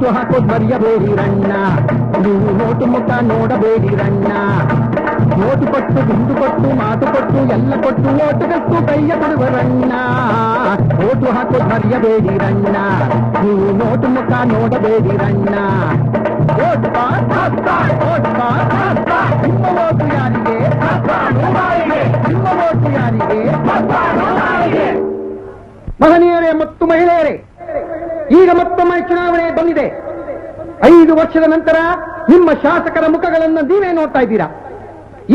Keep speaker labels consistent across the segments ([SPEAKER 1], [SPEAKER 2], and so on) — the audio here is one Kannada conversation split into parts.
[SPEAKER 1] ಓಟು ಹಾಕೋದ್ ಮರೆಯಬೇಡಿರಣ್ಣ, ನೀವು ನೋಟು ಮುಖ ನೋಡಬೇಡಿರಣ್ಣ. ನೋಟು ಕೊಟ್ಟು ದುಡ್ಡು ಕೊಟ್ಟು ಮಾತು ಕೊಟ್ಟು ಎಲ್ಲ ಕೊಟ್ಟು ಓಟುಗಷ್ಟು ಕೈಯ ಕೊಡುವರಣ್ಣ. ಓಟು ಹಾಕೋದ್ ಮರೆಯಬೇಡಿರಣ್ಣ, ನೀವು ನೋಟು ಮುಖ ನೋಡಬೇಡಿರಣ್ಣ. ಓಟ್ ಪಾಸ್ ಓಟ್ ಪಾಸ್, ನಿಮ್ಮ ಓಟು ಯಾರಿಗೆ? ನಿಮ್ಮ ಓಟು ಯಾರಿಗೆ? ಮಹನೀಯರೇ ಮತ್ತು ಮಹಿಳೆಯರೇ, ಈಗ ಮತ್ತೊಮ್ಮೆ ಚುನಾವಣೆ ಬಂದಿದೆ. 5 ವರ್ಷದ ನಂತರ ನಿಮ್ಮ ಶಾಸಕರ ಮುಖಗಳನ್ನು ನೀವೇ ನೋಡ್ತಾ ಇದ್ದೀರಾ.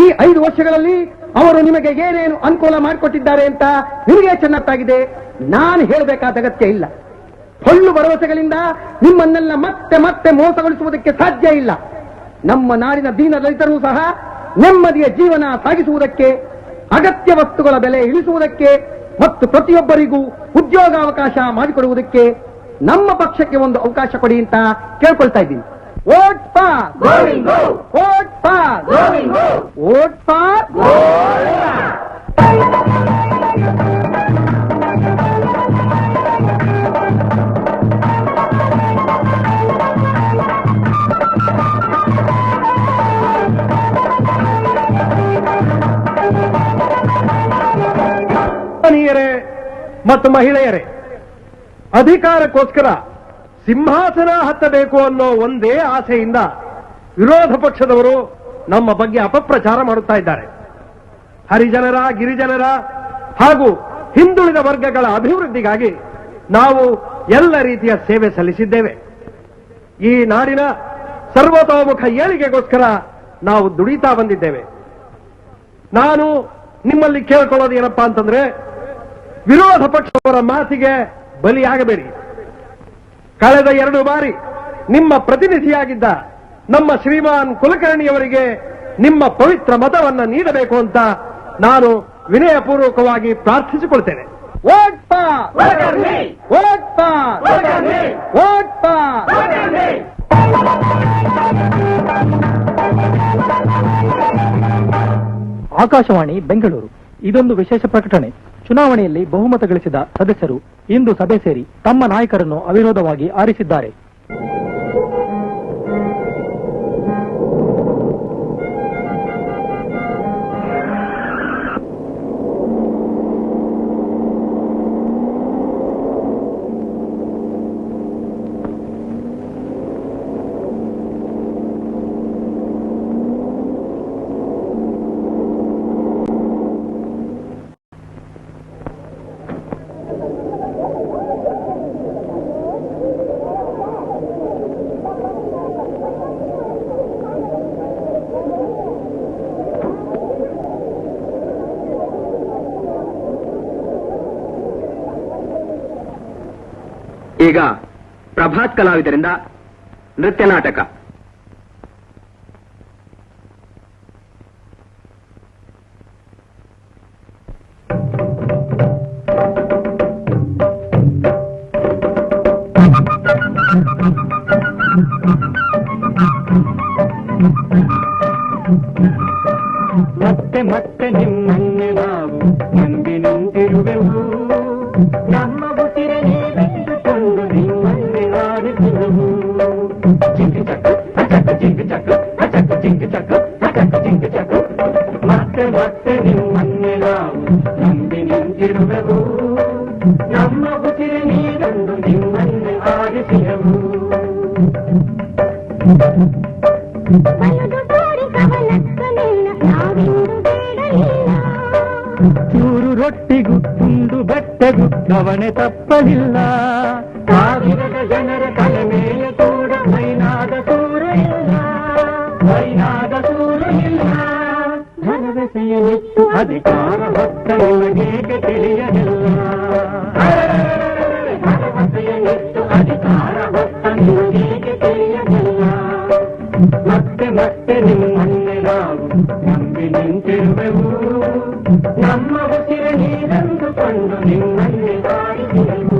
[SPEAKER 1] ಈ 5 ವರ್ಷಗಳಲ್ಲಿ ಅವರು ನಿಮಗೆ ಏನೇನು ಅನುಕೂಲ ಮಾಡಿಕೊಟ್ಟಿದ್ದಾರೆ ಅಂತ ನಿಮಗೆ ಚೆನ್ನಾಗಿದೆ. ನಾನು ಹೇಳಬೇಕಾದ ಅಗತ್ಯ ಇಲ್ಲ. ಹೊಳ್ಳು ಭರವಸೆಗಳಿಂದ ನಿಮ್ಮನ್ನೆಲ್ಲ ಮತ್ತೆ ಮತ್ತೆ ಮೋಸಗೊಳಿಸುವುದಕ್ಕೆ ಸಾಧ್ಯ ಇಲ್ಲ. ನಮ್ಮ ನಾಡಿನ ದೀನ ದಲಿತರೂ ಸಹ ನೆಮ್ಮದಿಯ ಜೀವನ ಸಾಗಿಸುವುದಕ್ಕೆ, ಅಗತ್ಯ ವಸ್ತುಗಳ ಬೆಲೆ ಇಳಿಸುವುದಕ್ಕೆ ಮತ್ತು ಪ್ರತಿಯೊಬ್ಬರಿಗೂ ಉದ್ಯೋಗಾವಕಾಶ ಮಾಡಿಕೊಡುವುದಕ್ಕೆ ನಮ್ಮ ಪಕ್ಷಕ್ಕೆ ಒಂದು ಅವಕಾಶ ಕೊಡಿ ಅಂತ ಕೇಳ್ಕೊಳ್ತಾ ಇದ್ದೀನಿ. Vote for Govind, vote for Govind, vote for
[SPEAKER 2] ಮಹನೀಯರೇ ಮತ್ತು ಮಹಿಳೆಯರೇ, ಅಧಿಕಾರಕ್ಕೋಸ್ಕರ ಸಿಂಹಾಸನ ಹತ್ತಬೇಕು ಅನ್ನೋ ಒಂದೇ ಆಸೆಯಿಂದ ವಿರೋಧ ಪಕ್ಷದವರು ನಮ್ಮ ಬಗ್ಗೆ ಅಪಪ್ರಚಾರ ಮಾಡುತ್ತಾ ಇದ್ದಾರೆ. ಹರಿಜನರ, ಗಿರಿಜನರ ಹಾಗೂ ಹಿಂದುಳಿದ ವರ್ಗಗಳ ಅಭಿವೃದ್ಧಿಗಾಗಿ ನಾವು ಎಲ್ಲ ರೀತಿಯ ಸೇವೆ ಸಲ್ಲಿಸಿದ್ದೇವೆ. ಈ ನಾಡಿನ ಸರ್ವತೋಮುಖ ಏಳಿಗೆಗೋಸ್ಕರ ನಾವು ದುಡಿತಾ ಬಂದಿದ್ದೇವೆ. ನಾನು ನಿಮ್ಮಲ್ಲಿ ಕೇಳ್ಕೊಳ್ಳೋದು ಏನಪ್ಪಾ ಅಂತಂದ್ರೆ, ವಿರೋಧ ಪಕ್ಷದವರ ಮಾತಿಗೆ ಬಲಿಯಾಗಬೇಡಿ. ಕಳೆದ 2 ಬಾರಿ ನಿಮ್ಮ ಪ್ರತಿನಿಧಿಯಾಗಿದ್ದ ನಮ್ಮ ಶ್ರೀಮಾನ್ ಕುಲಕರ್ಣಿಯವರಿಗೆ ನಿಮ್ಮ ಪವಿತ್ರ ಮತವನ್ನು ನೀಡಬೇಕು ಅಂತ ನಾನು ವಿನಯಪೂರ್ವಕವಾಗಿ ಪ್ರಾರ್ಥಿಸಿಕೊಳ್ತೇನೆ.
[SPEAKER 1] Vote for vote for vote for. Akashvani Bengaluru. ಇದೊಂದು ವಿಶೇಷ ಪ್ರಕಟಣೆ. ಚುನಾವಣೆಯಲ್ಲಿ ಬಹುಮತ ಗಳಿಸಿದ ಸದಸ್ಯರು ಇಂದು ಸಭೆ ಸೇರಿ ತಮ್ಮ ನಾಯಕರನ್ನು ಅವಿರೋಧವಾಗಿ ಆರಿಸಿದ್ದಾರೆ.
[SPEAKER 3] ಈಗ ಪ್ರಭಾತ್ ಕಲಾವಿದರಿಂದ ನೃತ್ಯ ನಾಟಕ.
[SPEAKER 1] ಮತ್ತೆ ಮತ್ತೆ ನಿಮ್ಮನ್ನೇ ನಾವು ನಂಬಿ ನಿಂತಿರುವೆವು, ನಮ್ಮ ಉಸಿರೇ ನೀವೆಂದುಕೊಂಡು ನಿಮ್ಮನ್ನೇ ಆರಿಸುವೆವು. ಜಿಂಗಿ ಚಕ್ಕು ಚಕ್ಕು ಜಿಂಗಿ ಚಕ್ಕು ಚಕ್ಕು ಜಿಂಗಿ ಚಕ್ಕು ಚಕ್ಕು ಜಿಂಗಿ ಚಕ್ಕು. ಮತ್ತೆ ಮತ್ತೆ ನಿಮ್ಮನ್ನೇ ನಾವು ನಂಬಿ ನಿಂತಿರುವೆವು, ನಮ್ಮ ಉಸಿರೇ ನೀವೆಂದು ನಿಮ್ಮನ್ನೇ ಆರಿಸುವೆವು. ಚೂರು ರೊಟ್ಟಿಗೂ ತುಂಡು ಬಟ್ಟೆಗೂ ಗವಣೆ ತಪ್ಪಲಿಲ್ಲ. ಸಾವಿರದ ಜನರ ತಲೆ ಮೇಲೆ ಕೂಡ ಮೈನಾದ ಸೂರ ಇಲ್ಲ, ಮೈನಾದ ಸೂರ ಇಲ್ಲ. ಭರವಸೆಯನ್ನಿತ್ತು ಅಧಿಕಾರ ಹೊತ್ತ ನಿಮಗೇಕೆ ತಿಳಿಯಲಿಲ್ಲ. ಭರವಸೆಯನ್ನಿತ್ತು ಅಧಿಕಾರ ಹೊತ್ತ ನಿಮಗೇಕೆ ತಿಳಿಯಲಿಲ್ಲ. ಮತ್ತೆ ಮತ್ತೆ ನಿಮ್ಮನ್ನೇ ನಾವು ನಂಬಿ ನಿಂತಿರುವೆವು, ನಮ್ಮ ಉಸಿರು ನೀರೆಂದುಕೊಂಡು ನಿಮ್ಮನ್ನೇ ಕಾಯುವೆವು.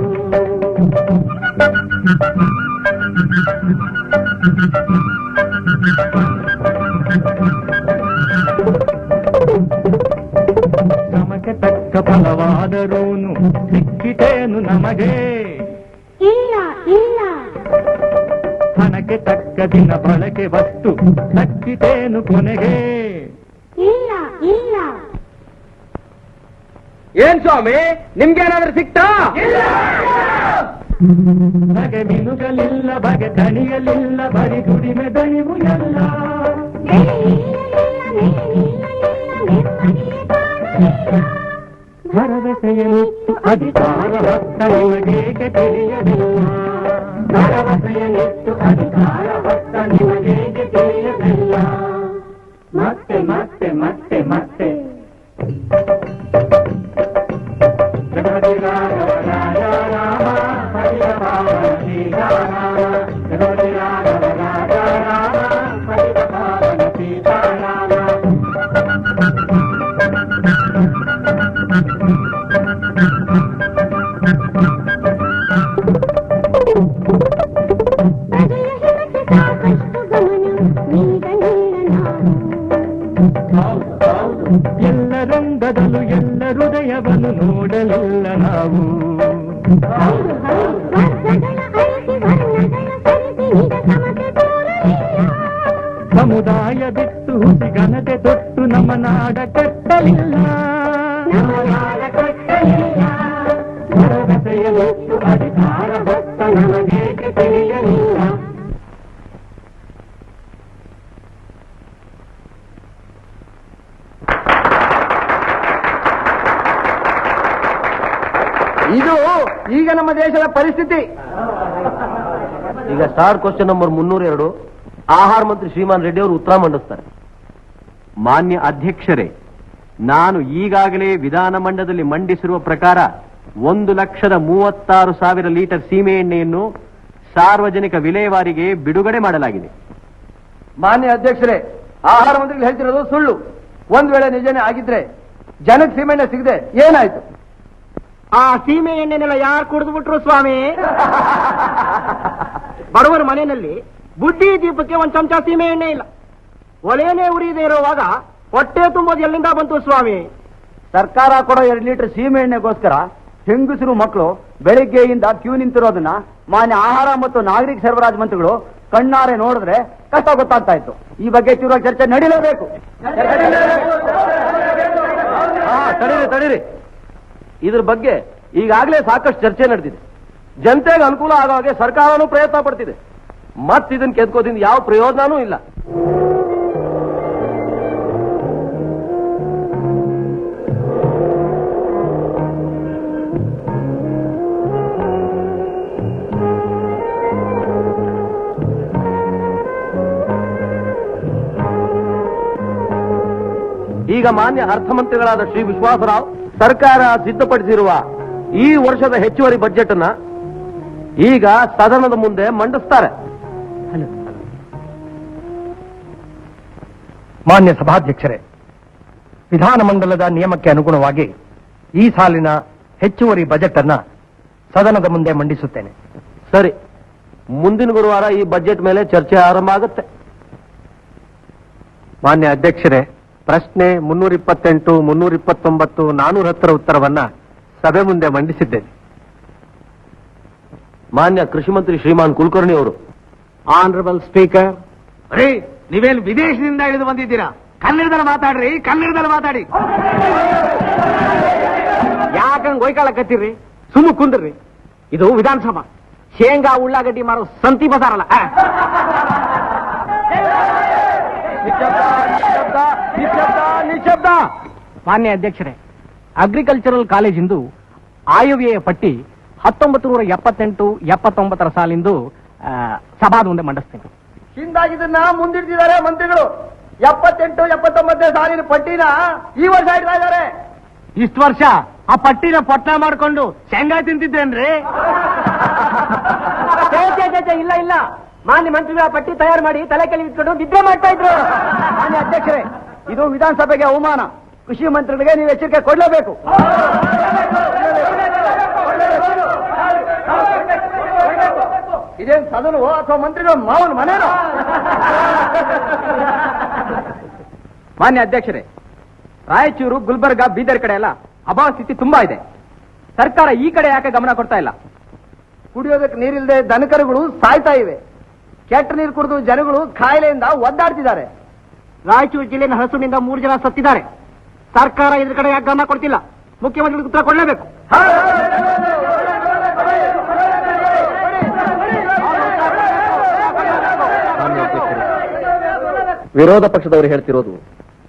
[SPEAKER 1] ನಮಗೆ ತಕ್ಕ ಫಲವಾದರೂನು ಸಿಕ್ಕಿತೇನು ನಮಗೆ? ಇಲ್ಲ ಇಲ್ಲ.
[SPEAKER 4] ಹಣಕ್ಕೆ ತಕ್ಕ ದಿನ ಬಳಕೆ ವಸ್ತು ತಕ್ಕಿತೇನು ಕೊನೆಗೆ?
[SPEAKER 5] ಇಲ್ಲ ಇಲ್ಲ.
[SPEAKER 1] ಏನ್ ಸ್ವಾಮಿ, ನಿಮ್ಗೇನಾದ್ರೂ ಸಿಕ್ತಾ?
[SPEAKER 4] ಬಗೆ ಮಿನುಗಲಿಲ್ಲ, ಬಗೆ ದಣಿಯಲಿಲ್ಲ, ಬರಿ ದುಡಿಮೆ ದಣಿವು ಎಲ್ಲ. ಭರವಸೆಯನಿತ್ತು ಅಧಿಕಾರ ಹೊತ್ತ ನಿಮಗೇಕೆ ತಿಳಿಯಲಿಲ್ಲ? ಭರವಸೆಯನಿತ್ತು ಅಧಿಕಾರ ಹೊತ್ತ ನಿಮಗೇಕೆ ತಿಳಿಯಲಿಲ್ಲ? ಮತ್ತೆ ಮತ್ತೆ ಮತ್ತೆ ಮತ್ತೆ ಜಗದಿ ರಾಘವ ರಾಜ ರಾಮ ಹರಿಯ ಪಾವನ ಸೀತಾರಾಮ. ಜಗದಿ ರಾಘವ ರಾಜ ರಾಮ ಹರಿಯ ಪಾವನ ಸೀತಾರಾಮ. ಎಲ್ಲ ರಂಗದಲ್ಲೂ ಎಲ್ಲ ಹೃದಯವನ್ನು ನೋಡಲಿಲ್ಲ ನಾವು. ಸಮುದಾಯ ಬಿಟ್ಟು ಹುಸಿ ಘನತೆ ತೊಟ್ಟು ನಮ್ಮ ನಾಡ ಕಟ್ಟಲಿಲ್ಲ. ಭರವಸೆಯನಿತ್ತು ಅಧಿಕಾರ ಹೊತ್ತ ನಮಗೇಕೆ ತಿಳಿಯಲಿಲ್ಲ?
[SPEAKER 1] ಇದು ಈಗ ನಮ್ಮ ದೇಶದ ಪರಿಸ್ಥಿತಿ.
[SPEAKER 2] ಈಗ ಸ್ಟಾರ್ ಕ್ವಶನ್ ನಂಬರ್ 302 ಆಹಾರ ಮಂತ್ರಿ ಶ್ರೀಮಾನ್ ರೆಡ್ಡಿ ಅವರು ಉತ್ತರ ಮಂಡಿಸ್ತಾರೆ. ಮಾನ್ಯ ಅಧ್ಯಕ್ಷರೇ, ನಾನು ಈಗಾಗಲೇ ವಿಧಾನಮಂಡಲದಲ್ಲಿ ಮಂಡಿಸಿರುವ ಪ್ರಕಾರ 1,36,000 ಲೀಟರ್ ಸೀಮೆ ಎಣ್ಣೆಯನ್ನು ಸಾರ್ವಜನಿಕ ವಿಲೇವಾರಿಗೆ ಬಿಡುಗಡೆ ಮಾಡಲಾಗಿದೆ.
[SPEAKER 1] ಮಾನ್ಯ ಅಧ್ಯಕ್ಷರೇ, ಆಹಾರ ಮಂತ್ರಿಗಳು ಹೇಳ್ತಿರೋದು ಸುಳ್ಳು. ಒಂದ್ ವೇಳೆ ನಿಜನೇ ಆಗಿದ್ರೆ ಜನಕ್ಕೆ ಸೀಮೆಣ್ಣೆ ಸಿಗದೆ ಏನಾಯ್ತು?
[SPEAKER 6] ಆ ಸೀಮೆ ಎಣ್ಣೆನೆಲ್ಲ ಯಾರು ಕುಡಿದು ಬಿಟ್ರು ಸ್ವಾಮಿ? ಬಡವರ ಮನೆಯಲ್ಲಿ ಬುದ್ಧಿ ದೀಪಕ್ಕೆ ಒಂದ್ ಚಮಚ ಸೀಮೆ ಎಣ್ಣೆ ಇಲ್ಲ. ಒಲೆಯೇ ಉರಿಯದೆ ಇರುವಾಗ ಹೊಟ್ಟೆ ತುಂಬೋದು ಎಲ್ಲಿಂದ ಬಂತು ಸ್ವಾಮಿ?
[SPEAKER 1] ಸರ್ಕಾರ ಕೊಡೋ 2 ಲೀಟರ್ ಸೀಮೆ ಎಣ್ಣೆಗೋಸ್ಕರ ಹೆಂಗಸರು ಮಕ್ಕಳು ಬೆಳಿಗ್ಗೆಯಿಂದ ಕ್ಯೂ ನಿಂತಿರೋದನ್ನ ಮಾನ್ಯ ಆಹಾರ ಮತ್ತು ನಾಗರಿಕ ಸರಬರಾಜು ಮಂತ್ರಿಗಳು ಕಣ್ಣಾರೆ ನೋಡಿದ್ರೆ ಕಷ್ಟ ಗೊತ್ತಾಗ್ತಾ ಇತ್ತು. ಈ ಬಗ್ಗೆ ತೀವ್ರವಾಗಿ ಚರ್ಚೆ ನಡೀಲೇಬೇಕು.
[SPEAKER 2] ತಡೀರಿ, ಇದ್ರ ಬಗ್ಗೆ ಈಗಾಗಲೇ ಸಾಕಷ್ಟು ಚರ್ಚೆ ನಡೆದಿದೆ. ಜನತೆಗೆ ಅನುಕೂಲ ಆಗೋ ಹಾಗೆ ಸರ್ಕಾರನೂ ಪ್ರಯತ್ನ ಪಡ್ತಿದೆ. ಮತ್ ಇದನ್ನ ಕೆದ್ಕೋದಿಂದ ಯಾವ ಪ್ರಯೋಜನನೂ ಇಲ್ಲ. ಈಗ ಮಾನ್ಯ ಅರ್ಥಮಂತ್ರಿಗಳಾದ ಶ್ರೀ ವಿಶ್ವಾಸರಾವ್ ಸರ್ಕಾರ ಸಿದ್ಧಪಡಿಸಿರುವ ಈ ವರ್ಷದ ಹೆಚ್ಚುವರಿ ಬಜೆಟ್ ಅನ್ನ ಈಗ ಸದನದ ಮುಂದೆ ಮಂಡಿಸ್ತಾರೆ.
[SPEAKER 7] ಮಾನ್ಯ ಸಭಾಧ್ಯಕ್ಷರೇ, ವಿಧಾನಮಂಡಲದ ನಿಯಮಕ್ಕೆ ಅನುಗುಣವಾಗಿ ಈ ಸಾಲಿನ ಹೆಚ್ಚುವರಿ ಬಜೆಟ್ ಅನ್ನ ಸದನದ ಮುಂದೆ ಮಂಡಿಸುತ್ತೇನೆ.
[SPEAKER 2] ಸರಿ, ಮುಂದಿನ ಗುರುವಾರ ಈ ಬಜೆಟ್ ಮೇಲೆ ಚರ್ಚೆ ಆರಂಭ ಆಗುತ್ತೆ.
[SPEAKER 7] ಮಾನ್ಯ ಅಧ್ಯಕ್ಷರೇ, ಪ್ರಶ್ನೆ 328, 329, 410 ಉತ್ತರವನ್ನ ಸಭೆ ಮುಂದೆ ಮಂಡಿಸಿದ್ದೇನೆ.
[SPEAKER 2] ಮಾನ್ಯ ಕೃಷಿ ಮಂತ್ರಿ ಶ್ರೀಮಾನ್ ಕುಲಕರ್ಣಿ ಅವರು.
[SPEAKER 6] ಆನರಬಲ್ ಸ್ಪೀಕರ್, ನೀವೇನು ವಿದೇಶದಿಂದ ಇಳಿದು ಬಂದಿದ್ದೀರಾ? ಕನ್ನಡದಲ್ಲಿ ಮಾತಾಡ್ರಿ, ಕನ್ನಡದಲ್ಲಿ ಮಾತಾಡಿ. ಯಾಕಂಗ್ ಒಯ್ಕಾಳಕತ್ತೀರಿ? ಸುಮ್ಮ ಕುಂದ್ರಿ. ಇದು ವಿಧಾನಸಭಾ, ಶೇಂಗಾ ಉಳ್ಳಾಗಡ್ಡಿ ಮಾರೋ ಸಂತಿ ಬಸಾರಲ್ಲ.
[SPEAKER 1] ನಿಶ್ಶಬ್ದ.
[SPEAKER 6] ಮಾನ್ಯ ಅಧ್ಯಕ್ಷರೇ, ಅಗ್ರಿಕಲ್ಚರಲ್ ಕಾಲೇಜಿಂದು ಆಯವ್ಯಯ ಪಟ್ಟಿ 1978-79 ಸಾಲಿಂದು ಸಭಾದ ಮುಂದೆ ಮಂಡಿಸ್ತೇನೆ.
[SPEAKER 1] ಹಿಂದಾಗಿದ್ದನ್ನ ಮುಂದಿಡ್ತಿದ್ದಾರೆ ಮಂತ್ರಿಗಳು. 78-79 ಸಾಲಿನ ಪಟ್ಟಿನ ಈ ವರ್ಷ ಇಡ್ತಾ ಇದ್ದಾರೆ.
[SPEAKER 6] ಇಷ್ಟು ವರ್ಷ ಆ ಪಟ್ಟಿನ ಪಟ್ಟ ಮಾಡ್ಕೊಂಡು ಶೇಂಗಾ ತಿಂತಿದ್ರೇನ್ರಿ? ಇಲ್ಲ ಇಲ್ಲ, ಮಾನ್ಯ ಮಂತ್ರಿಗಳ ಪಟ್ಟಿ ತಯಾರು ಮಾಡಿ ತಲೆ ಕೆಳಗೆ ಇಟ್ಕೊಂಡು ನಿದ್ರೆ ಮಾಡ್ತಾ ಇದ್ರು.
[SPEAKER 1] ಮಾನ್ಯ ಅಧ್ಯಕ್ಷರೇ, ಇದು ವಿಧಾನಸಭೆಗೆ ಅವಮಾನ. ಕೃಷಿ ಮಂತ್ರಿಗಳಿಗೆ ನೀವು ಎಚ್ಚರಿಕೆ ಕೊಡಲೇಬೇಕು. ಇದೇನು ಸದನವೋ ಅಥವಾ ಮಂತ್ರಿಗಳ ಮಾವನ ಮನೇನೋ?
[SPEAKER 6] ಮಾನ್ಯ ಅಧ್ಯಕ್ಷರೇ, ರಾಯಚೂರು, ಗುಲ್ಬರ್ಗ, ಬೀದರ್ ಕಡೆ ಎಲ್ಲ ಅಭಾವ ಸ್ಥಿತಿ ತುಂಬಾ ಇದೆ. ಸರ್ಕಾರ ಈ ಕಡೆ ಯಾಕೆ ಗಮನ ಕೊಡ್ತಾ ಇಲ್ಲ?
[SPEAKER 1] ಕುಡಿಯೋದಕ್ಕೆ ನೀರಿಲ್ಲದೆ ದನಕರುಗಳು ಸಾಯ್ತಾ ಇವೆ.
[SPEAKER 6] ಕೆಟ್ಟ ನೀರು ಕುಡಿದು ಜನಗಳು ಕಾಯಿಲೆಯಿಂದ ಒದ್ದಾಡ್ತಿದ್ದಾರೆ. ರಾಯಚೂರು ಜಿಲ್ಲೆಯ ಹಸುವಿನಿಂದ 3 ಜನ ಸತ್ತಿದ್ದಾರೆ. ಸರ್ಕಾರ ಇದ್ರ ಕಡೆ ಯಾಕೆ ಗಮನ ಕೊಡ್ತಿಲ್ಲ? ಮುಖ್ಯಮಂತ್ರಿಗಳು ಉತ್ತರ ಕೊಡಲೇಬೇಕು.
[SPEAKER 2] ವಿರೋಧ ಪಕ್ಷದವರು ಹೇಳ್ತಿರೋದು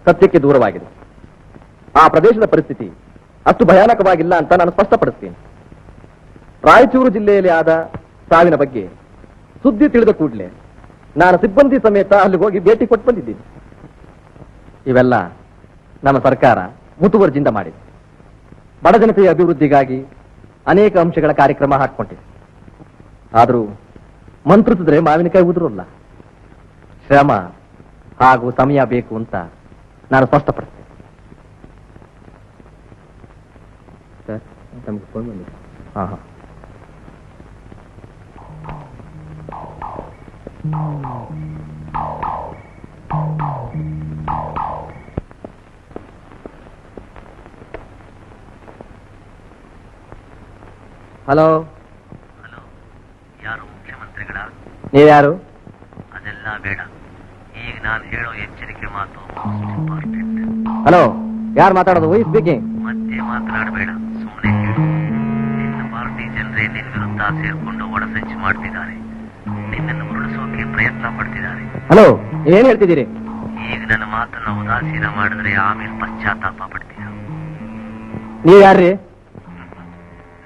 [SPEAKER 2] ಸತ್ಯಕ್ಕೆ ದೂರವಾಗಿದೆ. ಆ ಪ್ರದೇಶದ ಪರಿಸ್ಥಿತಿ ಅಷ್ಟು ಭಯಾನಕವಾಗಿಲ್ಲ ಅಂತ ನಾನು ಸ್ಪಷ್ಟಪಡಿಸ್ತೀನಿ. ರಾಯಚೂರು ಜಿಲ್ಲೆಯಲ್ಲಿ ಆದ ಸಾವಿನ ಬಗ್ಗೆ ಸುದ್ದಿ ತಿಳಿದ ಕೂಡಲೇ ನಾನು ಸಿಬ್ಬಂದಿ ಸಮೇತ ಅಲ್ಲಿಗೆ ಹೋಗಿ ಭೇಟಿ ಕೊಟ್ಟು ಬಂದಿದ್ದೀನಿ. ಇವೆಲ್ಲ ನಮ್ಮ ಸರ್ಕಾರ ಮುತುವರ್ಜಿಯಿಂದ ಮಾಡಿದೆ. ಬಡ ಜನತೆಯ ಅಭಿವೃದ್ಧಿಗಾಗಿ ಅನೇಕ ಅಂಶಗಳ ಕಾರ್ಯಕ್ರಮ ಹಾಕೊಂಡಿದೆ. ಆದರೂ ಮಂತ್ರಿಸಿದ್ರೆ ಮಾವಿನಕಾಯಿ ಉದುರಲ್ಲ. ಶ್ರಮ ಹಾಗೂ ಸಮಯ ಬೇಕು ಅಂತ ನಾನು ಸ್ಪಷ್ಟಪಡಿಸ್ತೇನೆ. ಸರ್, ತಮಗೆ ಫೋನ್ ಬಂದಿದೆ. ಹಾಂ. ಹಲೋ,
[SPEAKER 8] ಯಾರು ಮುಖ್ಯಮಂತ್ರಿಗಳ?
[SPEAKER 2] ನೀವ್ಯಾರು?
[SPEAKER 8] ಅದೆಲ್ಲ ಬೇಡ. ಈಗ ನಾನು ಹೇಳೋ ಎಚ್ಚರಿಕೆ ಮಾತು ಮೋಸ್ಟ್ ಇಂಪಾರ್ಟೆಂಟ್.
[SPEAKER 2] ಹಲೋ, ಯಾರು ಮಾತಾಡೋದು? Y speaking.
[SPEAKER 8] ಮತ್ತೆ ಮಾತನಾಡಬೇಡ, ಸುಮ್ಮನೆ ಹೇಳು. ನಿನ್ನ ಪಾರ್ಟಿ ಜನರೇ ನಿನ್ನ ವಿರುದ್ಧ ಸೇರ್ಕೊಂಡು ಒಳಸಂಚು ಮಾಡ್ತಿದ್ದಾರೆ. ನಿನ್ನನ್ನು ಉರುಳಿಸೋಕೆ ಪ್ರಯತ್ನ ಪಡ್ತಿದ್ದಾರೆ.
[SPEAKER 2] ಹಲೋ, ಏನ್ ಹೇಳ್ತಿದ್ದೀರಿ?
[SPEAKER 8] ಈಗ ನನ್ನ ಮಾತನ್ನ ಉದಾಸೀನ ಮಾಡಿದ್ರೆ ಆಮೇಲೆ ಪಶ್ಚಾತ್ತಾಪ ಪಡ್ತೀಯ.
[SPEAKER 2] ನೀವ್ ಯಾರ್ರಿ?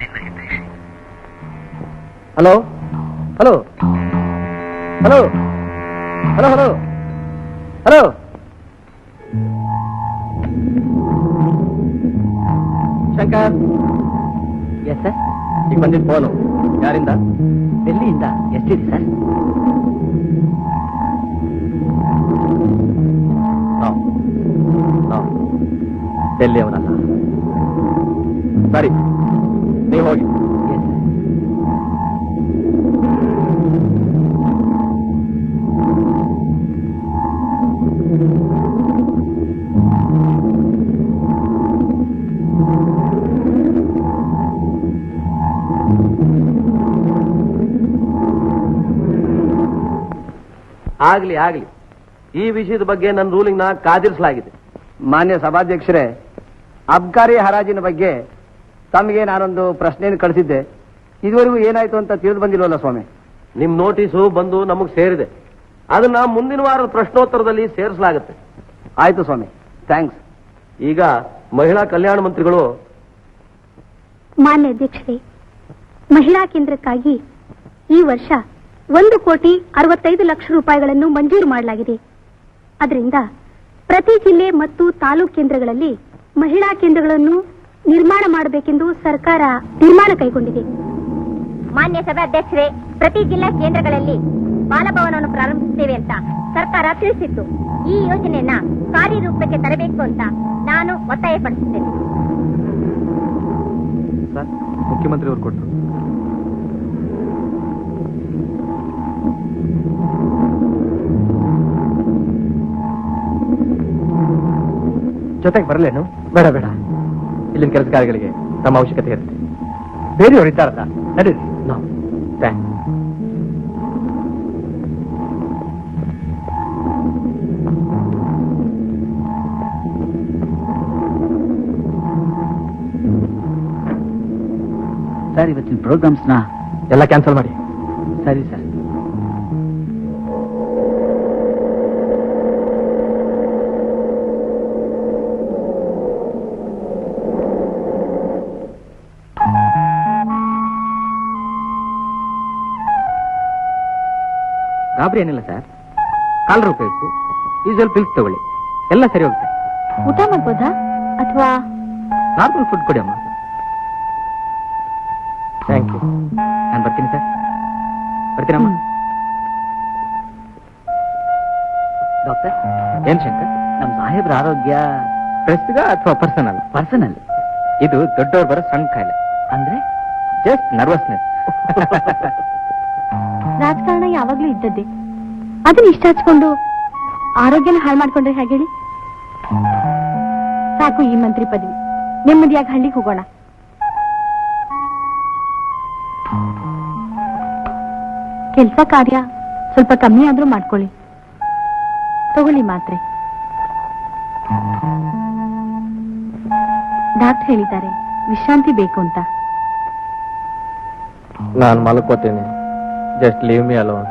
[SPEAKER 8] ನಿನ್ನ ಹಿತೈಷಿ.
[SPEAKER 2] Hello hello hello hello hello hello. Shankar.
[SPEAKER 6] Yes sir.
[SPEAKER 2] ಈಗ ಬಂದಿದ್ದ ಫೋನು ಯಾರಿಂದ?
[SPEAKER 6] ಡೆಲ್ಲಿಯಿಂದ. ಎಷ್ಟಿದೆ ಸರ್?
[SPEAKER 2] ಡೆಲ್ಲಿ ಅವನಲ್ಲ. ಸರಿ, ನೀವು ಹೋಗಿ. ಆಗ್ಲಿ ಆಗ್ಲಿ, ಈ ವಿಷಯದ ಬಗ್ಗೆ ನನ್ನ ರೂಲಿಂಗ್ ನ ಕಾದಿರಿಸಲಾಗಿದೆ.
[SPEAKER 6] ಮಾನ್ಯ ಸಭಾಧ್ಯಕ್ಷರೇ, ಅಬ್ಕಾರಿ ಹರಾಜಿನ ಬಗ್ಗೆ ತಮಗೆ ನಾನೊಂದು ಪ್ರಶ್ನೆಯನ್ನು ಕಳಿಸಿದ್ದೆ. ಇದುವರೆಗೂ ಏನಾಯ್ತು ಅಂತ ತಿಳಿದು ಬಂದಿಲ್ವಲ್ಲ ಸ್ವಾಮಿ?
[SPEAKER 2] ನಿಮ್ ನೋಟಿಸು ಬಂದು ನಮಗ್ ಸೇರಿದೆ. ಅದನ್ನ ಮುಂದಿನ ವಾರದ ಪ್ರಶ್ನೋತ್ತರದಲ್ಲಿ ಸೇರಿಸಲಾಗುತ್ತೆ.
[SPEAKER 6] ಆಯ್ತು ಸ್ವಾಮಿ, ಥ್ಯಾಂಕ್ಸ್.
[SPEAKER 2] ಈಗ ಮಹಿಳಾ ಕಲ್ಯಾಣ ಮಂತ್ರಿಗಳು.
[SPEAKER 5] ಮಾನ್ಯ ಅಧ್ಯಕ್ಷರೇ, ಮಹಿಳಾ ಕೇಂದ್ರಕ್ಕಾಗಿ ಈ ವರ್ಷ 1,65,00,000 ರೂಪಾಯಿಗಳನ್ನು ಮಂಜೂರು ಮಾಡಲಾಗಿದೆ. ಅದರಿಂದ ಪ್ರತಿ ಜಿಲ್ಲೆ ಮತ್ತು ತಾಲೂಕು ಕೇಂದ್ರಗಳಲ್ಲಿ ಮಹಿಳಾ ಕೇಂದ್ರಗಳನ್ನು ನಿರ್ಮಾಣ ಮಾಡಬೇಕೆಂದು ಸರ್ಕಾರ ತೀರ್ಮಾನ ಕೈಗೊಂಡಿದೆ.
[SPEAKER 9] ಮಾನ್ಯ ಸಭಾಧ್ಯಕ್ಷರೇ, ಪ್ರತಿ ಜಿಲ್ಲಾ ಕೇಂದ್ರಗಳಲ್ಲಿ ಬಾಲಭವನವನ್ನು ಪ್ರಾರಂಭಿಸುತ್ತೇವೆ ಅಂತ ಸರ್ಕಾರ ತಿಳಿಸಿತ್ತು. ಈ ಯೋಜನೆಯನ್ನ ಕಾರ್ಯರೂಪಕ್ಕೆ ತರಬೇಕು ಅಂತ ನಾನು ಒತ್ತಾಯಪಡಿಸುತ್ತೇನೆ.
[SPEAKER 2] ಸರ್, ಮುಖ್ಯಮಂತ್ರಿ ಅವರು ಕೊಟ್ಟರು.
[SPEAKER 7] ಜೊತೆಗೆ ಬರಲೇನು?
[SPEAKER 2] ಬೇಡ ಬೇಡ, ಇಲ್ಲಿನ ಕೆಲಸ ಕಾರ್ಯಗಳಿಗೆ ನಮ್ಮ ಅವಶ್ಯಕತೆ ಇರುತ್ತೆ.
[SPEAKER 7] ಬೇರೆಯವರು ಇದ್ದಾರಲ್ಲ, ನಡೀರಿ.
[SPEAKER 2] ಥ್ಯಾಂಕ್ಸ್.
[SPEAKER 6] ಸರ್, ಇವತ್ತಿನ ಪ್ರೋಗ್ರಾಮ್ಸ್ನ
[SPEAKER 2] ಎಲ್ಲ ಕ್ಯಾನ್ಸಲ್ ಮಾಡಿ.
[SPEAKER 6] ಸರಿ ಸರ್.
[SPEAKER 2] ಗಾಬರಿ ಏನಿಲ್ಲ ಸರ್. ಕಾಲರ್ ಉಪಯೋಗಿಸಿ, ಯೂಶುವಲ್ ಪಿಲ್ಸ್ ತಗೊಳ್ಳಿ, ಎಲ್ಲ ಸರಿ ಹೋಗುತ್ತೆ.
[SPEAKER 5] ಊಟ ಮಾಡ್ಬೋದಾ ಅಥವಾ
[SPEAKER 2] ನಾರ್ಮಲ್ ಫುಡ್ ಕೊಡಿ ಅಮ್ಮ. Thank you. ನಾನು ಬರ್ತೀನಿ ಸರ್. ಬರ್ತೀನಮ್ಮ.
[SPEAKER 6] ಡಾಕ್ಟರ್,
[SPEAKER 2] ಏನ್ ಶಂಕರ್?
[SPEAKER 6] ನಮ್ಮ ಸಾಹೇಬ್ರ ಆರೋಗ್ಯ
[SPEAKER 2] ಪ್ರೆಸ್ಗ ಅಥವಾ ಪರ್ಸನಲ್?
[SPEAKER 6] ಪರ್ಸನಲ್.
[SPEAKER 2] ಇದು ದೊಡ್ಡವ್ರು ಬರೋ ಸಣ್ಣ ಕಾಯಿಲೆ,
[SPEAKER 6] ಅಂದ್ರೆ
[SPEAKER 2] ಜಸ್ಟ್ ನರ್ವಸ್ನೆಸ್.
[SPEAKER 5] ರಾಜಕಾರಣ ಯಾವಾಗ್ಲೂ ಇದ್ದದ್ದೇ. ಅದನ್ನ ಇಷ್ಟ ಹಚ್ಕೊಂಡು ಆರೋಗ್ಯನ ಹಾಳು ಮಾಡ್ಕೊಂಡ್ರೆ ಹೇಗೆ ಹೇಳಿ? ಸಾಕು ಈ ಮಂತ್ರಿ ಪದವಿ. ನೆಮ್ಮದಿಯಾಗಿ ಹಳ್ಳಿಗೆ ಹೋಗೋಣ. ಕೆಲಸ ಕಾರ್ಯ ಸ್ವಲ್ಪ ಕಮ್ಮಿ ಆದ್ರೂ ಮಾಡ್ಕೊಳ್ಳಿ. ತಗೊಳ್ಳಿ ಮಾತ್ರೆ. ಡಾಕ್ಟರ್ ಹೇಳಿದ್ದಾರೆ ವಿಶ್ರಾಂತಿ ಬೇಕು ಅಂತ.
[SPEAKER 7] ನಾನು ಮಲ್ಕೋತೀನಿ. Just leave me alone.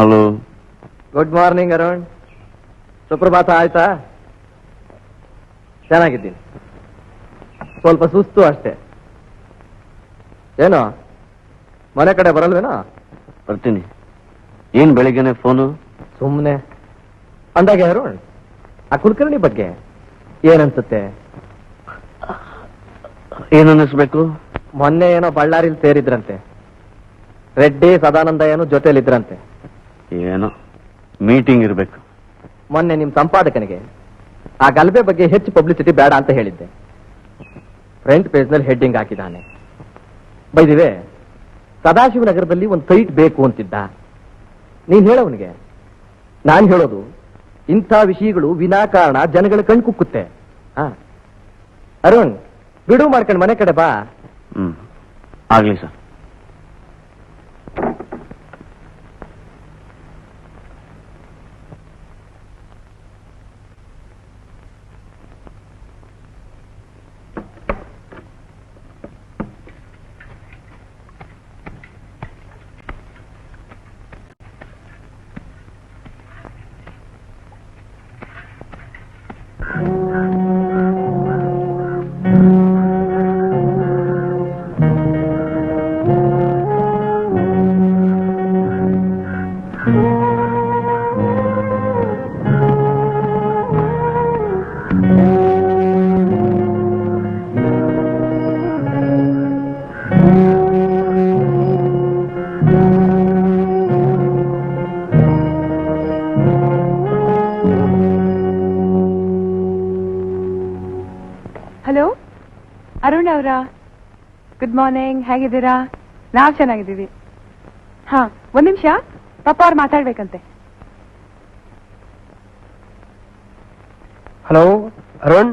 [SPEAKER 2] Hello,
[SPEAKER 7] good morning Arun. ಸುಪ್ರಭಾತ ಆಯ್ತಾ? ಚೆನ್ನಾಗಿದ್ದೀನಿ. ಸ್ವಲ್ಪ ಸುಸ್ತು ಅಷ್ಟೇ. ಏನೋ ಮನೆ ಕಡೆ ಬರಲ್ವೇನೋ?
[SPEAKER 2] ಬರ್ತೀನಿ. ಏನ್ ಬೆಳಿಗ್ಗೆನೆ ಫೋನು?
[SPEAKER 7] ಸುಮ್ಮನೆ ಅಂದಾಗೆ ಅರುಣ್, ಆ ಕುಲಕರ್ಣಿ ಬಗ್ಗೆ ಏನನ್ಸುತ್ತೆ?
[SPEAKER 2] ಏನನ್ನಿಸ್ಬೇಕು?
[SPEAKER 7] ಮೊನ್ನೆ ಏನೋ ಬಳ್ಳಾರಿಲಿ ಸೇರಿದ್ರಂತೆ. ರೆಡ್ಡಿ ಸದಾನಂದ ಏನೋ ಜೊತೆಲಿದ್ರಂತೆ.
[SPEAKER 2] ಏನೋ ಮೀಟಿಂಗ್ ಇರ್ಬೇಕು.
[SPEAKER 7] ಮೊನ್ನೆ ನಿಮ್ ಸಂಪಾದಕನಿಗೆ ಆ ಗಲಭೆ ಬಗ್ಗೆ ಹೆಚ್ಚು ಪಬ್ಲಿಸಿಟಿ ಬೇಡ ಅಂತ ಹೇಳಿದ್ದೆ. ಫ್ರಂಟ್ ಪೇಜ್ ನಲ್ಲಿ ಹೆಡ್ಡಿಂಗ್ ಹಾಕಿದ್ದಾನೆ. ಬೈದಿವೆ, ಸದಾಶಿವನಗರದಲ್ಲಿ ಒಂದು ಸೈಟ್ ಬೇಕು ಅಂತಿದ್ದ. ನೀನ್ ಹೇಳೋವನಿಗೆ. ನಾನ್ ಹೇಳೋದು, ಇಂಥ ವಿಷಯಗಳು ವಿನಾಕಾರಣ ಜನಗಳ ಕಣ್ ಕುಕ್ಕುತ್ತೆ. ಅರುಣ್, ಬಿಡು ಮಾಡ್ಕೊಂಡು ಮನೆ ಕಡೆ ಬಾ.
[SPEAKER 2] ಆಗ್ಲಿ ಸರ್.
[SPEAKER 10] ಹಲೋ, ಅರುಣ್ ಅವರಾ? Good morning. ಹೇಗಿದ್ದೀರಾ? ನಾವ್ ಚೆನ್ನಾಗಿದ್ದೀವಿ. ಹಾ, ಒಂದ್ ನಿಮಿಷ, ಪಾಪ ಅವ್ರು ಮಾತಾಡ್ಬೇಕಂತೆ.
[SPEAKER 7] ಹಲೋ ಅರುಣ್,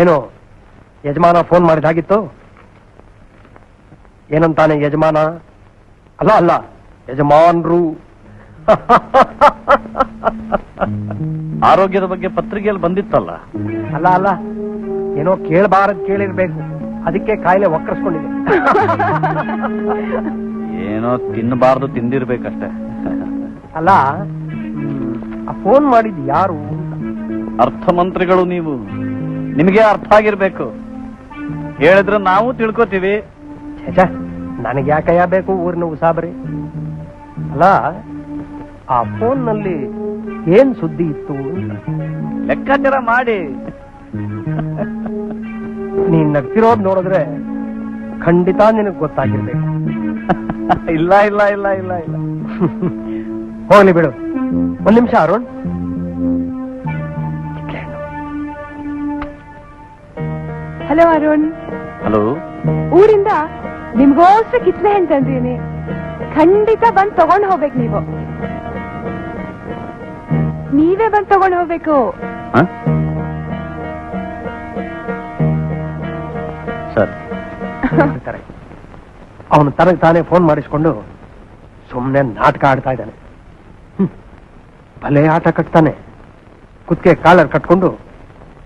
[SPEAKER 7] ಏನು ಯಜಮಾನ ಫೋನ್ ಮಾಡಿದಾಗಿತ್ತು? ಏನಂತಾನೆ ಯಜಮಾನ? ಅಲ್ಲ ಅಲ್ಲ, ಯಜಮಾನ್ರು.
[SPEAKER 2] ಆರೋಗ್ಯದ ಬಗ್ಗೆ ಪತ್ರಿಕೆಯಲ್ಲಿ ಬಂದಿತ್ತಲ್ಲ?
[SPEAKER 7] ಅಲ್ಲ ಅಲ್ಲ, ಏನೋ ಕೇಳಬಾರದ್ ಕೇಳಿರ್ಬೇಕು, ಅದಕ್ಕೆ ಕಾಯಿಲೆ ಒಕ್ಕರ್ಸ್ಕೊಂಡಿದೆ.
[SPEAKER 2] ಏನೋ ತಿನ್ನಬಾರ್ದು ತಿಂದಿರ್ಬೇಕಷ್ಟೇ.
[SPEAKER 7] ಅಲ್ಲ, ಆ ಫೋನ್ ಮಾಡಿದ್ ಯಾರು?
[SPEAKER 2] ಅರ್ಥಮಂತ್ರಿಗಳು ನೀವು. ನಿಮಗೆ ಅರ್ಥ ಆಗಿರ್ಬೇಕು. ಹೇಳಿದ್ರೆ ನಾವು ತಿಳ್ಕೊತೀವಿ.
[SPEAKER 7] ಛೇ, ನನಗೆ ಯಾಕಯ್ಯ ಬೇಕು ಊರಿನ ಉಸಾಬರಿ? ಅಲ್ಲ, ಆ ಫೋನ್ ನಲ್ಲಿ ಏನ್ ಸುದ್ದಿ ಇತ್ತು?
[SPEAKER 2] ಲೆಕ್ಕಾಚಾರ ಮಾಡಿ.
[SPEAKER 7] ನೀನ್ ನಗ್ತಿರೋದ್ ನೋಡಿದ್ರೆ ಖಂಡಿತ ನಿನಗ್ ಗೊತ್ತಾಗಿರ್ಬೇಕು.
[SPEAKER 2] ಇಲ್ಲ ಇಲ್ಲ ಇಲ್ಲ ಇಲ್ಲ ಇಲ್ಲ.
[SPEAKER 7] ಹೋಗ್ಲಿ ಬಿಡು. ಒಂದ್ ನಿಮಿಷ ಅರುಣ್.
[SPEAKER 10] ಹಲೋ ಅರುಣ್.
[SPEAKER 2] ಹಲೋ.
[SPEAKER 10] ಊರಿಂದ ನಿಮ್ಗೋಸ್ಕರ ಕಿತ್ನೆ ಹಣ್ಣು ತಂದೀನಿ. ಖಂಡಿತ ಬಂದ್ ತಗೊಂಡ್ ಹೋಗ್ಬೇಕು. ನೀವೇ ಬಂದ್ ತಗೊಂಡ್ ಹೋಗ್ಬೇಕು.
[SPEAKER 2] ಸರ್,
[SPEAKER 7] ಅವನು ತನಗೆ ತಾನೇ ಫೋನ್ ಮಾಡಿಸ್ಕೊಂಡು ಸುಮ್ನೆ ನಾಟಕ ಆಡ್ತಾ ಇದ್ದಾನೆ. ಭಲೆ ಆಟ ಕಟ್ತಾನೆ. ಕುತ್ತಿಗೆ ಕಾಲರ್ ಕಟ್ಕೊಂಡು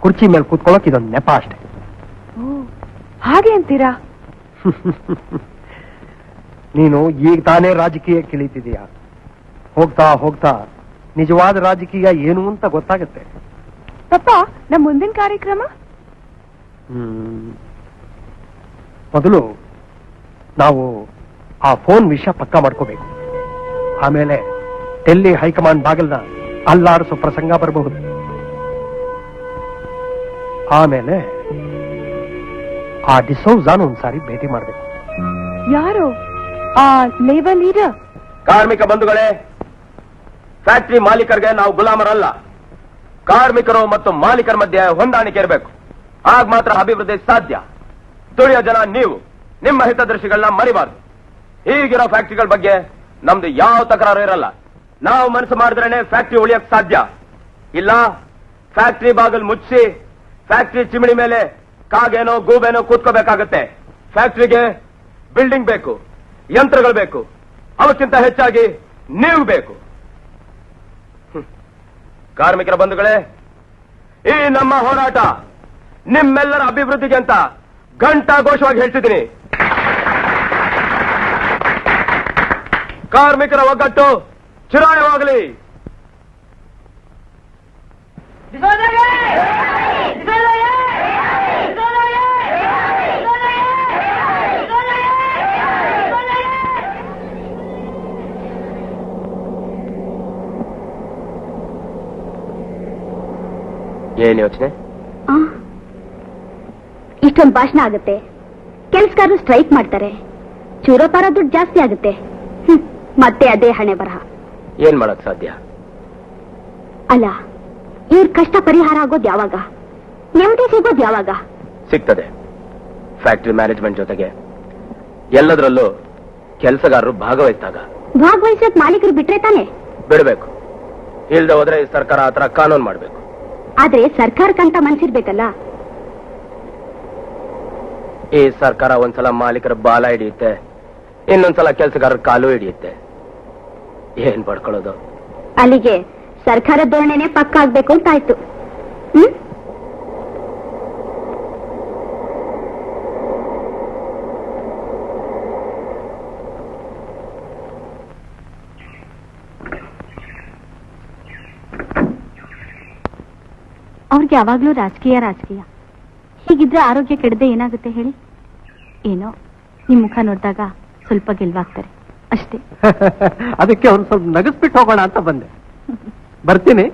[SPEAKER 7] ಕುರ್ಚಿ ಮೇಲೆ ಕೂತ್ಕೊಳ್ಳೋಕೆ ಇದೊಂದು ನೆಪ ಅಷ್ಟೇ.
[SPEAKER 10] ಹಾಗೆ ಅಂತೀರಾ?
[SPEAKER 7] ನೀನು ಈಗ ತಾನೇ ರಾಜಕೀಯ ಇಳಿತಿದೀಯ. ಹೋಗ್ತಾ ಹೋಗ್ತಾ ನಿಜವಾದ ರಾಜಕೀಯ ಏನು ಅಂತ ಗೊತ್ತಾಗುತ್ತೆ.
[SPEAKER 10] ಪಪ್ಪ, ನಮ್ಮ ಮುಂದಿನ ಕಾರ್ಯಕ್ರಮ
[SPEAKER 1] ಮೊದಲು ನಾವು ಆ ಫೋನ್ ವಿಷಯ ಪಕ್ಕಾ ಮಾಡ್ಕೋಬೇಕು. ಆಮೇಲೆ ಡೆಲ್ಲಿ ಹೈಕಮಾಂಡ್ ಬಾಗಿಲ್ನ ಅಲ್ಲಾಡಿಸೋ ಪ್ರಸಂಗ ಬರಬಹುದು. ಆಮೇಲೆ ಆ ಡಿಸೌಜಾನ್ ಒಂದ್ಸಾರಿ ಭೇಟಿ ಮಾಡಬೇಕು.
[SPEAKER 10] ಯಾರು ಆ ಲೇಬರ್ ಲೀಡರ್?
[SPEAKER 2] ಕಾರ್ಮಿಕ ಬಂಧುಗಳೇ, ಫ್ಯಾಕ್ಟರಿ ಮಾಲೀಕರಿಗೆ ನಾವು ಗುಲಾಮರಲ್ಲ. ಕಾರ್ಮಿಕರು ಮತ್ತು ಮಾಲೀಕರ ಮಧ್ಯೆ ಹೊಂದಾಣಿಕೆ ಇರಬೇಕು. ಆಗ ಮಾತ್ರ ಅಭಿವೃದ್ಧಿ ಸಾಧ್ಯ. ದುಡಿಯೋ ಜನ ನೀವು ನಿಮ್ಮ ಹಿತದೃಷ್ಟಿಗಳನ್ನ ಮರಿಬಾರ್ದು. ಈಗಿರೋ ಫ್ಯಾಕ್ಟರಿಗಳ ಬಗ್ಗೆ ನಮ್ದು ಯಾವ ತಕರಾರು ಇರಲ್ಲ. ನಾವು ಮನಸ್ಸು ಮಾಡಿದ್ರೇನೆ ಫ್ಯಾಕ್ಟರಿ ಉಳಿಯಕ್ ಸಾಧ್ಯ. ಇಲ್ಲ ಫ್ಯಾಕ್ಟರಿ ಬಾಗಿಲು ಮುಚ್ಚಿ ಫ್ಯಾಕ್ಟರಿ ಚಿಮಣಿ ಮೇಲೆ ಕಾಗೇನೋ ಗೂಬೇನೋ ಕೂತ್ಕೋಬೇಕಾಗತ್ತೆ. ಫ್ಯಾಕ್ಟರಿಗೆ ಬಿಲ್ಡಿಂಗ್ ಬೇಕು, ಯಂತ್ರಗಳು ಬೇಕು, ಅವಕ್ಕಿಂತ ಹೆಚ್ಚಾಗಿ ನೀವು ಬೇಕು. ಕಾರ್ಮಿಕರ ಬಂಧುಗಳೇ, ಈ ನಮ್ಮ ಹೋರಾಟ ನಿಮ್ಮೆಲ್ಲರ ಅಭಿವೃದ್ಧಿಗೆ ಅಂತ ಘಂಟಾಘೋಷವಾಗಿ ಹೇಳ್ತಿದ್ದೀನಿ. ಕಾರ್ಮಿಕರ ಒಗ್ಗಟ್ಟು ಚಿರಾಯವಾಗಲಿ. ಏನ್ ಯೋಚನೆ?
[SPEAKER 5] ಇಷ್ಟೊಂದು ಭಾಷಣ ಆಗುತ್ತೆ, ಕೆಲ್ಸಗಾರರು ಸ್ಟ್ರೈಕ್ ಮಾಡ್ತಾರೆ, ಚೂರೋಪಾರ ದುಡ್ಡು ಜಾಸ್ತಿ ಆಗುತ್ತೆ. ಮತ್ತೆ ಅದೇ ಹಣೆ ಬರಹ.
[SPEAKER 2] ಏನ್ ಮಾಡಕ್ ಸಾಧ್ಯ?
[SPEAKER 5] ಅಲ್ಲ, ಇವ್ರ ಕಷ್ಟ ಪರಿಹಾರ ಆಗೋದು ಯಾವಾಗ? ನೆಮ್ಮದಿ ಸಿಗೋದು ಯಾವಾಗ?
[SPEAKER 2] ಸಿಗ್ತದೆ. ಫ್ಯಾಕ್ಟರಿ ಮ್ಯಾನೇಜ್ಮೆಂಟ್ ಜೊತೆಗೆ ಎಲ್ಲದರಲ್ಲೂ ಕೆಲಸಗಾರರು ಭಾಗವಹಿಸಿದಾಗ.
[SPEAKER 5] ಭಾಗವಹಿಸೋಕ್ ಮಾಲೀಕರು ಬಿಟ್ರೆ ತಾನೆ?
[SPEAKER 2] ಬಿಡಬೇಕು. ಇಲ್ದೆ ಹೋದ್ರೆ ಈ ಸರ್ಕಾರ ಆತರ ಕಾನೂನು ಮಾಡಬೇಕು.
[SPEAKER 5] ಆದ್ರೆ ಸರ್ಕಾರಕ್ಕಂತ ಮನ್ಸಿರ್ಬೇಕಲ್ಲ.
[SPEAKER 2] ಈ ಸರ್ಕಾರ ಒಂದ್ಸಲ ಮಾಲೀಕರ ಬಾಲ ಹಿಡಿಯುತ್ತೆ, ಇನ್ನೊಂದ್ಸಲ ಕೆಲಸಗಾರರ ಕಾಲು ಹಿಡಿಯುತ್ತೆ. ಏನ್ ಪಡ್ಕೊಳ್ಳೋದು?
[SPEAKER 5] ಅಲ್ಲಿಗೆ ಸರ್ಕಾರ ಧೋರಣೆನೆ ಪಕ್ಕ ಆಗ್ಬೇಕು ಅಂತ ಆಯ್ತು. ಅವ್ರಿಗೆ ಯಾವಾಗ್ಲೂ ರಾಜಕೀಯ. ಹೀಗಿದ್ರೆ ಆರೋಗ್ಯ ಕೆಡದೆ ಏನಾಗುತ್ತೆ ಹೇಳಿ? ಏನೋ ನಿಮ್ ಮುಖ ನೋಡಿದಾಗ ಸ್ವಲ್ಪ ಗೆಲ್ವಾಗ್ತಾರೆ ಅಷ್ಟೇ.
[SPEAKER 1] ಅದಕ್ಕೆ ಅವ್ರು ಸ್ವಲ್ಪ ನಗಸ್ಬಿಟ್ಟು ಹೋಗೋಣ ಅಂತ ಬಂದೆ. ಬರ್ತೀನಿ.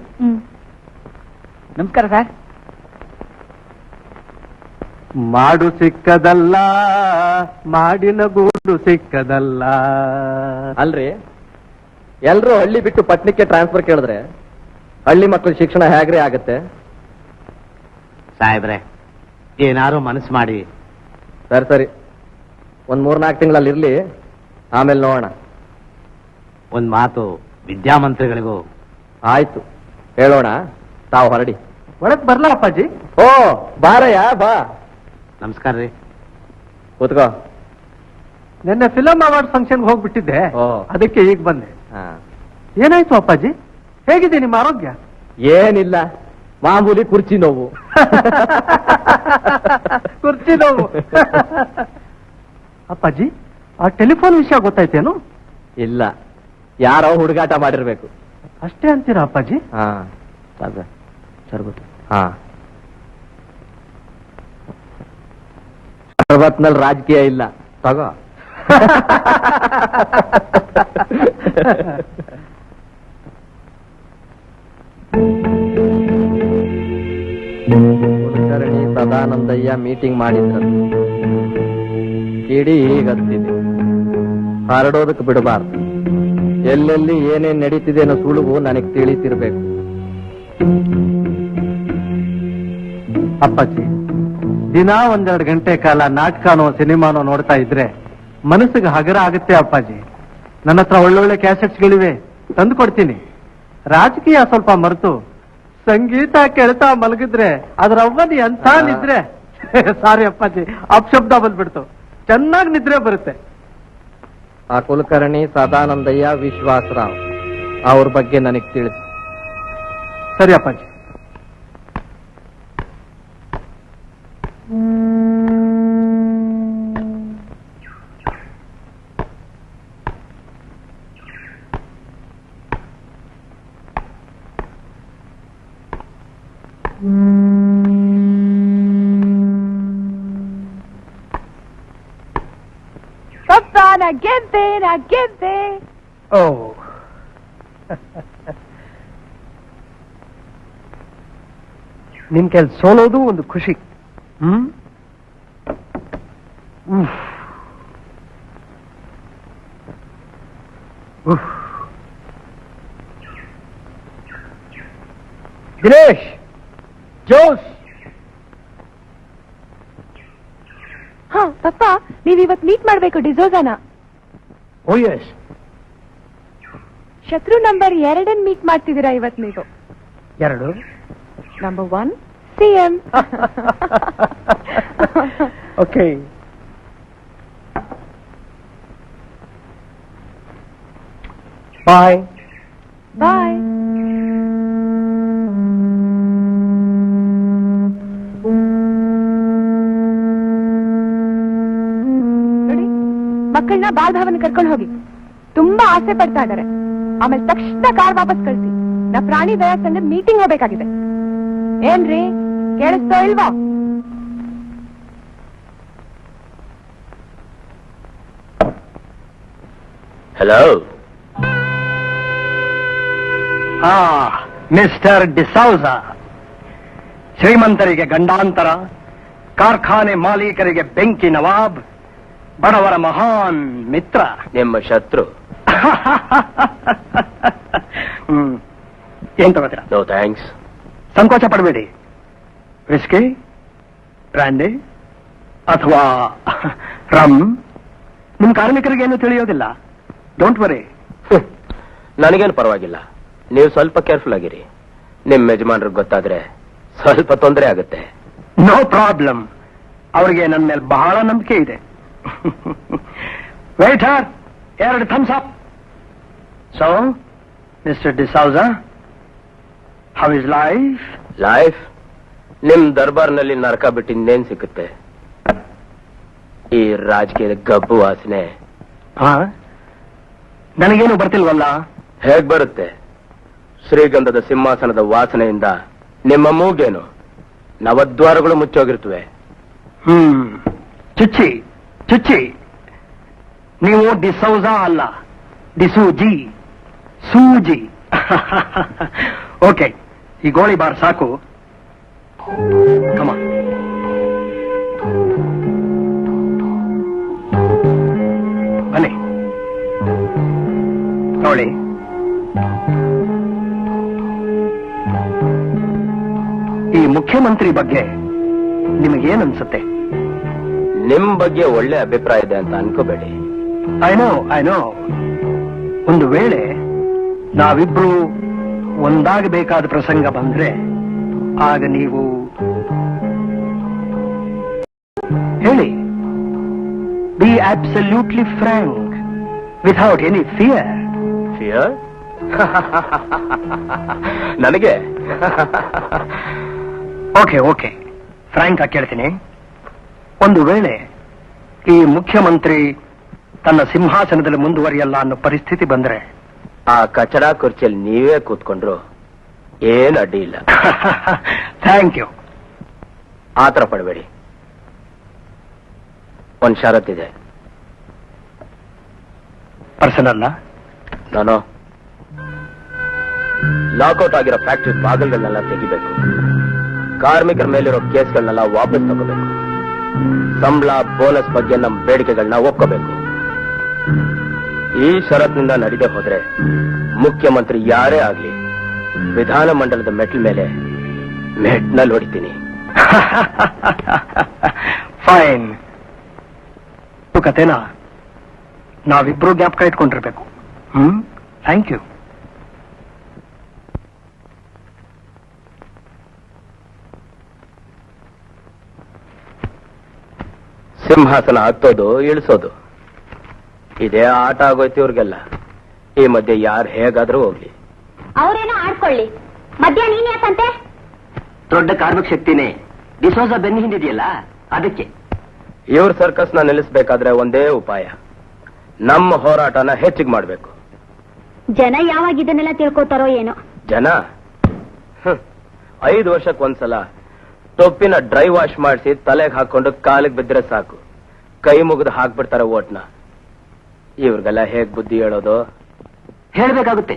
[SPEAKER 6] ನಮಸ್ಕಾರ ಸರ್.
[SPEAKER 1] ಮಾಡು ಸಿಕ್ಕದಲ್ಲ, ಮಾಡಿನ ಗೂಡು ಸಿಕ್ಕದಲ್ಲ.
[SPEAKER 7] ಅಲ್ರಿ, ಎಲ್ರೂ ಹಳ್ಳಿ ಬಿಟ್ಟು ಪಟ್ಟಣಕ್ಕೆ ಟ್ರಾನ್ಸ್ಫರ್ ಕೇಳಿದ್ರೆ ಹಳ್ಳಿ ಮಕ್ಕಳ ಶಿಕ್ಷಣ ಹೇಗ್ರಿ ಆಗತ್ತೆ?
[SPEAKER 8] ಸಾಹೇಬ್ರೆ, ಏನಾರು ಮನಸ್ಸು ಮಾಡಿ.
[SPEAKER 7] ಸರಿ, ಒಂದ್ 3-4 ತಿಂಗಳಲ್ಲಿ ಇರ್ಲಿ, ಆಮೇಲೆ ನೋಡೋಣ.
[SPEAKER 8] ಒಂದ್ ಮಾತು ವಿದ್ಯಾಮಂತ್ರಿಗಳಿಗೂ.
[SPEAKER 7] ಆಯ್ತು, ಹೇಳೋಣ. ತಾವು ಹೊರಡಿ.
[SPEAKER 1] ಒಳಗ್ ಬರ್ಲಾ ಅಪ್ಪಾಜಿ?
[SPEAKER 7] ಓ ಬಾರಯ್ಯ, ಬಾ.
[SPEAKER 8] ನಮಸ್ಕಾರ ರೀ.
[SPEAKER 7] ಕೂತ್ಕೋ.
[SPEAKER 1] ನಿನ್ನೆ ಫಿಲಂ ಅವಾರ್ಡ್ ಫಂಕ್ಷನ್ಗೆ ಹೋಗ್ಬಿಟ್ಟಿದ್ದೆ, ಅದಕ್ಕೆ ಈಗ ಬಂದೆ. ಏನಾಯ್ತು ಅಪ್ಪಾಜಿ? ಹೇಗಿದೆ ನಿಮ್ಮ ಆರೋಗ್ಯ?
[SPEAKER 7] ಏನಿಲ್ಲ, ಮಾಮೂಲಿ ಕುರ್ಚಿ ನೋವು.
[SPEAKER 1] ಕುರ್ಚಿ ನೋವು. ಅಪ್ಪಾಜಿ, ಆ ಟೆಲಿಫೋನ್ ವಿಷಯ ಗೊತ್ತಾಯ್ತೇನು?
[SPEAKER 7] ಇಲ್ಲ, ಯಾರೋ ಹುಡುಗಾಟ ಮಾಡಿರ್ಬೇಕು.
[SPEAKER 1] ಅಷ್ಟೇ ಅಂತೀರಾ ಅಪ್ಪಾಜಿ?
[SPEAKER 7] ಹಾ, ಶರಬತ್ನಲ್ಲಿ ರಾಜಕೀಯ ಇಲ್ಲ. ತಗೋ. ಕುಲಕರ್ಣಿ ಸದಾನಂದಯ್ಯ ಮೀಟಿಂಗ್ ಮಾಡಿದ್ರು. ಕಿಡಿ ಹೀಗತ್ತಿದೆ, ಹರಡೋದಕ್ಕೆ ಬಿಡಬಾರ್ದು. ಎಲ್ಲೆಲ್ಲಿ ಏನೇನ್ ನಡೀತಿದೆ ಅನ್ನೋ ಸುಳುವು ನನಗೆ ತಿಳಿತಿರ್ಬೇಕು.
[SPEAKER 1] ಅಪ್ಪಾಜಿ, ದಿನ 1-2 ಗಂಟೆ ಕಾಲ ನಾಟಕನೋ ಸಿನಿಮಾನೋ ನೋಡ್ತಾ ಇದ್ರೆ ಮನಸ್ಸಿಗೆ ಹಗರ ಆಗುತ್ತೆ ಅಪ್ಪಾಜಿ. ನನ್ನ ಹತ್ರ ಒಳ್ಳೊಳ್ಳೆ ಕ್ಯಾಸೆಟ್ಸ್ಗಳಿವೆ, ತಂದು ಕೊಡ್ತೀನಿ. ರಾಜಕೀಯ ಸ್ವಲ್ಪ ಮರೆತು ಸಂಗೀತ ಕೇಳ್ತಾ ಮಲಗಿದ್ರೆ ಅದ್ರ ಅವ್ವನಿ ಎಂಥ ನಿದ್ರೆ. ಸಾರಿ ಅಪ್ಪಾಜಿ, ಅಪಶಬ್ದ ಬಂದ್ಬಿಡ್ತು. ಚೆನ್ನಾಗಿ ನಿದ್ರೆ ಬರುತ್ತೆ.
[SPEAKER 7] ಆ ಕುಲಕರ್ಣಿ ಸದಾನಂದಯ್ಯ ವಿಶ್ವಾಸರಾವ್ ಅವ್ರ ಬಗ್ಗೆ ನನಗೆ ತಿಳಿಸಿ.
[SPEAKER 1] ಸರಿ ಅಪ್ಪಾಜಿ.
[SPEAKER 10] ನಾ ಗೆದ್ದೆ.
[SPEAKER 1] ಓ ನಿನ್ ಕೆಲ್ ಸೋಲೋದು ಒಂದು ಖುಷಿ. ಉಫ್. ಉಫ್. ದಿನೇಶ್, ಜೋಶ್.
[SPEAKER 10] ಹಾ ಪಪ್ಪ, ನೀವ್ ಇವತ್ ಮೀಟ್ ಮಾಡ್ಬೇಕು ಡಿಸೋಜಾನ.
[SPEAKER 1] ಓ ಯಸ್.
[SPEAKER 10] ಶತ್ರು ನಂಬರ್ 2 ಮೀಟ್ ಮಾಡ್ತಿದ್ದೀರಾ ಇವತ್ ನೀವು.
[SPEAKER 1] 2
[SPEAKER 10] ನಂಬರ್ 1 CM.
[SPEAKER 1] ಓಕೆ. ಬಾಯ್.
[SPEAKER 10] ಬಾಯ್. ನೋಡಿ, ಮಕ್ಕಳನ್ನ ಬಾಲ್ ಭವನ್ ಕರ್ಕೊಂಡು ಹೋಗಿ. ತುಂಬಾ ಆಸೆ ಪಡ್ತಾ ಇದಾರೆ. ಆಮೇಲೆ ತಕ್ಷಣ ಕಾರ್ ವಾಪಸ್ ಕಳಿಸಿ. ನಾ ಪ್ರಾಣಿ ದಯಾ ಸಂಘದ ಮೀಟಿಂಗ್ ಹೋಗ್ಬೇಕಾಗಿದೆ. ಏನ್ರಿ, ಕೇಳಿಸ್ತೋ ಇಲ್ವಾ?
[SPEAKER 2] ಹಲೋ.
[SPEAKER 1] ಮಿಸ್ಟರ್ ಡಿಸೌಜ, ಶ್ರೀಮಂತರಿಗೆ ಗಂಡಾಂತರ, ಕಾರ್ಖಾನೆ ಮಾಲೀಕರಿಗೆ ಬೆಂಕಿ ನವಾಬ್, ಬಡವರ ಮಹಾನ್ ಮಿತ್ರ.
[SPEAKER 2] ನಿಮ್ಮ ಶತ್ರು.
[SPEAKER 1] ಏನ್ ತಗೋತೀರಾ?
[SPEAKER 2] No thanks.
[SPEAKER 1] ಸಂಕೋಚ ಪಡಬೇಡಿ. ವಿಸ್ಕಿ, ಬ್ರಾಂಡಿ ಅಥವಾ ರಮ್, ನಿಮ್ ಕಾರ್ಮಿಕರಿಗೇನು ತಿಳಿಯೋದಿಲ್ಲ. Don't worry.
[SPEAKER 2] ನನಗೇನು ಪರವಾಗಿಲ್ಲ. ನೀವು ಸ್ವಲ್ಪ ಕೇರ್ಫುಲ್ ಆಗಿರಿ. ನಿಮ್ ಯಜಮಾನ್ರಿಗೆ ಗೊತ್ತಾದ್ರೆ ಸ್ವಲ್ಪ ತೊಂದರೆ ಆಗುತ್ತೆ.
[SPEAKER 1] No problem. ಅವರಿಗೆ ನನ್ನ ಮೇಲೆ ಬಹಳ ನಂಬಿಕೆ ಇದೆ. Waiter, 2 Thums Up. So mister D'Souza, how is life?
[SPEAKER 2] Life ನಿಮ್ ದರ್ಬಾರ್ನಲ್ಲಿ ನರಕ ಬಿಟ್ಟು ಇನ್ನೇನ್ ಸಿಕ್ಕುತ್ತೆ? ಈ ರಾಜಕೀಯದ ಗಬ್ಬು ವಾಸನೆ
[SPEAKER 1] ನನಗೇನು ಬರ್ತಿಲ್ವಲ್ಲ?
[SPEAKER 2] ಹೇಗ್ ಬರುತ್ತೆ? ಶ್ರೀಗಂಧದ ಸಿಂಹಾಸನದ ವಾಸನೆಯಿಂದ ನಿಮ್ಮ ಮೂಗೇನು ನವದ್ವಾರಗಳು ಮುಚ್ಚೋಗಿರ್ತವೆ.
[SPEAKER 1] ಚುಚ್ಚಿ ಚುಚ್ಚಿ. ನೀವು ಡಿಸೌಜ ಅಲ್ಲ, ಡಿಸೂಜಿ, ಸೂಜಿ. ಓಕೆ, ಈ ಗೋಳಿಬಾರ್ ಸಾಕು. ಕಮ. ಬನ್ನಿ ನೋಡಿ. ಈ ಮುಖ್ಯಮಂತ್ರಿ ಬಗ್ಗೆ ನಿಮಗೇನನ್ಸುತ್ತೆ?
[SPEAKER 2] ನಿಮ್ ಬಗ್ಗೆ ಒಳ್ಳೆ ಅಭಿಪ್ರಾಯ ಇದೆ ಅಂತ ಅನ್ಕೋಬೇಡಿ.
[SPEAKER 1] I know. ಒಂದು ವೇಳೆ ನಾವಿಬ್ರು ಒಂದಾಗಬೇಕಾದ ಪ್ರಸಂಗ ಬಂದ್ರೆ ಆಗ ನೀವು ಹೇಳಿ. B absolutely Frank, without any fear.
[SPEAKER 2] Fear? ನನಗೆ?
[SPEAKER 1] ಓಕೆ, ಫ್ರಾಂಕ್ ಆಗಿ ಕೇಳ್ತೀನಿ. ಒಂದು ವೇಳೆ ಈ ಮುಖ್ಯಮಂತ್ರಿ ತನ್ನ ಸಿಂಹಾಸನದಲ್ಲಿ ಮುಂದುವರಿಯಲ್ಲ ಅನ್ನೋ ಪರಿಸ್ಥಿತಿ ಬಂದ್ರೆ,
[SPEAKER 2] ಆ ಕಚಡ ಕುರ್ಚಿಯಲ್ಲಿ ನೀವೇ ಕೂತ್ಕೊಂಡ್ರು ಏನ್ ಅಡ್ಡಿ ಇಲ್ಲ.
[SPEAKER 1] Thank you.
[SPEAKER 2] ಆತರ ಪಡಬೇಡಿ. ಒಂದ್ ಷರತ್ತಿದೆ.
[SPEAKER 1] ಪರ್ಸನಲ್ಲ?
[SPEAKER 2] ನಾನು ಲಾಕೌಟ್ ಆಗಿರೋ ಫ್ಯಾಕ್ಟರಿ ಬಾಗಿಲುಗಳನ್ನೆಲ್ಲ ತೆಗಿಬೇಕು. ಕಾರ್ಮಿಕರ ಮೇಲಿರೋ ಕೇಸ್ಗಳನ್ನೆಲ್ಲ ವಾಪಸ್ ತಗೋಬೇಕು. ಸಂಬಳ, ಬೋನಸ್ ಬಗ್ಗೆ ನಮ್ಮ ಬೇಡಿಕೆಗಳನ್ನ ಒಪ್ಕೋಬೇಕು. ಈ ಷರತ್ತಿನಿಂದ ನಡೆದೇ ಹೋದ್ರೆ ಮುಖ್ಯಮಂತ್ರಿ ಯಾರೇ ಆಗ್ಲಿ ವಿಧಾನಮಂಡಲದ ಮೆಟ್ಲ ಮೇಲೆ ಮೆಟ್ನಲ್ಲಿ ಹೊಡಿತೀನಿ.
[SPEAKER 1] ಫೈನ್. ಕತೆನಾ ನಾವಿಬ್ರು ಜ್ಞಾಪಕ ಇಟ್ಕೊಂಡಿರ್ಬೇಕು. Thank you.
[SPEAKER 2] ಸಿಂಹಾಸನ ಹತ್ತೋದು ಇಳಿಸೋದು ಇದೇ ಆಟ ಆಗೋಯ್ತು ಇವ್ರಿಗೆಲ್ಲ. ಈ ಮಧ್ಯೆ ಯಾರು ಹೇಗಾದ್ರೂ ಹೋಗ್ಲಿ.
[SPEAKER 9] ಅವರೇನೋ ಆಡ್ಕೊಳ್ಳಿ, ಮಧ್ಯ ನೀನ್ ಯಾಕಂತೆ?
[SPEAKER 6] ದೊಡ್ಡ ಕಾರ್ಮಿಕ ಶಕ್ತಿನೇ ಡಿಸೋಜ ಬೆನ್ನು ಹಿಂದಿದೆಯಲ್ಲ, ಅದಕ್ಕೆ.
[SPEAKER 2] ಇವ್ರ ಸರ್ಕಸ್ನ ನಿಲ್ಲಿಸಬೇಕಾದ್ರೆ ಒಂದೇ ಉಪಾಯ, ನಮ್ಮ ಹೋರಾಟನ ಹೆಚ್ಚಿಗೆ ಮಾಡ್ಬೇಕು.
[SPEAKER 9] ಜನ ಯಾವಾಗ ಇದನ್ನೆಲ್ಲ ತಿಳ್ಕೋತಾರೋ ಏನೋ.
[SPEAKER 2] ಜನ 5 ವರ್ಷಕ್ಕೊಂದ್ಸಲ ಟೊಪ್ಪಿನ ಡ್ರೈ ವಾಶ್ ಮಾಡಿಸಿ ತಲೆಗೆ ಹಾಕೊಂಡು ಕಾಲಿಗೆ ಬಿದ್ದರೆ ಸಾಕು, ಕೈ ಮುಗಿದು ಹಾಕ್ಬಿಡ್ತಾರೆ ಓಟ್ನ.
[SPEAKER 7] ಇವ್ರಿಗೆಲ್ಲ ಹೇಗ್ ಬುದ್ಧಿ ಹೇಳೋದು?
[SPEAKER 2] ಹೇಳ್ಬೇಕಾಗುತ್ತೆ.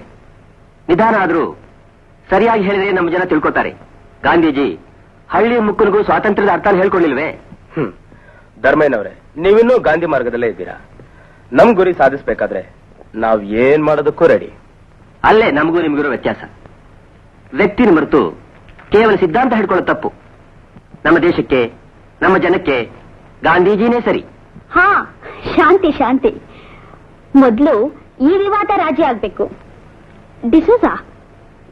[SPEAKER 2] ನಿಧಾನ ಆದ್ರೂ ಸರಿಯಾಗಿ ಹೇಳಿದ್ರೆ ನಮ್ಮ ಜನ ತಿಳ್ಕೊತಾರೆ. ಗಾಂಧೀಜಿ ಹಳ್ಳಿ ಮುಕ್ಕನಿಗೂ ಸ್ವಾತಂತ್ರ್ಯದ ಅರ್ಥ ಹೇಳ್ಕೊಡ್ಲಿಲ್ವೇ?
[SPEAKER 7] ಧರ್ಮೇನವ್ರೆ, ನೀವಿನ್ನೂ ಗಾಂಧಿ ಮಾರ್ಗದಲ್ಲೇ ಇದ್ದೀರಾ. ನಮ್ ಗುರಿ ಸಾಧಿಸ್ಬೇಕಾದ್ರೆ ನಾವ್ ಏನ್ ಮಾಡೋದಕ್ಕೂ ರೆಡಿ.
[SPEAKER 2] ಅಲ್ಲೇ ನಮಗೂ ನಿಮಗಿರೋ ವ್ಯತ್ಯಾಸ. ವ್ಯಕ್ತಿನ ಮರೆತು ಕೇವಲ ಸಿದ್ಧಾಂತ ಹಿಡ್ಕೊಳ್ಳೋ ತಪ್ಪು. ನಮ್ಮ ದೇಶಕ್ಕೆ, ನಮ್ಮ ಜನಕ್ಕೆ ಗಾಂಧೀಜಿನೇ ಸರಿ.
[SPEAKER 9] ಹಾ, ಶಾಂತಿ ಶಾಂತಿ. ಮೊದಲು ಈ ವಿವಾದ ರಾಜಿ ಆಗ್ಬೇಕು. ಡಿಸೋಜ,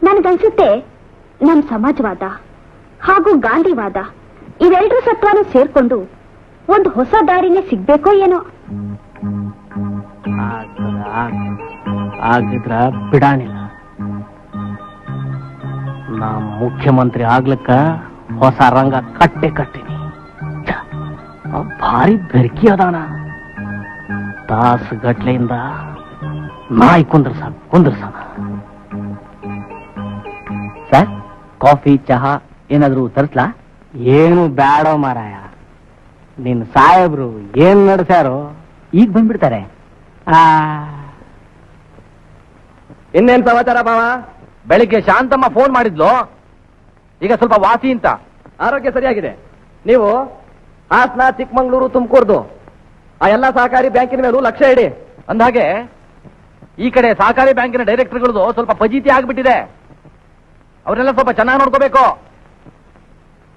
[SPEAKER 9] ನನಗನ್ಸುತ್ತೆ ನಮ್ ಸಮಾಜವಾದ ಹಾಗೂ ಗಾಂಧಿವಾದ ಇವೆರಡೂ ಸತ್ವಾನು ಸೇರ್ಕೊಂಡು ಒಂದು ಹೊಸ ದಾರಿನೇ ಸಿಗ್ಬೇಕೋ ಏನೋ.
[SPEAKER 6] ಆಗಿದ್ರ ಬಿಡಾಣಿಲ್ಲ. ನಾ ಮುಖ್ಯಮಂತ್ರಿ ಆಗ್ಲಿಕ್ಕ ಹೊಸ ರಂಗ ಕಟ್ಟಿನಿ. ಭಾರಿ ಬೆರ್ಕಿ ಅದಾನ. ತಾಸು ಗಟ್ಲೆಯಿಂದ ನಾಯಿ ಕುಂದ್ರಸಾನ. ಸರ್, ಕಾಫಿ ಚಹಾ ಏನಾದ್ರು ತರಿಸ್ಲಾ? ಏನು ಬೇಡ ಮಾರಾಯ. ನಿನ್ ಸಾಹೇಬ್ರು ಏನ್ ನಡೆಸ್ಯಾರೋ ಈಗ ಬಂದ್ಬಿಡ್ತಾರೆ.
[SPEAKER 7] ಇನ್ನೇನ್ ಸಮಾಚಾರ ಬಾವ? ಬೆಳಿಗ್ಗೆ ಶಾಂತಮ್ಮ ಫೋನ್ ಮಾಡಿದ್ಲು, ಈಗ ಸ್ವಲ್ಪ ವಾಸಿ ಅಂತ. ಆರೋಗ್ಯ ಸರಿಯಾಗಿದೆ. ನೀವು ಹಾಸನ, ಚಿಕ್ಕಮಂಗ್ಳೂರು, ತುಮಕೂರ್ದು ಆ ಎಲ್ಲಾ ಸಹಕಾರಿ ಬ್ಯಾಂಕಿನ ಮೇಲೂ ಲಕ್ಷ್ಯ ಇಡಿ. ಅಂದಹಾಗೆ ಈ ಕಡೆ ಸಹಕಾರಿ ಬ್ಯಾಂಕಿನ ಡೈರೆಕ್ಟರ್ಗಳದು ಸ್ವಲ್ಪ ಫಜೀತಿ ಆಗ್ಬಿಟ್ಟಿದೆ. ಅವರೆಲ್ಲ ಸ್ವಲ್ಪ ಚೆನ್ನಾಗಿ ನೋಡ್ಕೋಬೇಕು.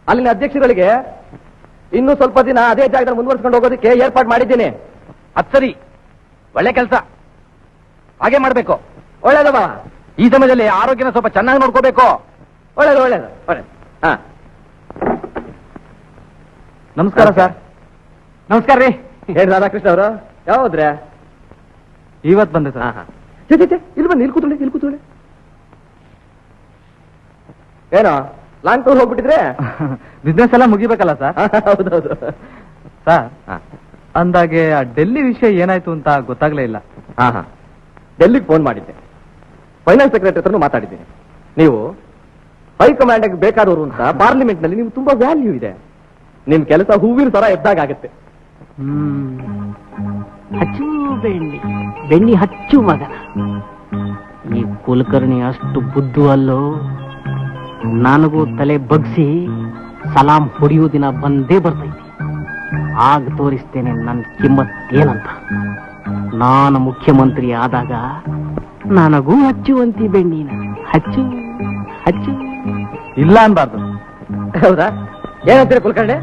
[SPEAKER 7] ಅಲ್ಲಿನ ಅಧ್ಯಕ್ಷಗಳಿಗೆ ಇನ್ನೂ ಸ್ವಲ್ಪ ದಿನ ಅದೇ ಜಾಗದಲ್ಲಿ ಮುಂದುವರ್ಸ್ಕೊಂಡು ಹೋಗೋದಕ್ಕೆ ಏರ್ಪಾಡು ಮಾಡಿದ್ದೀನಿ. ಅದ್ ಸರಿ, ಒಳ್ಳೆ ಕೆಲಸ. ಹಾಗೆ ಮಾಡ್ಬೇಕು. ಒಳ್ಳೇದವ. ಈ ಸಮಯದಲ್ಲಿ ಆರೋಗ್ಯನ ಸ್ವಲ್ಪ ಚೆನ್ನಾಗಿ ನೋಡ್ಕೋಬೇಕು. ಒಳ್ಳೇದು ಒಳ್ಳೇದು ಒಳ್ಳೇದು. ಹಾ, ನಮಸ್ಕಾರ ಸರ್.
[SPEAKER 6] ನಮಸ್ಕಾರ ರೀ.
[SPEAKER 7] ಏನ್ ರಾಧಾಕೃಷ್ಣ ಅವರು ಯಾವ್ದ್ರೆ?
[SPEAKER 6] ಇವತ್ ಬಂದೆ ಸರ್.
[SPEAKER 7] ಇಲ್ಲಿ ಬನ್ನಿ, ಇಲ್ಲಿ ಕೂತ್ಕೊಳ್ಳಿ. ಏನೋ ಲಾಂಗ್ ಟೂರ್ ಹೋಗ್ಬಿಟ್ಟಿದ್ರೆ?
[SPEAKER 6] ಬಿಸ್ನೆಸ್ ಎಲ್ಲ ಮುಗಿಬೇಕಲ್ಲ ಸರ್.
[SPEAKER 7] ಹೌದೌದು
[SPEAKER 6] ಸರ್, ಅಂದಾಗೆ ಆ ಡೆಲ್ಲಿ ವಿಷಯ ಏನಾಯ್ತು ಅಂತ ಗೊತ್ತಾಗ್ಲೇ ಇಲ್ಲ.
[SPEAKER 7] ಹಾ, ಡೆಲ್ಲಿಗೆ ಫೋನ್ ಮಾಡಿದ್ದೆ. ಫೈನಾನ್ಸ್ ಸೆಕ್ರೆಟರಿ ಹತ್ರನೂ ಮಾತಾಡಿದ್ದೀನಿ. ನೀವು ಹೈಕಮಾಂಡ್ ಬೇಕಾದವರು ಅಂತ ಪಾರ್ಲಿಮೆಂಟ್ ನಲ್ಲಿ ನಿಮ್ಗೆ ತುಂಬಾ ವ್ಯಾಲ್ಯೂ ಇದೆ. ನಿಮ್ ಕೆಲಸ ಹೂವಿನ ತರ ಎದ್ದಾಗ ಆಗತ್ತೆ.
[SPEAKER 6] ಹಚ್ಚು ಬೆಣ್ಣಿ ಹಚ್ಚು ಮಗನ. ಈ ಕುಲಕರ್ಣಿ ಅಷ್ಟು ಬುದ್ಧು ಅಲ್ಲೋ. ನನಗೂ ತಲೆ ಬಗ್ಸಿ ಸಲಾಂ ಹೊಡೆಯೋ ದಿನ ಬಂದೇ ಬರ್ತೈತಿ. ಆಗ ತೋರಿಸ್ತೇನೆ ನನ್ನ ಕಿಮ್ಮತ್ ಏನಂತ. ನಾನು ಮುಖ್ಯಮಂತ್ರಿ ಆದಾಗ ನನಗೂ ಹಚ್ಚುವಂತಿ ಬೆಣ್ಣಿನ ಹಚ್ಚು ಹಚ್ಚು
[SPEAKER 7] ಇಲ್ಲ ಅನ್ಬಾರ್ದು. ಹೌದಾ? ಏನಂತೀರಿ ಕುಲಕರ್ಣಿ?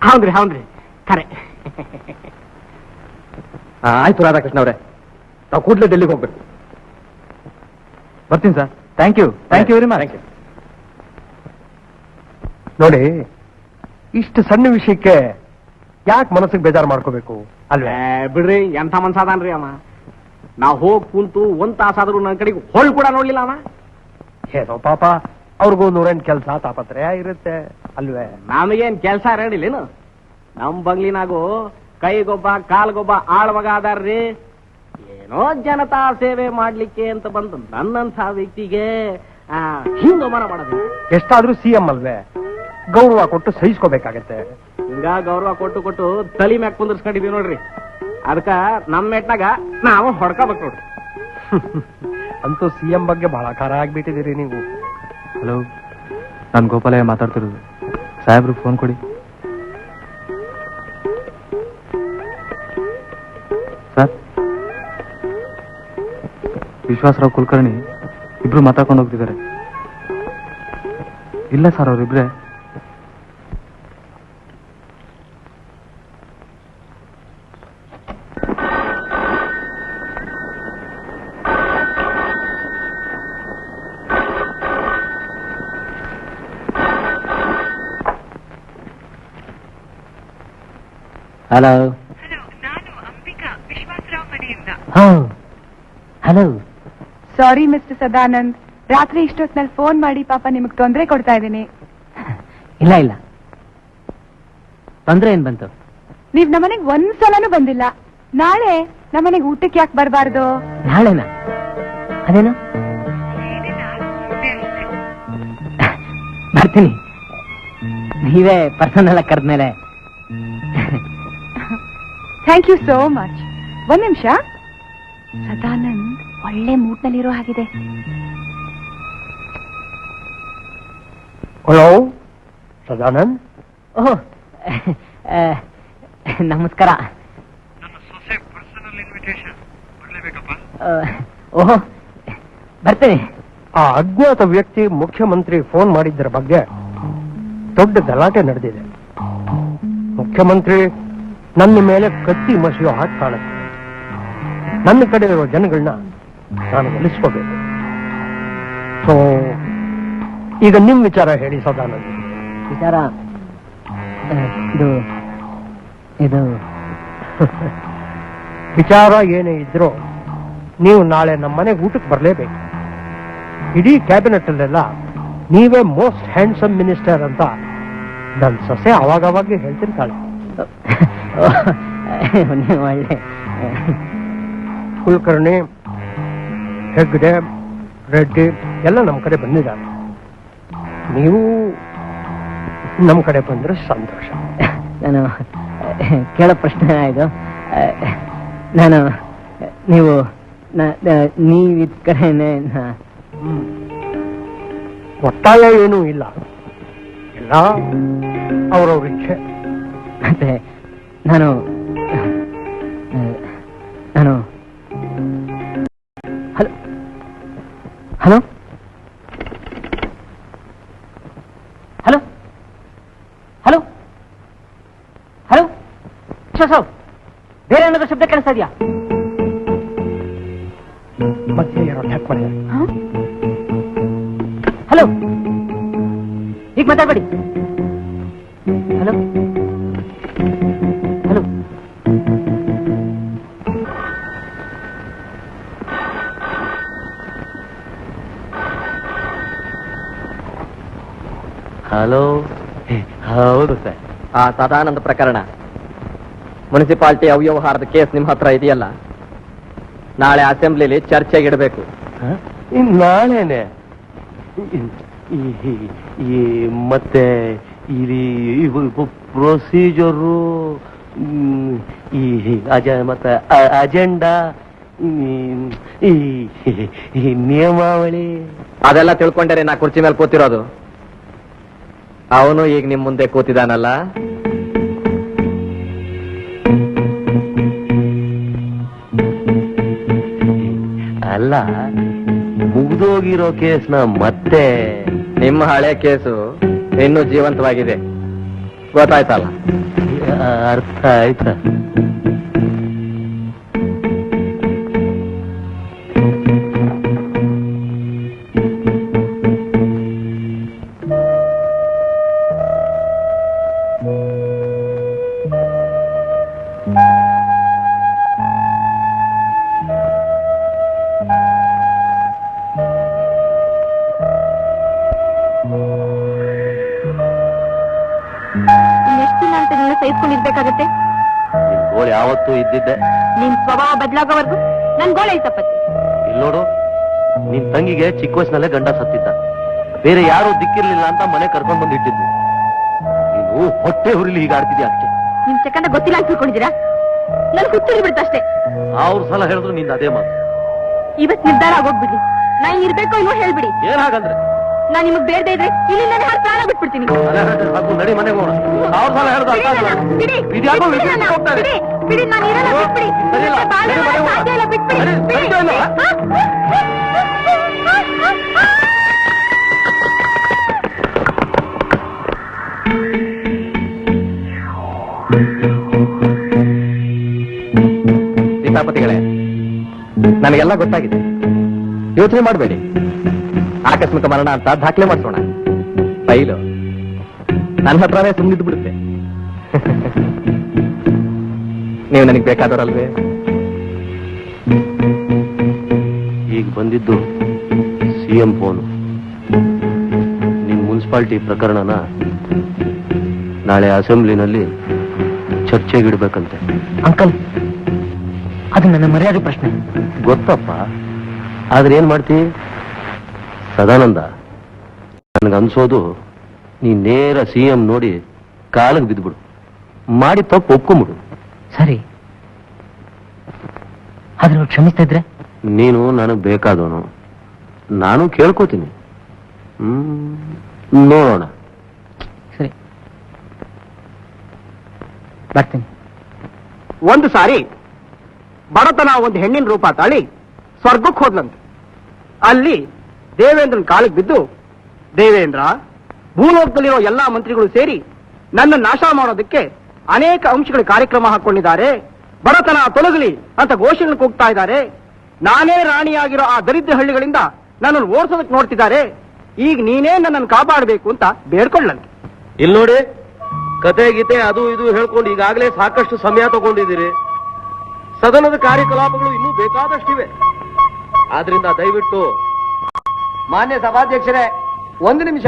[SPEAKER 6] ಹೌದ್ರಿ ಖರೆ.
[SPEAKER 7] ಆಯ್ತು ರಾಧಾಕೃಷ್ಣ ಅವರೇ, ನಾವು ಕೂಡಲೇ ಡೆಲ್ಲಿಗೆ ಹೋಗ್ಬೇಕು.
[SPEAKER 6] ಬರ್ತೀನಿ sir. Thank you very much.
[SPEAKER 1] ನೋಡಿ, ಇಷ್ಟು ಸಣ್ಣ ವಿಷಯಕ್ಕೆ ಯಾಕೆ ಮನಸ್ಸಿಗೆ ಬೇಜಾರು ಮಾಡ್ಕೋಬೇಕು ಅಲ್ವೇ?
[SPEAKER 6] ಬಿಡ್ರಿ, ಎಂಥ ಮನ್ಸಾದಾನ್ರಿ ಅವ. ನಾವು ಹೋಗಿ ಕುಂತು ಒಂದ್ ತಾಸಾದ್ರೂ ನನ್ನ ಕಡೆಗೆ ಹೊಳ್ ಕೂಡ ನೋಡ್ಲಿಲ್ಲ ಅವ.
[SPEAKER 1] ಏನೋ ಪಾಪ, ಅವ್ರಿಗೂ 108 ಕೆಲಸ ತಾಪತ್ರಯ ಇರುತ್ತೆ ಅಲ್ವೇ?
[SPEAKER 6] ನಮಗೇನ್ ಕೆಲ್ಸ ರೇಡಿಲ್ಲೇನು? ನಮ್ ಬಂಗ್ಲಿನಾಗು ಕೈಗೊಬ್ಬ ಕಾಲ್ಗೊಬ್ಬ ಆಳ್ವಾಗ ಅದಾರ್ರಿ. ಏನೋ ಜನತಾ ಸೇವೆ ಮಾಡ್ಲಿಕ್ಕೆ ಅಂತ ಬಂದು ನನ್ನಂಥ ವ್ಯಕ್ತಿಗೆ ಹಿಂಗ ಮನ ಮಾಡೋದು.
[SPEAKER 1] ಎಷ್ಟಾದ್ರೂ CM ಅಲ್ವೇ? ಗೌರವ ಕೊಟ್ಟು ಸಹಿಸ್ಕೋಬೇಕಾಗತ್ತೆ.
[SPEAKER 6] ಹಿಂಗ ಗೌರವ ಕೊಟ್ಟು ತಲಿ ಮ್ಯಾಕ್ ಕುಂದರ್ಸ್ಕೊಂಡಿದೀವಿ ನೋಡ್ರಿ. ಅದಕ್ಕ ನಮ್ ಮೆಟ್ನಾಗ ನಾವು ಹೊಡ್ಕೋಬೇಕು ನೋಡ್ರಿ.
[SPEAKER 1] ಅಂತೂ CM ಬಗ್ಗೆ ಬಹಳ ಖಾರ ಆಗ್ಬಿಟ್ಟಿದ್ದೀರಿ ನೀವು.
[SPEAKER 6] ಹಲೋ, ನಾನು ಗೋಪಾಲಯ್ಯ ಮಾತಾಡ್ತಿರೋದು. ಸಾಹೇಬ್ರು ಫೋನ್ ಕೊಡಿ. ಸರ್, ವಿಶ್ವಾಸರಾವ್ ಕುಲಕರ್ಣಿ ಇಬ್ರು ಮಾತಾಡ್ಕೊಂಡು ಹೋಗ್ತಿದ್ದಾರೆ. ಇಲ್ಲ ಸರ್, ಅವ್ರಿಬ್ರೆ. ಹಲೋ.
[SPEAKER 10] ನಾನು ಅಂಬಿಕಾ, ವಿಶ್ವಾಸರಾವ್ ಮನೆಯಿಂದ.
[SPEAKER 6] ಹಲೋ.
[SPEAKER 10] ಸಾರಿ ಮಿಸ್ಟರ್ ಸದಾನಂದ್, ರಾತ್ರಿ ಇಷ್ಟೊತ್ತಿನಲ್ಲಿ ಫೋನ್ ಮಾಡಿ ಪಾಪ ನಿಮಗ್ ತೊಂದರೆ ಕೊಡ್ತಾ ಇದ್ದೀನಿ.
[SPEAKER 6] ಇಲ್ಲ, ತೊಂದ್ರೆ ಏನ್ ಬಂತು?
[SPEAKER 10] ನೀವ್ ನಮ್ಮನೆಗ್ ಒಂದ್ಸಲನೂ ಬಂದಿಲ್ಲ. ನಾಳೆ ನಮ್ಮನೆಗ್ ಊಟಕ್ಕೆ ಯಾಕೆ ಬರಬಾರ್ದು?
[SPEAKER 6] ನಾಳೆನಾ? ಅದೇನು? ಬರ್ತೀನಿ. ನೀವೇ ಪರ್ಸನಲ್ ಕರೆದ್ಮೇಲೆ
[SPEAKER 10] ಥ್ಯಾಂಕ್ ಯು ಸೋ ಮಚ್. ಒಂದ್ ನಿಮಿಷ. ಸದಾನಂದ್ ಒಳ್ಳೆ ಮೂಡ್ನಲ್ಲಿರೋ ಹಾಗಿದೆ.
[SPEAKER 1] ಹಲೋ ಸದಾನಂದ್.
[SPEAKER 11] ಓಹ್ ನಮಸ್ಕಾರ. ಓಹೋ ಬರ್ತೇನೆ.
[SPEAKER 1] ಆ ಅಜ್ಞಾತ ವ್ಯಕ್ತಿ ಮುಖ್ಯಮಂತ್ರಿ ಫೋನ್ ಮಾಡಿದ್ದರ ಬಗ್ಗೆ ದೊಡ್ಡ ಗಲಾಟೆ ನಡೆದಿದೆ. ಮುಖ್ಯಮಂತ್ರಿ ನನ್ನ ಮೇಲೆ ಕತ್ತಿ ಮಸಿಯೋ ಹಾಗೆ ಕಾಣುತ್ತೆ. ನನ್ನ ಕಡೆ ಇರೋ ಜನಗಳನ್ನ ನಾನು ಒಲಿಸ್ಕೋಬೇಕು. ಸೊ ಈಗ ನಿಮ್ ವಿಚಾರ ಹೇಳಿ ಸದಾನಂದ್.
[SPEAKER 11] ವಿಚಾರ ಇದು ಇದು
[SPEAKER 1] ವಿಚಾರ ಏನೇ ಇದ್ರೂ ನೀವು ನಾಳೆ ನಮ್ಮ ಮನೆಗೆ ಊಟಕ್ಕೆ ಬರಲೇಬೇಕು. ಇಡೀ ಕ್ಯಾಬಿನೆಟ್ ಅಲ್ಲೆಲ್ಲ ನೀವೇ ಮೋಸ್ಟ್ ಹ್ಯಾಂಡ್ಸಮ್ ಮಿನಿಸ್ಟರ್ ಅಂತ ನನ್ನ ಸೊಸೆ ಅವಾಗವಾಗ ಹೇಳ್ತಿರ್ತಾಳೆ.
[SPEAKER 11] ಒಳ್ಳೆ
[SPEAKER 1] ಕುಲಕರ್ಣಿ, ಹೆಗ್ಡೆ, ರೆಡ್ಡಿ ಎಲ್ಲ ನಮ್ಮ ಕಡೆ ಬಂದಿದ್ದಾರೆ. ನೀವು ನಮ್ಮ ಕಡೆ ಬಂದ್ರೆ ಸಂತೋಷ.
[SPEAKER 11] ನಾನು ಕೇಳೋ ಪ್ರಶ್ನೆ ಇದು. ನಾನು ನೀವು ನೀವಿದ್ ಕಡೆನೆ
[SPEAKER 1] ಒತ್ತಾಯ ಏನೂ ಇಲ್ಲ, ಎಲ್ಲ ಅವರವ್ರ ಇಚ್ಛೆ.
[SPEAKER 11] ಮತ್ತೆ ನಾನು ನಾನು hello hello hello hello hello sir, ಬೇರೆ ಏನಾದ್ರೂ ಶಬ್ದ ಕೇಳಿಸ್ತಾ ಇದೆಯಾ?
[SPEAKER 1] ಮತ್ತೆ ಯಾರೋ ಟ್ಯಾಕ್ ಮಾಡಿದ್ದಾರೆ.
[SPEAKER 11] ಹಲೋ, ಈಗ ಮಾತಾಡ್ಬೇಡಿ. Hello hello
[SPEAKER 2] hello. ಹೌದು ಸರ್.
[SPEAKER 7] ಆ ಸದಾನಂದ ಪ್ರಕರಣ, ಮುನ್ಸಿಪಾಲಿಟಿ ಅವ್ಯವಹಾರದ ಕೇಸ್ ನಿಮ್ಮ ಹತ್ರ ಇದೆಯಲ್ಲ, ನಾಳೆ ಅಸೆಂಬ್ಲಿಲಿ ಚರ್ಚೆಗಿಡಬೇಕು.
[SPEAKER 2] ನಾಳೆನೆ ಮತ್ತೆ ಇಲ್ಲಿ ಪ್ರೊಸೀಜರು, ಈ ಮತ್ತೆ ಅಜೆಂಡಾ, ಈ ನಿಯಮಾವಳಿ
[SPEAKER 7] ಅದೆಲ್ಲ ತಿಳ್ಕೊಂಡರೆ ನಾ ಕುರ್ಚಿ ಮೇಲೆ ಕೂತಿರೋದು. ಅವನು ಈಗ ನಿಮ್ ಮುಂದೆ ಕೂತಿದಾನಲ್ಲ,
[SPEAKER 2] ಅಲ್ಲ ಮುಗ್ದೋಗಿರೋ ಕೇಸ್ನ ಮತ್ತೆ
[SPEAKER 7] ನಿಮ್ಮ ಹಳೆ ಕೇಸು ಇನ್ನೂ ಜೀವಂತವಾಗಿದೆ, ಗೊತ್ತಾಯ್ತಲ್ಲ?
[SPEAKER 2] ಅರ್ಥ ಆಯ್ತಾ?
[SPEAKER 5] ಎಷ್ಟು ದಿನ ಅಂತ ನಿನ್ನ ಸಹಿಸ್ಕೊಂಡಿರ್ಬೇಕಾಗತ್ತೆ?
[SPEAKER 2] ನಿನ್ ಗೋಳು ಯಾವತ್ತೂ ಇದ್ದಿದ್ದೆ.
[SPEAKER 5] ನಿನ್ ಸ್ವಭಾವ ಬದಲಾಗೋವರೆಗೂ ನನ್ ಗೋಳೆ ತಪ್ಪತ್ತೆ.
[SPEAKER 2] ಇಲ್ಲಿ ನೋಡು, ನಿನ್ ತಂಗಿಗೆ ಚಿಕ್ಕ ವಯಸ್ಸಿನಲ್ಲೇ ಗಂಡ ಸತ್ತಿದ್ದ, ಬೇರೆ ಯಾರು ದಿಕ್ಕಿರ್ಲಿಲ್ಲ ಅಂತ ಮನೆ ಕರ್ಕೊಂಡ್ ಬಂದಿಟ್ಟಿದ್ದು. ನೀನು ಹೊಟ್ಟೆ ಹುರಿಲಿ ಈಗ ಆಡ್ತಿದ್ಯಾ ಅಷ್ಟೇ.
[SPEAKER 5] ನಿಮ್ ಚಕ್ಕಂದ ಗೊತ್ತಿಲ್ಲ ಅಂತ ತಿಳ್ಕೊಂಡಿದ್ದೀರಾ? ನನ್ ಹುಚ್ಚುಳಿ ಬಿಡ್ತಷ್ಟೇ.
[SPEAKER 2] ಅವ್ರ ಸಲ ಹೇಳಿದ್ರು ನಿಂದ ಅದೇ ಮಾತು.
[SPEAKER 5] ಇವತ್ ನಿರ್ಧಾರ ಆಗೋಗ್ಬಿಡ್ಲಿ, ನಾ ಇರ್ಬೇಕೋ ಇನ್ನೂ ಹೇಳ್ಬಿಡಿ.
[SPEAKER 2] ಏನ್ ಹಾಗಂದ್ರೆ
[SPEAKER 5] ನಾನ್ ನಿಮಗ್ ಬೇಡದೇ ಇದ್ರೆ ಇಲ್ಲಿಂದಾನೆ ಹಾಗೆ ಪ್ರಾಣ ಬಿಟ್ಬಿಡ್ತೀನಿ.
[SPEAKER 2] ಸಾಕು, ನಡಿ ಮನೆಗೆ ಹೋಗೋಣ. ಅವ್ರ ಸಲ ಹೇಳಿದ್ರು ಅರ್ಥ ಆಗಲ್ಲ.
[SPEAKER 5] ಬಿಡಿ,
[SPEAKER 2] ಇದ್ಯಾಕೋ
[SPEAKER 5] ಬಿಡಿ,
[SPEAKER 2] ವಿಚಿತ್ರ ಹೋಗ್ತಾರೆ.
[SPEAKER 5] ಬಿಡಿ, ಬಿಡಿ, ನಾನು ಇರಲ್ಲ, ಬಿಟ್ಬಿಡಿ.
[SPEAKER 2] ಸರಿ ಇಲ್ಲ,
[SPEAKER 5] ಬಾಳ
[SPEAKER 2] ನಡಿ ಮನೆಗೆ ಹೋಗೋಣ.
[SPEAKER 5] ಸಾಧ್ಯ ಇಲ್ಲ, ಬಿಟ್ಬಿಡಿ,
[SPEAKER 2] ನಡಿ,
[SPEAKER 5] ಬಿಡಿ.
[SPEAKER 2] ನಡೀತಾ ಇಲ್ಲ.
[SPEAKER 7] ಸೀತಾಪತಿಗಳೇ, ನನಗೆಲ್ಲ ಗೊತ್ತಾಗಿದೆ, ಯೋಚನೆ ಮಾಡಬೇಡಿ. ಆಕಸ್ಮಿಕ ಮರಣ ಅಂತ ದಾಖಲೆ ಮಾಡಿಸೋಣ. ಫೈಲು ನನ್ನ ಹತ್ರನೇ ಸುಮ್ಮನಿದ್ದು ಬಿಡುತ್ತೆ. ನೀವು ನನಗೆ ಬೇಕಾದವರಲ್ವೇ?
[SPEAKER 2] ಈಗ ಬಂದಿದ್ದು ಸಿಎಂ ಫೋನು. ನಿಮ್ ಮುನ್ಸಿಪಾಲಿಟಿ ಪ್ರಕರಣನ ನಾಳೆ ಅಸೆಂಬ್ಲಿನಲ್ಲಿ ಚರ್ಚೆಗಿಡ್ಬೇಕಂತೆ.
[SPEAKER 11] ಅಂಕಲ್, ಅದು ನನ್ನ ಮರ್ಯಾದೆ ಪ್ರಶ್ನೆ.
[SPEAKER 2] ಗೊತ್ತಪ್ಪ, ಆದ್ರೆ ಏನ್ ಮಾಡ್ತಿ ಸದಾನಂದ? ನನ್ಗನ್ಸೋದು ನೀ ನೇರ ಸಿಎಂ ನೋಡಿ ಕಾಲಿಗೆ ಬಿದ್ಬಿಡು, ಮಾಡಿ ತಪ್ಪು ಒಪ್ಕೊಂಬಿಡು.
[SPEAKER 11] ಸರಿ, ನೀವೇನಾದ್ರು ಕ್ಷಮಿಸ್ತಾ ಇದ್ರೆ?
[SPEAKER 2] ನೀನು ನನಗೆ ಬೇಕಾದವನು, ನಾನು ಕೇಳ್ಕೋತೀನಿ. ನೋಡೋಣ.
[SPEAKER 11] ಸರಿ, ಬರ್ತೀನಿ.
[SPEAKER 1] ಒಂದು ಸಾರಿ ಬಡತನ ಒಂದು ಹೆಣ್ಣಿನ ರೂಪ ತಾಳಿ ಸ್ವರ್ಗಕ್ಕೆ ಹೋದ್ಲಂತೆ. ಅಲ್ಲಿ ದೇವೇಂದ್ರನ್ ಕಾಲಿಗೆ ಬಿದ್ದು, ದೇವೇಂದ್ರ, ಭೂಲೋಕದಲ್ಲಿರೋ ಎಲ್ಲಾ ಮಂತ್ರಿಗಳು ಸೇರಿ ನನ್ನ ನಾಶ ಮಾಡೋದಕ್ಕೆ ಅನೇಕ ಅಂಶಗಳ ಕಾರ್ಯಕ್ರಮ ಹಾಕೊಂಡಿದ್ದಾರೆ, ಬಡತನ ತೊಲಗಲಿ ಅಂತ ಘೋಷಣೆ ಕೂಗ್ತಾ ಇದ್ದಾರೆ. ನಾನೇ ರಾಣಿಯಾಗಿರೋ ಆ ದರಿದ್ರ ಹಳ್ಳಿಗಳಿಂದ ನನ್ನನ್ನು ಓಡಿಸೋದಕ್ಕೆ ನೋಡ್ತಿದ್ದಾರೆ. ಈಗ ನೀನೇ ನನ್ನನ್ನು ಕಾಪಾಡಬೇಕು ಅಂತ ಬೇಡ್ಕೊಳ್ಳಂತೆ.
[SPEAKER 2] ಇಲ್ಲಿ ನೋಡಿ, ಕತೆ ಗೀತೆ ಅದು ಇದು ಹೇಳ್ಕೊಂಡು ಈಗಾಗಲೇ ಸಾಕಷ್ಟು ಸಮಯ ತಗೊಂಡಿದ್ದೀರಿ. ಸದನದ ಕಾರ್ಯಕಲಾಪಗಳು ಇನ್ನೂ ಬೇಕಾದಷ್ಟಿವೆ. ಆದ್ರಿಂದ ದಯವಿಟ್ಟು.
[SPEAKER 7] ಮಾನ್ಯ ಸಭಾಧ್ಯಕ್ಷರೇ, ಒಂದು ನಿಮಿಷ.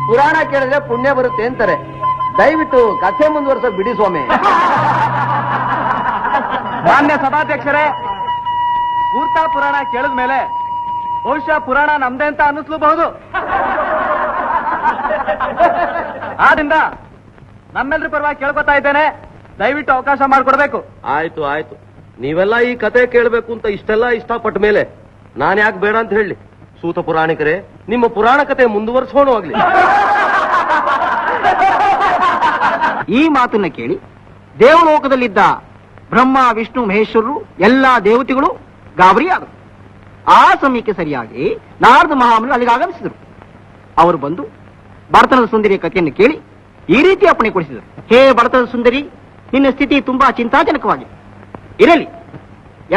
[SPEAKER 7] ಪುರಾಣ ಕೇಳಿದ್ರೆ ಪುಣ್ಯ ಬರುತ್ತೆ ಅಂತಾರೆ. ದಯವಿಟ್ಟು ಕಥೆ ಮುಂದುವರ್ಸೋಕ್ ಬಿಡಿ ಸ್ವಾಮಿ.
[SPEAKER 1] ಮಾನ್ಯ ಸಭಾಧ್ಯಕ್ಷರೇ, ಪೂರ್ತ ಪುರಾಣ ಕೇಳಿದ ಮೇಲೆ ಬಹುಶಃ ಪುರಾಣ ನಮ್ದೇ ಅಂತ ಅನ್ನಿಸ್ಲೂಬಹುದು. ಆದ್ರಿಂದ ನಮ್ಮೆಲ್ಲರ ಪರವಾಗಿ ಕೇಳ್ಕೊತಾ ಇದ್ದೇನೆ, ದಯವಿಟ್ಟು ಅವಕಾಶ ಮಾಡಿಕೊಡ್ಬೇಕು.
[SPEAKER 2] ಆಯ್ತು ಆಯ್ತು, ನೀವೆಲ್ಲ ಈ ಕತೆ ಕೇಳಬೇಕು ಅಂತ ಇಷ್ಟೆಲ್ಲ ಇಷ್ಟಪಟ್ಟ ಮೇಲೆ ನಾನು ಯಾಕೆ ಬೇಡ ಅಂತ ಹೇಳಿ? ಸೂತ ಪುರಾಣಿಕರೇ, ನಿಮ್ಮ ಪುರಾಣ ಕತೆ ಮುಂದುವರಿಸೋಣ ಆಗ್ಲಿ.
[SPEAKER 1] ಈ ಮಾತನ್ನ ಕೇಳಿ ದೇವಲೋಕದಲ್ಲಿದ್ದ ಬ್ರಹ್ಮ, ವಿಷ್ಣು, ಮಹೇಶ್ವರರು ಎಲ್ಲಾ ದೇವತೆಗಳು ಗಾಬರಿಯಾದರು. ಆ ಸಮಯಕ್ಕೆ ಸರಿಯಾಗಿ ನಾರದ ಮಹಾಮುನಿ ಅಲ್ಲಿಗೆ ಆಗಮಿಸಿದರು. ಅವರು ಬಂದು ಭರತನ ಸುಂದರಿಯ ಕಥೆಯನ್ನು ಕೇಳಿ ಈ ರೀತಿ ಅಪ್ಪಣೆ ಕೊಡಿಸಿದರು. ಹೇ ಭರತನ ಸುಂದರಿ, ನಿನ್ನ ಸ್ಥಿತಿ ತುಂಬಾ ಚಿಂತಾಜನಕವಾಗಿದೆ. ಇರಲಿ,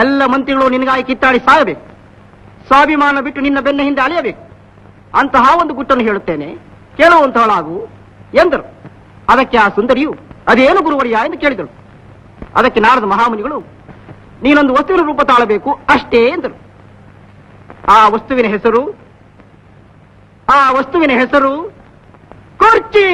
[SPEAKER 1] ಎಲ್ಲ ಮಂತ್ರಿಗಳು ನಿನಗಾಗಿ ಕಿತ್ತಾಡಿ ಸಾಯಬೇಕು, ಸ್ವಾಭಿಮಾನ ಬಿಟ್ಟು ನಿನ್ನ ಬೆನ್ನ ಹಿಂದೆ ಅಲೆಯಬೇಕು. ಅಂತಹ ಒಂದು ಗುಟ್ಟನ್ನು ಹೇಳುತ್ತೇನೆ, ಕೇಳುವಂತಹಳಾಗು ಎಂದರು. ಅದಕ್ಕೆ ಆ ಸುಂದರಿಯು ಅದೇನು ಗುರುವರಿಯ ಎಂದು ಕೇಳಿದಳು. ಅದಕ್ಕೆ ನಾರದ ಮಹಾಮುನಿಗಳು, ನೀನೊಂದು ವಸ್ತುವಿನ ರೂಪ ತಾಳಬೇಕು ಅಷ್ಟೇ ಎಂದರು. ಆ ವಸ್ತುವಿನ ಹೆಸರು ಕುರ್ಚಿ.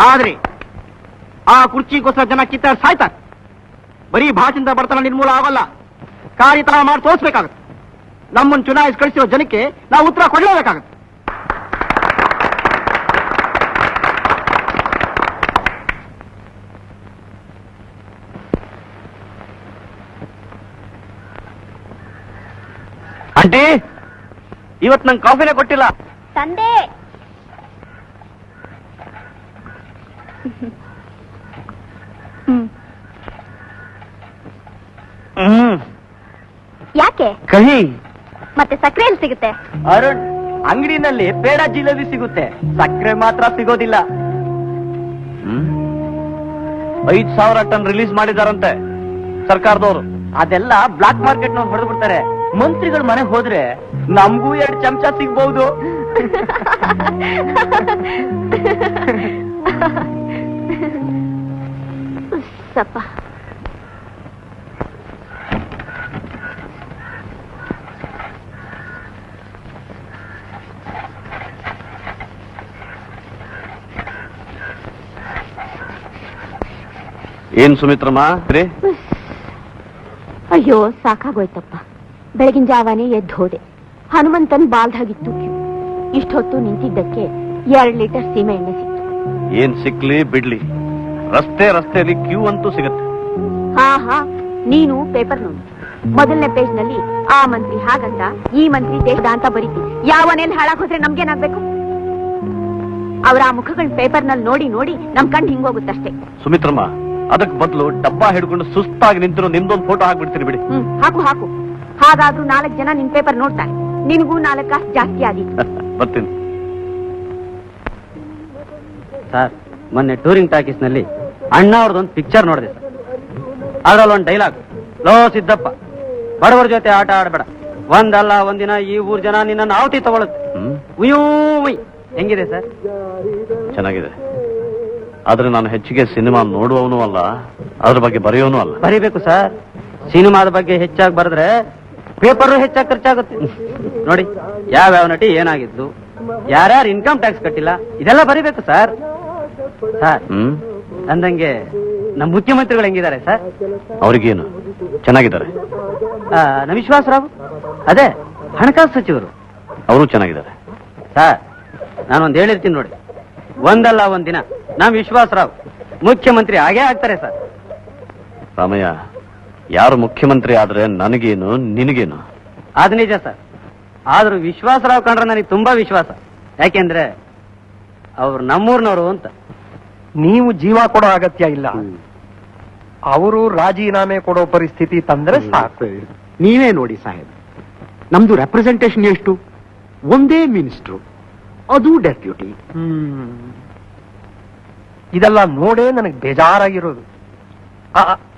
[SPEAKER 1] ಆದ್ರೆ ಆ ಕುರ್ಚಿಗೋಸ್ಕರ ಜನ ಕಿತ್ತಾಡಿ ಸಾಯ್ತಾರೆ. ಬರೀ ಭಾಷೆಯಿಂದ ಬಡತನ ನಿರ್ಮೂಲ ಆಗಲ್ಲ, ಕಾರ್ಯತನ ಮಾಡಿ ತೋರಿಸ್ಬೇಕಾಗತ್ತೆ. ನಮ್ಮನ್ನು ಚುನಾಯಿಸಿ ಕಳಿಸಿರೋ ಜನಕ್ಕೆ ನಾವು ಉತ್ತರ ಕೊಡಲೇಬೇಕಾಗತ್ತೆ.
[SPEAKER 6] ಆಂಟಿ, ಇವತ್ತು ನಂಗೆ ಕಾಫಿನೇ ಕೊಟ್ಟಿಲ್ಲ.
[SPEAKER 9] ತಂದೆ, ಯಾಕೆ?
[SPEAKER 6] ಕಹಿ.
[SPEAKER 9] ಮತ್ತೆ ಸಕ್ಕರೆ ಎಲ್ಲಿ ಸಿಗುತ್ತೆ?
[SPEAKER 6] ಅರುಣ್, ಅಂಗಡಿನಲ್ಲಿ ಪೇಡ ಜಿಲೇಬಿ ಸಿಗುತ್ತೆ, ಸಕ್ಕರೆ ಮಾತ್ರ ಸಿಗೋದಿಲ್ಲ. 5,000 ಟನ್ ರಿಲೀಸ್ ಮಾಡಿದಾರಂತೆ ಸರ್ಕಾರದವರು. ಅದೆಲ್ಲ ಬ್ಲಾಕ್ ಮಾರ್ಕೆಟ್ ನವ್ರು ಹೊಡೆದು ಬಿಡ್ತಾರೆ. ಮಂತ್ರಿಗಳ ಮನೆಗೆ ಹೋದ್ರೆ ನಮಗೂ 2 ಚಮಚ ಸಿಗ್ಬಹುದು.
[SPEAKER 9] ಸಪ್ಪ,
[SPEAKER 2] ಏನ್ ಸುಮಿತ್ರಮ್ಮ?
[SPEAKER 9] ಅಯ್ಯೋ ಸಾಕಾಗೋಯ್ತಪ್ಪ. ಬೆಳಗಿನ ಜಾವಾನೆ ಎದ್ದು ಹೋದೆ. ಹನುಮಂತನ್ ಬಾಲ್ದಾಗಿತ್ತು ಕ್ಯೂ. ಇಷ್ಟೊತ್ತು ನಿಂತಿದ್ದಕ್ಕೆ 2 ಲೀಟರ್ ಸೀಮೆ ಎಣ್ಣೆ ಸಿಕ್ತು.
[SPEAKER 2] ಏನ್ ಸಿಕ್ಲಿ ಬಿಡ್ಲಿ, ರಸ್ತೆಯಲ್ಲಿ ಕ್ಯೂ ಅಂತೂ ಸಿಗತ್ತೆ.
[SPEAKER 9] ಹಾ, ನೀನು ಪೇಪರ್ ನೋಡಿ. ಮೊದಲನೇ ಪೇಜ್ ನಲ್ಲಿ ಆ ಮಂತ್ರಿ ಹಾಗಂತ, ಈ ಮಂತ್ರಿ ದೇಶದ ಅಂತ ಬರೀತಿ. ಯಾವನೇನ್ ಹಾಳಾಗ್ ಹೋದ್ರೆ ನಮ್ಗೇನಾಗ್ಬೇಕು? ಅವ್ರ ಆ ಮುಖಗಳ್ ಪೇಪರ್ ನಲ್ಲಿ ನೋಡಿ ನೋಡಿ ನಮ್ ಕಣ್ ಹಿಂಗೋಗುತ್ತಷ್ಟೇ.
[SPEAKER 2] ಸುಮಿತ್ರಮ್ಮ, ಅದಕ್ ಬದಲು ಡಬ್ಬಾ ಹಿಡ್ಕೊಂಡು ಸುಸ್ತಾಗಿ ನಿಂತಿರೋ ನಿಮ್ದೊಂದು ಫೋಟೋ ಹಾಕ್ಬಿಡ್ತೀನಿ ಬಿಡಿ.
[SPEAKER 9] ಹಾಕು. ಹಾಗಾದ್ರೂ 4 ಜನ ನಿನ್ ಪೇಪರ್ ನೋಡ್ತಾರೆ. ನಿನ್ಗೂ 4 ಕಾಸು ಜಾಸ್ತಿ ಆದೀತು.
[SPEAKER 2] ಬರ್ತೀನಿ.
[SPEAKER 6] ಸರ್, ಮೊನ್ನೆ ಟೂರಿಂಗ್ ಟಾಕೀಸ್ ನಲ್ಲಿ ಅಣ್ಣ ಅವ್ರದೊಂದು ಪಿಕ್ಚರ್ ನೋಡಿದೆ ಸರ್. ಅದ್ರಲ್ಲಿ ಒಂದು ಡೈಲಾಗ್, ಲೋ ಸಿದ್ದಪ್ಪ, ಬಡವರ ಜೊತೆ ಆಟ ಆಡಬೇಡ, ಒಂದಲ್ಲ ಒಂದಿನ ಈ ಊರ್ ಜನ ನಿನ್ನ ಆವತಿ ತಗೊಳುತ್ತೆ. ಉಯ್ಯೂ ಉಯ್. ಹೆಂಗಿದೆ ಸರ್?
[SPEAKER 2] ಚೆನ್ನಾಗಿದೆ. ಆದ್ರೆ ನಾನು ಹೆಚ್ಚಿಗೆ ಸಿನಿಮಾ ನೋಡುವವನು ಅಲ್ಲ, ಅದ್ರ ಬಗ್ಗೆ ಬರೆಯೋನು ಅಲ್ಲ.
[SPEAKER 6] ಬರೀಬೇಕು ಸರ್. ಸಿನಿಮಾದ ಬಗ್ಗೆ ಹೆಚ್ಚಾಗಿ ಬರೆದ್ರೆ ಪೇಪರ್ ಹೆಚ್ಚಾಗಿ ಖರ್ಚಾಗುತ್ತೆ. ನೋಡಿ, ಯಾವ್ಯಾವ ನಟಿ ಏನಾಗಿದ್ದು, ಯಾರ್ಯಾರು ಇನ್ಕಮ್ ಟ್ಯಾಕ್ಸ್ ಕಟ್ಟಿಲ್ಲ, ಇದೆಲ್ಲ ಬರೀಬೇಕು ಸರ್. ಸರ್, ಅಂದಂಗೆ ನಮ್ಮ ಮುಖ್ಯಮಂತ್ರಿಗಳು ಹೆಂಗಿದ್ದಾರೆ ಸರ್?
[SPEAKER 2] ಅವ್ರಿಗೇನು, ಚೆನ್ನಾಗಿದ್ದಾರೆ.
[SPEAKER 6] ನಮ್ಮ ವಿಶ್ವಾಸರಾವ್, ಅದೇ ಹಣಕಾಸು ಸಚಿವರು,
[SPEAKER 2] ಅವರು ಚೆನ್ನಾಗಿದ್ದಾರೆ.
[SPEAKER 6] ಸರ್, ನಾನೊಂದು ಹೇಳಿರ್ತೀನಿ ನೋಡಿ. ಒಂದಲ್ಲ ಒಂದಿನ ನಮ್ ವಿಶ್ವಾಸರಾವ್ ಮುಖ್ಯಮಂತ್ರಿ ಆಗೇ ಆಗ್ತಾರೆ ಸರ್.
[SPEAKER 2] ರಾಮಯ್ಯ, ಯಾರು ಮುಖ್ಯಮಂತ್ರಿ ಆದ್ರೆ ನನಗೇನು ನಿನಗೇನು?
[SPEAKER 6] ಅದು ನಿಜ ಸರ್. ಆದ್ರೂ ವಿಶ್ವಾಸರಾವ್ ಕಂಡ್ರೆ ನನಗೆ ತುಂಬಾ ವಿಶ್ವಾಸ. ಯಾಕೆಂದ್ರೆ ಅವ್ರು ನಮ್ಮೂರ್ನವರು ಅಂತ.
[SPEAKER 1] ನೀವು ಜೀವ ಕೊಡೋ ಅಗತ್ಯ ಇಲ್ಲ, ಅವರು ರಾಜೀನಾಮೆ ಕೊಡೋ ಪರಿಸ್ಥಿತಿ ತಂದ್ರೆ ಸಾಕು.
[SPEAKER 12] ನೀವೇ ನೋಡಿ ಸಾಹೇಬ್, ನಮ್ದು ರೆಪ್ರೆಸೆಂಟೇಷನ್ ಎಷ್ಟು? ಒಂದೇ ಮಿನಿಸ್ಟ್ರು, ಅದು ಡೆಪ್ಯೂಟಿ.
[SPEAKER 1] ಇದೆಲ್ಲ ನೋಡೇ ನನಗೆ ಬೇಜಾರಾಗಿರೋದು.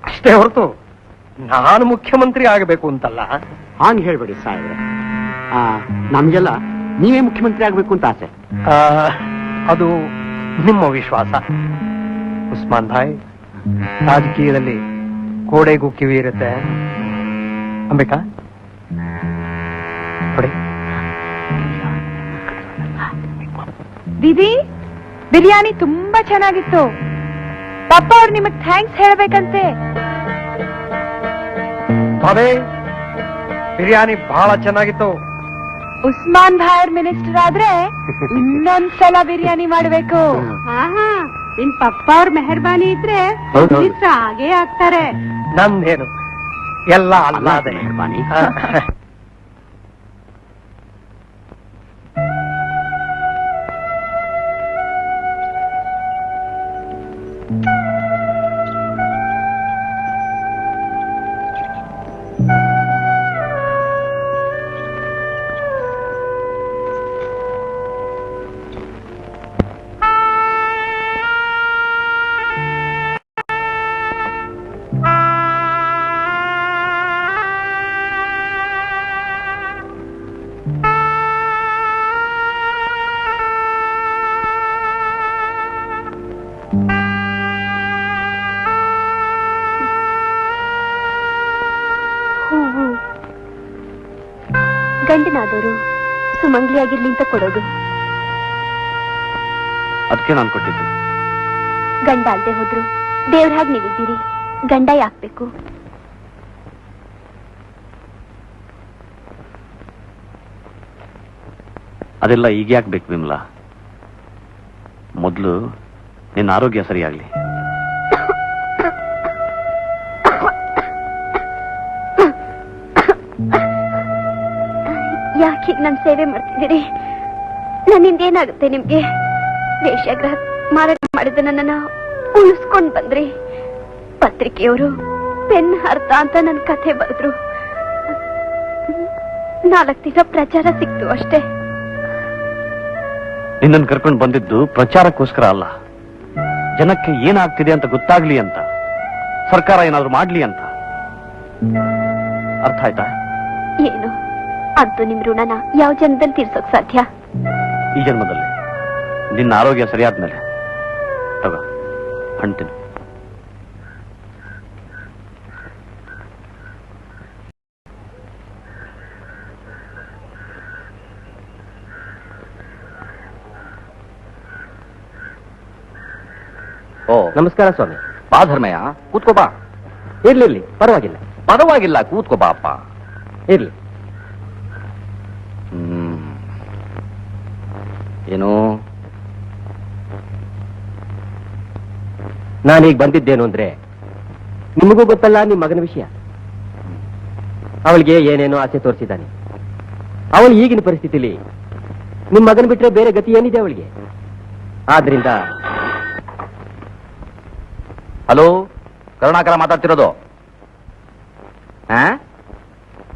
[SPEAKER 1] ಅಷ್ಟೇ ಹೊರತು ನಾನು ಮುಖ್ಯಮಂತ್ರಿ ಆಗಬೇಕು ಅಂತಲ್ಲ.
[SPEAKER 12] ಹಾಂಗ್ ಹೇಳ್ಬೇಡಿ ಸಾಹೇಬ್ರೆ, ನಮ್ಗೆಲ್ಲ ನೀವೇ ಮುಖ್ಯಮಂತ್ರಿ ಆಗ್ಬೇಕು ಅಂತ ಆಸೆ.
[SPEAKER 1] ಅದು ನಿಮ್ಮ ವಿಶ್ವಾಸ. ಉಸ್ಮಾನ್ ಭಾಯ್, ರಾಜಕೀಯದಲ್ಲಿ ಗೋಡೆಗೂ ಕಿವಿ ಇರುತ್ತೆ. ಅಂಬೇಕಾ ನೋಡಿ.
[SPEAKER 10] ದೀದಿ, ಬಿರಿಯಾನಿ ತುಂಬಾ ಚೆನ್ನಾಗಿತ್ತು. ಪಾಪ ಅವ್ರು ನಿಮಗ್ ಥ್ಯಾಂಕ್ಸ್ ಹೇಳ್ಬೇಕಂತೆ.
[SPEAKER 1] ಬಾಬೆ, ಬಿರಿಯಾನಿ ಬಹಳ ಚೆನ್ನಾಗಿತ್ತು.
[SPEAKER 10] ಉಸ್ಮಾನ್ ಭಾಯರ್ ಮಿನಿಸ್ಟರ್ ಆದ್ರೆ ಇನ್ನೊಂದ್ಸಲ ಬಿರಿಯಾನಿ ಮಾಡ್ಬೇಕು. ನಿನ್ ಪಪ್ಪ ಅವ್ರ ಮೆಹರ್ಬಾನಿ ಇದ್ರೆ ಮಿನಿಸ್ಟರ್ ಆಗೇ ಆಗ್ತಾರೆ.
[SPEAKER 1] ನಂದೇನು, ಎಲ್ಲ ಅಲ್ಲಾದೆ
[SPEAKER 12] ಮೆಹರ್ಬಾನಿ.
[SPEAKER 5] ಗಂಡನಾದವರು ಸುಮಂಗ್ಲಿಯಾಗಿರ್ಲಿ ಅಂತ ಕೊಡೋದು.
[SPEAKER 2] ಅದಕ್ಕೆ ನಾನು ಕೊಟ್ಟಿದ್ದು.
[SPEAKER 5] ಗಂಡ ಅಲ್ದೆ ಹೋದ್ರು ದೇವ್ರ ಹಾಗೆ ನೀವಿದ್ದೀರಿ, ಗಂಡ ಯಾಕ್ಬೇಕು?
[SPEAKER 2] ಅದೆಲ್ಲ ಈಗ ಯಾಕೆ ಬೇಕು ವಿಮಲಾ? ಮೊದಲು ನಿನ್ನ ಆರೋಗ್ಯ ಸರಿಯಾಗ್ಲಿ.
[SPEAKER 5] ಯಾಕೆ ನನ್ ಸೇವೆ ಮಾಡ್ತಿದ್ದೀರಿ? ನನ್ನಿಂದ ಏನಾಗುತ್ತೆ ನಿಮ್ಗೆ? ವೇಶ್ಯಾಗ್ರಹ ಮಾರಾಟ ಮಾಡಿದ ನನ್ನನ್ನ ಉಳಿಸ್ಕೊಂಡ್ ಬಂದ್ರಿ. ಪತ್ರಿಕೆಯವರು ಪೆನ್ ಹರ್ತ ಅಂತ ನನ್ ಕಥೆ ಬರೆದ್ರು. 4 ದಿನ ಪ್ರಚಾರ ಸಿಕ್ತು ಅಷ್ಟೇ.
[SPEAKER 2] ನಿನ್ನನ್ನು ಕರ್ಕೊಂಡು ಬಂದಿದ್ದು ಪ್ರಚಾರಕ್ಕೋಸ್ಕರ ಅಲ್ಲ, ಜನಕ್ಕೆ ಏನಾಗ್ತಿದೆ ಅಂತ ಗೊತ್ತಾಗ್ಲಿ ಅಂತ, ಸರ್ಕಾರ ಏನಾದ್ರು ಮಾಡ್ಲಿ ಅಂತ. ಅರ್ಥ ಆಯ್ತಾ?
[SPEAKER 5] ಏನು ಅಂತೂ ನಿಮ್ ಋಣನ ಯಾವ ಜನ್ಮದಲ್ಲಿ ತೀರ್ಸೋಕ್ ಸಾಧ್ಯ?
[SPEAKER 2] ಈ ಜನ್ಮದಲ್ಲಿ ನಿನ್ನ ಆರೋಗ್ಯ ಸರಿಯಾದ್ಮೇಲೆ ತಗೋ ಅಂತೀನಿ.
[SPEAKER 7] ಓ, ನಮಸ್ಕಾರ ಸ್ವಾಮಿ. ಬಾ ಧರ್ಮಯ್ಯ, ಕೂತ್ಕೋ ಬಾ. ಇರ್ಲಿ, ಪರವಾಗಿಲ್ಲ. ಪರವಾಗಿಲ್ಲ, ಕೂತ್ಕೋ ಬಾ ಅಪ್ಪ. ಇರ್ಲಿ. ಏನು, ನಾನೀಗ ಬಂದಿದ್ದೇನು ಅಂದ್ರೆ, ನಿಮಗೂ ಗೊತ್ತಲ್ಲ ನಿಮ್ಮ ಮಗನ ವಿಷಯ. ಅವಳಿಗೆ ಏನೇನೋ ಆಸೆ ತೋರಿಸಿದ್ದಾನೆ. ಅವಳು ಈಗಿನ ಪರಿಸ್ಥಿತಿಲಿ ನಿಮ್ಮ ಮಗನ ಬಿಟ್ರೆ ಬೇರೆ ಗತಿ ಏನಿದೆ ಅವಳಿಗೆ? ಆದ್ರಿಂದ ಹಲೋ, ಕರುಣಾಕರ ಮಾತಾಡ್ತಿರೋದು.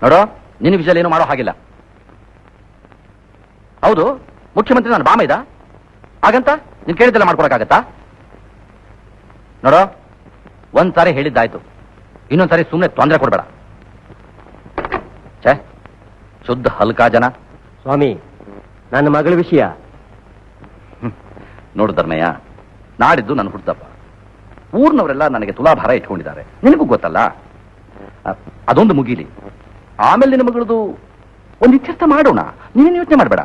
[SPEAKER 7] ನೋಡು, ನಿನ್ನ ವಿಷಯ ಏನು ಮಾಡೋ ಹಾಗಿಲ್ಲ. ಹೌದು, ಮುಖ್ಯಮಂತ್ರಿ ನಾನು ಬಾಮ ಇದ್ದ ಹಾಗಂತ ನೀನ್ ಕೇಳಿದ್ದೆಲ್ಲ ಮಾಡ್ಕೊಡಕ್ಕಾಗತ್ತಾ? ನೋಡು, ಒಂದ್ಸಾರಿ ಹೇಳಿದ್ದಾಯ್ತು, ಇನ್ನೊಂದ್ಸಾರಿ ಸುಮ್ಮನೆ ತೊಂದರೆ ಕೊಡ್ಬೇಡ. ಛೇ, ಶುದ್ಧ ಹಲ್ಕಾ ಜನ. ಸ್ವಾಮಿ, ನನ್ನ ಮಗಳ ವಿಷಯ ನೋಡು ಧರ್ಮಯ್ಯ, ನಾಡಿದ್ದು ನನ್ನ ಹುಟ್ಟದಪ್ಪ. ಊರ್ನವರೆಲ್ಲ ನನಗೆ ತುಲಾಭಾರ ಇಟ್ಕೊಂಡಿದ್ದಾರೆ, ನಿನಗೂ ಗೊತ್ತಲ್ಲ. ಅದೊಂದು ಮುಗೀಲಿ, ಆಮೇಲೆ ನಿನ್ನ ಮಗಳದು ಒಂದು ಇತ್ಯರ್ಥ ಮಾಡೋಣ. ನೀನೇನು ಯೋಚನೆ ಮಾಡಬೇಡ.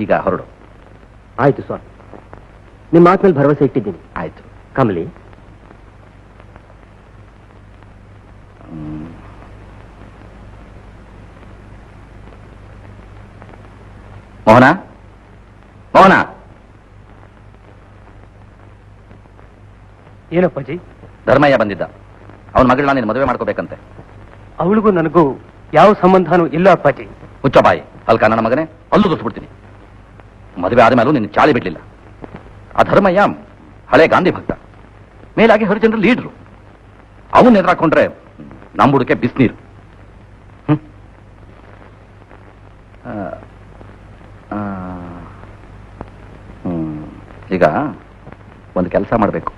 [SPEAKER 7] ಈಗ ಹೊರಡು. ಆಯ್ತು ಸ್ವಾಮಿ, ನಿಮ್ಮ ಮಾತಿನಲ್ಲಿ ಭರವಸೆ ಇಟ್ಟಿದ್ದೀನಿ. ಆಯ್ತು ಕಮಲಿ. ಮೋಹನ, ಮೋಹನ,
[SPEAKER 11] ಏನಪ್ಪಾಜಿ?
[SPEAKER 7] ಧರ್ಮಯ್ಯ ಬಂದಿದ್ದ. ಅವನ ಮಗಳನ್ನ ನೀನು ಮದುವೆ ಮಾಡ್ಕೋಬೇಕಂತೆ.
[SPEAKER 11] ಅವಳಿಗೂ ನನಗೂ ಯಾವ ಸಂಬಂಧನೂ ಇಲ್ಲ ಅಪ್ಪಾಜಿ.
[SPEAKER 7] ಹುಚ್ಚ ಬಾಯಿ ಅಲ್ಕ ನನ್ನ ಮಗನೇ, ಅಲ್ಲೂ ತೋರಿಸ್ಬಿಡ್ತೀನಿ. ಮದುವೆ ಆದ್ಮೇಲೂ ನಿನ್ನ ಚಾಳಿ ಬಿಡ್ಲಿಲ್ಲ. ಆ ಧರ್ಮಯ್ಯ ಹಳೆ ಗಾಂಧಿ ಭಕ್ತ, ಮೇಲಾಗಿ ಹರಿಜನರ ಲೀಡ್ರು. ಅವನ್ನ ಎದುರಾಕೊಂಡ್ರೆ ನಮ್ಮ ಹುಡುಕೆ ಬಿಸ್ನೀರು. ಈಗ ಒಂದು ಕೆಲಸ ಮಾಡಬೇಕು.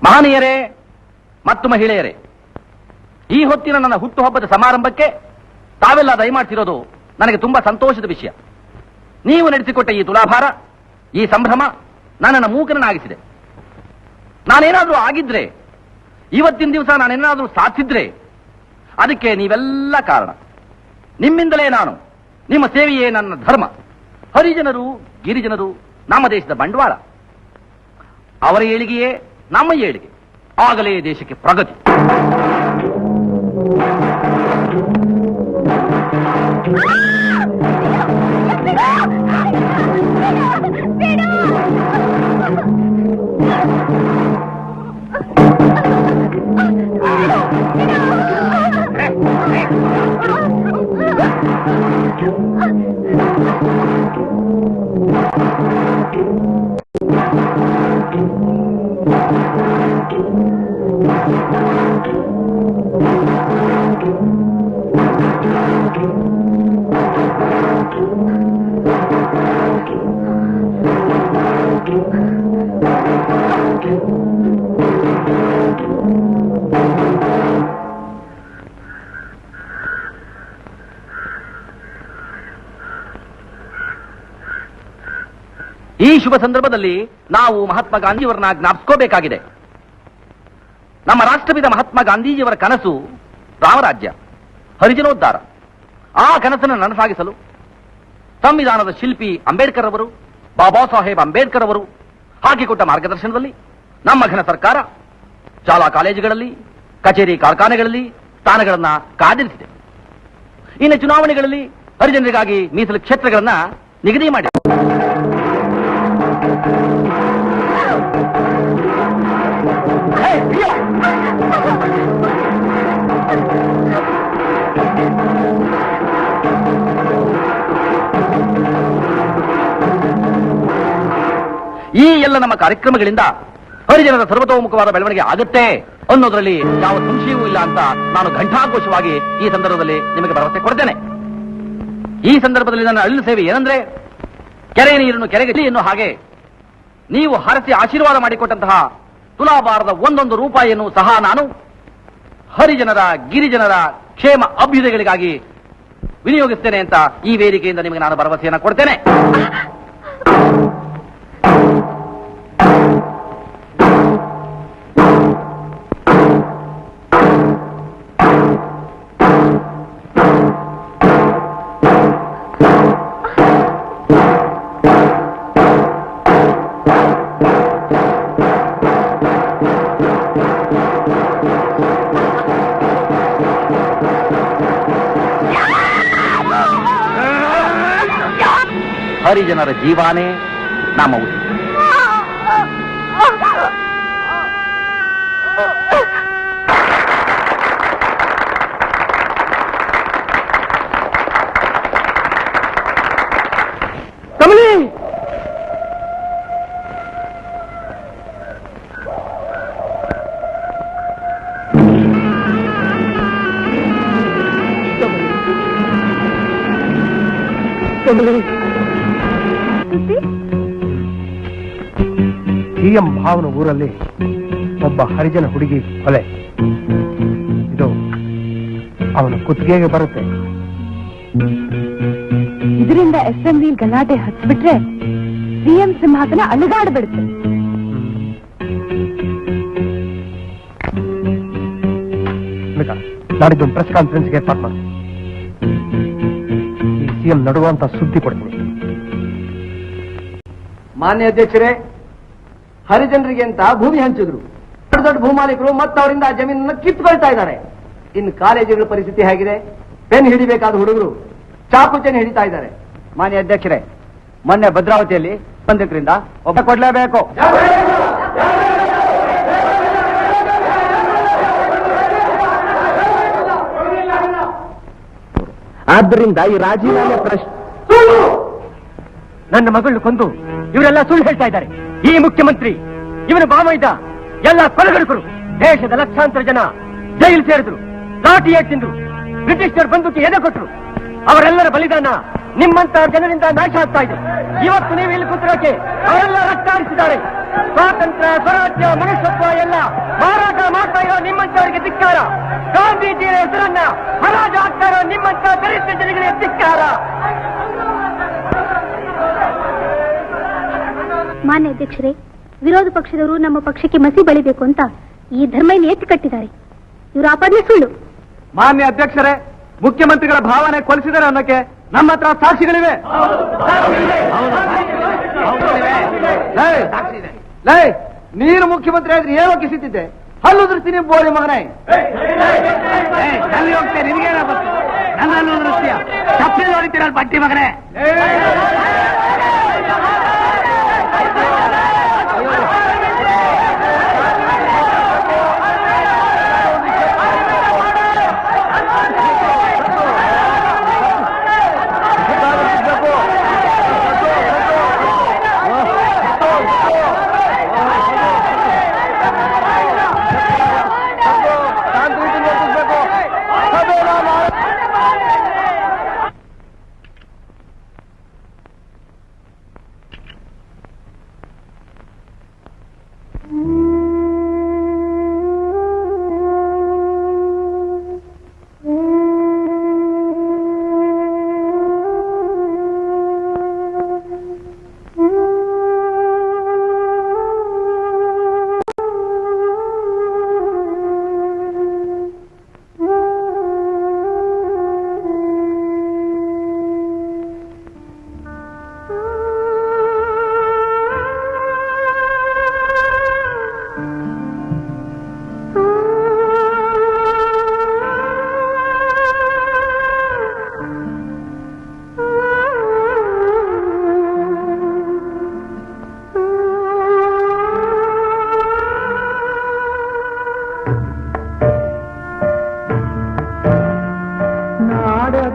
[SPEAKER 7] ಮಹನೀಯರೇ ಮತ್ತು ಮಹಿಳೆಯರೇ, ಈ ಹೊತ್ತಿನ ನನ್ನ ಹುಟ್ಟುಹಬ್ಬದ ಸಮಾರಂಭಕ್ಕೆ ತಾವೆಲ್ಲ ದಯಮಾಡ್ತಿರೋದು ನನಗೆ ತುಂಬಾ ಸಂತೋಷದ ವಿಷಯ. ನೀವು ನಡೆಸಿಕೊಟ್ಟ ಈ ತುಲಾಭಾರ, ಈ ಸಂಭ್ರಮ ನನ್ನನ್ನು ಮೂಕನನ್ನಾಗಿಸಿದೆ. ನಾನೇನಾದ್ರೂ ಆಗಿದ್ರೆ, ಇವತ್ತಿನ ದಿವಸ ನಾನೇನಾದ್ರೂ ಸಾಧಿಸಿದ್ರೆ ಅದಕ್ಕೆ ನೀವೆಲ್ಲ ಕಾರಣ. ನಿಮ್ಮಿಂದಲೇ ನಾನು, ನಿಮ್ಮ ಸೇವೆಯೇ ನನ್ನ ಧರ್ಮ. ಹರಿಜನರು, ಗಿರಿಜನರು ನಮ್ಮ ದೇಶದ ಬಂಡವಾಳ. ಅವರ ಏಳಿಗೆಯೇ ನಮ್ಮ ಏಳಿಗೆ. ಆಗಲೇ ದೇಶಕ್ಕೆ ಪ್ರಗತಿ. ಈ ಶುಭ ಸಂದರ್ಭದಲ್ಲಿ ನಾವು ಮಹಾತ್ಮ ಗಾಂಧಿಯವರನ್ನ ಜ್ಞಾಪಿಸ್ಕೋಬೇಕಾಗಿದೆ. ನಮ್ಮ ರಾಷ್ಟ್ರಪಿತ ಮಹಾತ್ಮ ಗಾಂಧೀಜಿಯವರ ಕನಸು ರಾಮರಾಜ್ಯ, ಹರಿಜನೋದ್ಧಾರ. ಆ ಕನಸನ್ನು ನನಸಾಗಿಸಲು ಸಂವಿಧಾನದ ಶಿಲ್ಪಿ ಅಂಬೇಡ್ಕರ್ ಅವರು, ಬಾಬಾ ಸಾಹೇಬ್ ಅಂಬೇಡ್ಕರ್ ಅವರು ಹಾಕಿಕೊಟ್ಟ ಮಾರ್ಗದರ್ಶನದಲ್ಲಿ ನಮ್ಮ ಘನ ಸರ್ಕಾರ ಶಾಲಾ ಕಾಲೇಜುಗಳಲ್ಲಿ, ಕಚೇರಿ ಕಾರ್ಖಾನೆಗಳಲ್ಲಿ ಸ್ಥಾನಗಳನ್ನ ಕಾದಿರಿಸಿದೆ. ಇನ್ನು ಚುನಾವಣೆಗಳಲ್ಲಿ ಹರಿಜನರಿಗಾಗಿ ಮೀಸಲು ಕ್ಷೇತ್ರಗಳನ್ನ ನಿಗದಿ ಮಾಡಿದೆ. ಈ ಎಲ್ಲ ನಮ್ಮ ಕಾರ್ಯಕ್ರಮಗಳಿಂದ ಹರಿಜನರ ಸರ್ವತೋಮುಖವಾದ ಬೆಳವಣಿಗೆ ಆಗುತ್ತೆ ಅನ್ನೋದ್ರಲ್ಲಿ ಯಾವ ಸಂಶಯವೂ ಇಲ್ಲ ಅಂತ ನಾನು ಘಂಟಾಘೋಷವಾಗಿ ಈ ಸಂದರ್ಭದಲ್ಲಿ ನಿಮಗೆ ಭರವಸೆ ಕೊಡ್ತೇನೆ. ಈ ಸಂದರ್ಭದಲ್ಲಿ ನನ್ನ ಅಳಿಲು ಸೇವೆ ಏನಂದ್ರೆ, ಕೆರೆ ನೀರನ್ನು ಕೆರೆಗೆ ಎನ್ನುವ ಹಾಗೆ ನೀವು ಹರಸಿ ಆಶೀರ್ವಾದ ಮಾಡಿಕೊಟ್ಟಂತಹ ತುಲಾಭಾರದ 1 ರೂಪಾಯಿಯನ್ನು ಸಹ ನಾನು ಹರಿಜನರ ಗಿರಿಜನರ ಕ್ಷೇಮ ಅಭ್ಯುದಯಗಳಿಗಾಗಿ ವಿನಿಯೋಗಿಸ್ತೇನೆ ಅಂತ ಈ ವೇದಿಕೆಯಿಂದ ನಿಮಗೆ ನಾನು ಭರವಸೆಯನ್ನು ಕೊಡ್ತೇನೆ. ಹರಿಜನರ ಜೀವಾನೇ ನಮ್ಮ ಉಸಿರು.
[SPEAKER 1] ಕಮಲಿ, ಕಮಲಿ, ಸಿಎಂ ಭಾವನ ಊರಲ್ಲಿ ಒಬ್ಬ ಹರಿಜನ ಹುಡುಗಿ ಕೊಲೆ. ಇದು ಅವನ ಕುತ್ತಿಗೆಗೆ ಬರುತ್ತೆ.
[SPEAKER 10] ಇದರಿಂದ ಅಸೆಂಬ್ಲಿ ಗಲಾಟೆ ಹಚ್ಚಿಬಿಟ್ರೆ ಸಿಎಂ ಸಿಂಹಾಸನ ಅಲುಗಾಡ್ಬಿಡುತ್ತೆ.
[SPEAKER 1] ನಾಡಿದ್ದೊಂದು ಪ್ರೆಸ್ ಕಾನ್ಫರೆನ್ಸ್ಗೆ ಏರ್ಪಾಟ್ ಮಾಡಿ ಈ ಸಿಎಂ ನಡುವಂತ ಸುದ್ದಿ ಕೊಡ್ತೀನಿ.
[SPEAKER 6] ಮಾನ್ಯ ಅಧ್ಯಕ್ಷರೇ, ಹರಿಜನರಿಗೆ ಅಂತ ಭೂಮಿ ಹಂಚಿದ್ರು. ದೊಡ್ಡ ದೊಡ್ಡ ಭೂಮಾಲೀಕರು ಮತ್ತೆ ಅವರಿಂದ ಆ ಜಮೀನನ್ನು ಕಿತ್ಕೊಳ್ತಾ ಇದ್ದಾರೆ. ಇನ್ನು ಕಾಲೇಜುಗಳ ಪರಿಸ್ಥಿತಿ ಹೇಗಿದೆ? ಪೆನ್ ಹಿಡಿಬೇಕಾದ ಹುಡುಗರು ಚಾಕುಚೆನ್ ಹಿಡಿತಾ ಇದ್ದಾರೆ. ಮಾನ್ಯ ಅಧ್ಯಕ್ಷರೇ, ಮೊನ್ನೆ ಭದ್ರಾವತಿಯಲ್ಲಿ ಬಂದಿದ್ರಿಂದ ಒಬ್ಬ ಕೊಡ್ಲೇಬೇಕು.
[SPEAKER 7] ಆದ್ದರಿಂದ ಈ ರಾಜೀನಾಮೆ ಪ್ರಶ್ನೆ,
[SPEAKER 6] ನನ್ನ ಮಗಳು ಕೊಂದು ಇವರೆಲ್ಲ ಸುಳ್ಳು ಹೇಳ್ತಾ ಇದ್ದಾರೆ. ಈ ಮುಖ್ಯಮಂತ್ರಿ, ಇವನು ಬಾಮೈದ ಎಲ್ಲ ಕೊಲೆಗಡುಕರು. ದೇಶದ ಲಕ್ಷಾಂತರ ಜನ ಜೈಲು ಸೇರಿದ್ರು, ಲಾಠಿ ತಿಂದ್ರು, ಬ್ರಿಟಿಷರು ಬಂದೂಕಿ ಎದೆ ಕೊಟ್ಟರು. ಅವರೆಲ್ಲರ ಬಲಿದಾನ ನಿಮ್ಮಂತ ಜನರಿಂದ ನಾಶ ಆಗ್ತಾ ಇದೆ. ಇವತ್ತು ನೀವು ಇಲ್ಲಿ ಕೂತಿರೋಕೆ ಅವರೆಲ್ಲ ರಕ್ತಾಡಿಸಿದ್ದಾರೆ. ಸ್ವಾತಂತ್ರ್ಯ, ಸ್ವರಾಜ್ಯ, ಮನುಷ್ಯತ್ವ ಎಲ್ಲ ಮಾರಾಟ ಮಾಡ್ತಾ ಇರೋ ನಿಮ್ಮಂತವರಿಗೆ ಧಿಕ್ಕಾರ. ಗಾಂಧೀಜಿಯ ಹೆಸರನ್ನ ಹರಾಜು ಆಗ್ತಾ ಇರೋ ನಿಮ್ಮಂತ ದರಿದ್ರ ಜನಗಳಿಗೆ ಧಿಕ್ಕಾರ.
[SPEAKER 5] ಮಾನ್ಯ ಅಧ್ಯಕ್ಷರೇ, ವಿರೋಧ ಪಕ್ಷದವರು ನಮ್ಮ ಪಕ್ಷಕ್ಕೆ ಮಸಿ ಬಳಿಬೇಕು ಅಂತ ಈ ಧರ್ಮವನ್ನು ಎತ್ತಿ ಕಟ್ಟಿದ್ದಾರೆ. ಇವರು ಆಪಾದನೆ ಸುಳ್ಳು.
[SPEAKER 6] ಮಾನ್ಯ ಅಧ್ಯಕ್ಷರೇ, ಮುಖ್ಯಮಂತ್ರಿಗಳ ಭಾವನೆ ಕೊಲಿಸಿದ್ದಾರೆ ಅನ್ನೋಕೆ ನಮ್ಮ ಹತ್ರ ಸಾಕ್ಷಿಗಳಿವೆ. ನೀನು ಮುಖ್ಯಮಂತ್ರಿ ಆದ್ರೆ ಏನೋ ಕಿಸಿತಿದ್ದೆ, ಹಲ್ಲು ದೃಷ್ಟಿ ಬೋಳಿ ಮಗನೇ. ನನ್ನನ್ನು ದೃಷ್ಟಿಯ ತಪ್ಪಿ ನೋಡಿತೀರಲ್ ಬಟ್ಟಿ ಮಗನೇ.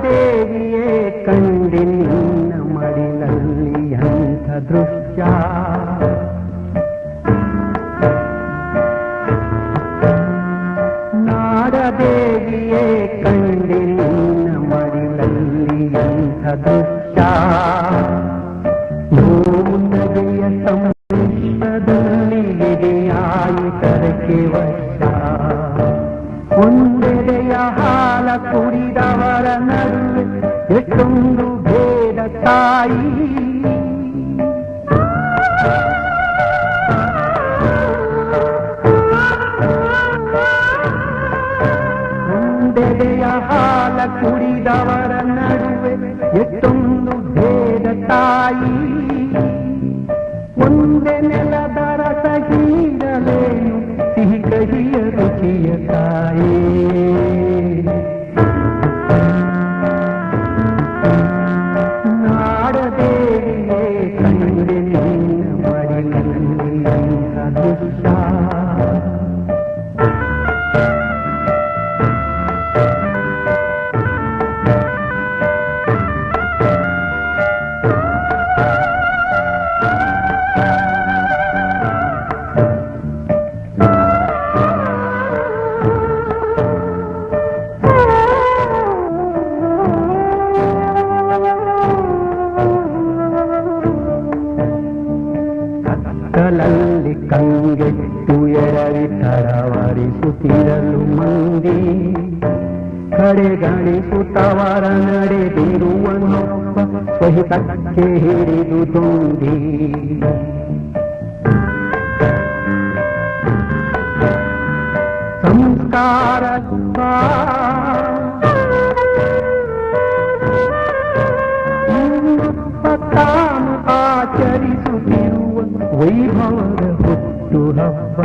[SPEAKER 4] ದೇವಿಯೇ ಕಂಡೆ ನಿನ್ನ ಮಡಿಲಲ್ಲಿ ಅಂಥ ದೃಶ್ಯ
[SPEAKER 1] ನಾಡದೇವಿಯೇ ಕಂಡೆ ನಿನ್ನ ಮಡಿಲಲ್ಲಿ ಎಂಥ ದೃಶ್ಯ ನಗೆಯ ಸಂಪದಲ್ಲಿ ಎದೆಯಾಯಿತರಕ್ಕೆ ವರ್ಷ ಒಂದೆಡೆಯ ಹಾಲ ಕುಡಿದವರ ನಡುವೆ ಎಷ್ಟೊಂದು ಭೇದ ತಾಯಿ ಒಂದೆಡೆಯ ಹಾಲ ಕುಡಿದವರ ನಡುವೆ ಎಷ್ಟೊಂದು ಭೇದ ತಾಯಿ ಒಂದೇ ನೆಲದ ರಸ ಹೀರಲೇನು ಸಿಹಿ ಕಹಿಯ ರುಚಿಯ ತಾಯಿ ನಾಡದೇವಿಯೇ ಕಂಡೆ ನಿನ್ನ ಮಡಿಲಲ್ಲಿ ಎಂಥ ದೃಶ್ಯ ಕತ್ತಲಲ್ಲಿ ಕಂಗೆಟ್ಟು ಎರವಿ ತರವರಿಸುತ್ತಿರಲು ಮಂದಿ ಕಡೆಗಣಿಸುತ್ತವರ ನಡೆದಿರುವನೊಬ್ಬ ಸಹಿತಕ್ಕೆ ಹಿಡಿದು ದೊಂದಿ ಸಂಸ್ಕಾರ ತಾನು ಆಚರಿಸುತ್ತಿರುವ ವೈಭವದ ಹುಟ್ಟು ಹಬ್ಬ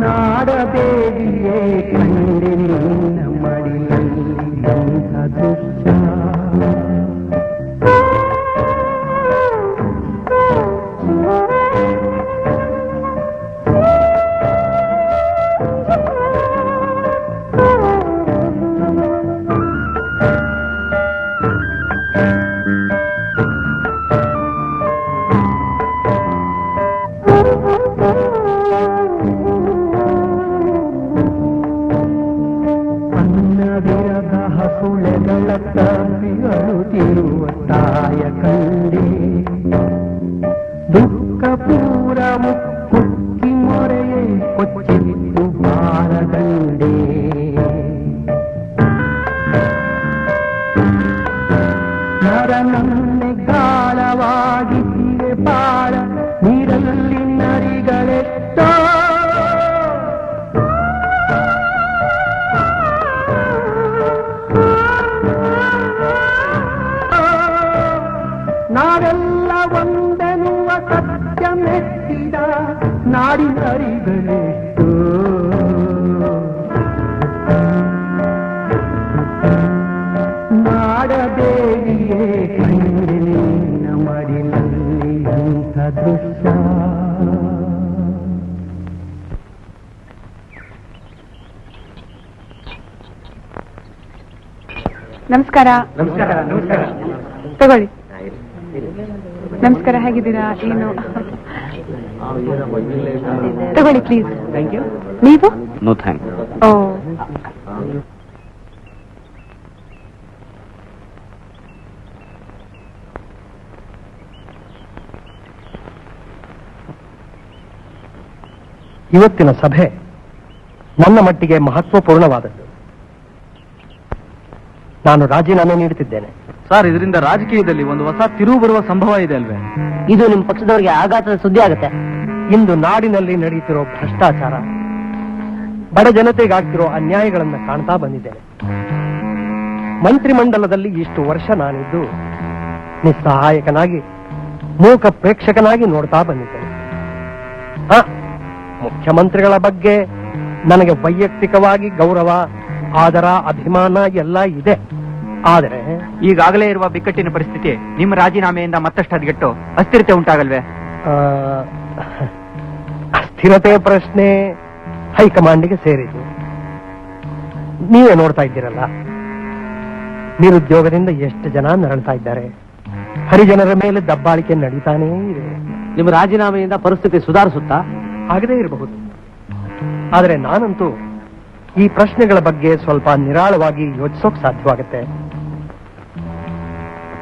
[SPEAKER 1] ನಾಡದೇವಿಯೇ ಕಂಡೆ ನಿನ್ನ ಮಡಿಲಲ್ಲಿ ಎಂಥ ದೃಶ್ಯ ಅನ್ನವಿರದ ಹಸುಳೆಗಳ ತಪ್ಪಿಗಳುತ್ತಿರುವ ತಾಯ ಕಂಡೆ ದುಃಖಪೂರ ಮುಕ್ಕಿ ಮೊರೆಯೇ ಕೊಚ್ಚಿತ್ತು ಬಾರದಂಡೆ ನರನನ್ನೆ ಗಾಳವಾಗಿ ಬಾಳ ನೀರಲ್ಲಿ ನರಿಗಳೆಷ್ಟೋ ನಾವೆಲ್ಲ ಒಂದೆನ್ನುವ ಸತ್ಯ ಮೆಟ್ಟಿದ ನಾಡಿನರಿಗಳೆಷ್ಟು ನಾಡದೇವಿಯೇ ಕಂಡೆ ನಿನ್ನ ಮಡಿಲಲ್ಲಿ ಎಂಥ ದೃಶ್ಯ
[SPEAKER 10] ನಮಸ್ಕಾರ. ತಗೊಳ್ಳಿ. ನಮಸ್ಕಾರ, ಹೇಗಿದ್ದೀರಾ? ಏನು ತಗೊಳ್ಳಿ ಪ್ಲೀಸ್.
[SPEAKER 6] Thank you.
[SPEAKER 10] ನೀವು?
[SPEAKER 12] No thank.
[SPEAKER 10] ಓ,
[SPEAKER 1] ಇವತ್ತಿನ ಸಭೆ ನನ್ನ ಮಟ್ಟಿಗೆ ಮಹತ್ವಪೂರ್ಣವಾದದ್ದು. ನಾನು ರಾಜೀನಾಮೆ ನೀಡುತ್ತಿದ್ದೇನೆ.
[SPEAKER 7] ಸರ್, ಇದರಿಂದ ರಾಜಕೀಯದಲ್ಲಿ ಒಂದು ಹೊಸ ತಿರುವು ಬರುವ ಸಂಭವ ಇದೆ ಅಲ್ವೇ?
[SPEAKER 11] ಇದು ನಿಮ್ಮ ಪಕ್ಷದವರಿಗೆ ಆಘಾತದ ಸುದ್ದಿ ಆಗುತ್ತೆ.
[SPEAKER 1] ಇಂದು ನಾಡಿನಲ್ಲಿ ನಡೆಯುತ್ತಿರೋ ಭ್ರಷ್ಟಾಚಾರ, ಬಡ ಜನತೆಗಾಗ್ತಿರೋ ಅನ್ಯಾಯಗಳನ್ನು ಕಾಣ್ತಾ ಬಂದಿದ್ದೇನೆ. ಮಂತ್ರಿಮಂಡಲದಲ್ಲಿ ಇಷ್ಟು ವರ್ಷ ನಾನಿದ್ದು ನಿಸ್ಸಹಾಯಕನಾಗಿ ಮೂಕ ಪ್ರೇಕ್ಷಕನಾಗಿ ನೋಡ್ತಾ ಬಂದಿದ್ದೇನೆ. ಮುಖ್ಯಮಂತ್ರಿಗಳ ಬಗ್ಗೆ ನನಗೆ ವೈಯಕ್ತಿಕವಾಗಿ ಗೌರವ, ಆದರ, ಅಭಿಮಾನ ಎಲ್ಲ ಇದೆ. ಆದರೆ
[SPEAKER 3] ಈಗಾಗಲೇ ಇರುವ ಬಿಕ್ಕಟ್ಟಿನ ಪರಿಸ್ಥಿತಿ ನಿಮ್ಮ ರಾಜೀನಾಮೆಯಿಂದ ಮತ್ತಷ್ಟು ಹದಗೆಟ್ಟು ಅಸ್ಥಿರತೆ ಉಂಟಾಗಲ್ವೇ?
[SPEAKER 1] ಅಸ್ಥಿರತೆಯ ಪ್ರಶ್ನೆ ಹೈಕಮಾಂಡಿಗೆ ಸೇರಿತು. ನೀವೇ ನೋಡ್ತಾ ಇದ್ದೀರಲ್ಲ, ನಿರುದ್ಯೋಗದಿಂದ ಎಷ್ಟು ಜನ ನರಳ್ತಾ ಇದ್ದಾರೆ. ಹರಿಜನರ ಮೇಲೆ ದಬ್ಬಾಳಿಕೆ ನಡೀತಾನೇ ಇದೆ.
[SPEAKER 7] ನಿಮ್ಮ ರಾಜೀನಾಮೆಯಿಂದ ಪರಿಸ್ಥಿತಿ ಸುಧಾರಿಸುತ್ತಾ?
[SPEAKER 1] ಆಗದೇ ಇರಬಹುದು. ಆದರೆ ನಾನಂತೂ ಈ ಪ್ರಶ್ನೆಗಳ ಬಗ್ಗೆ ಸ್ವಲ್ಪ ನಿರಾಳವಾಗಿ ಯೋಚಿಸೋಕ್ ಸಾಧ್ಯವಾಗುತ್ತೆ.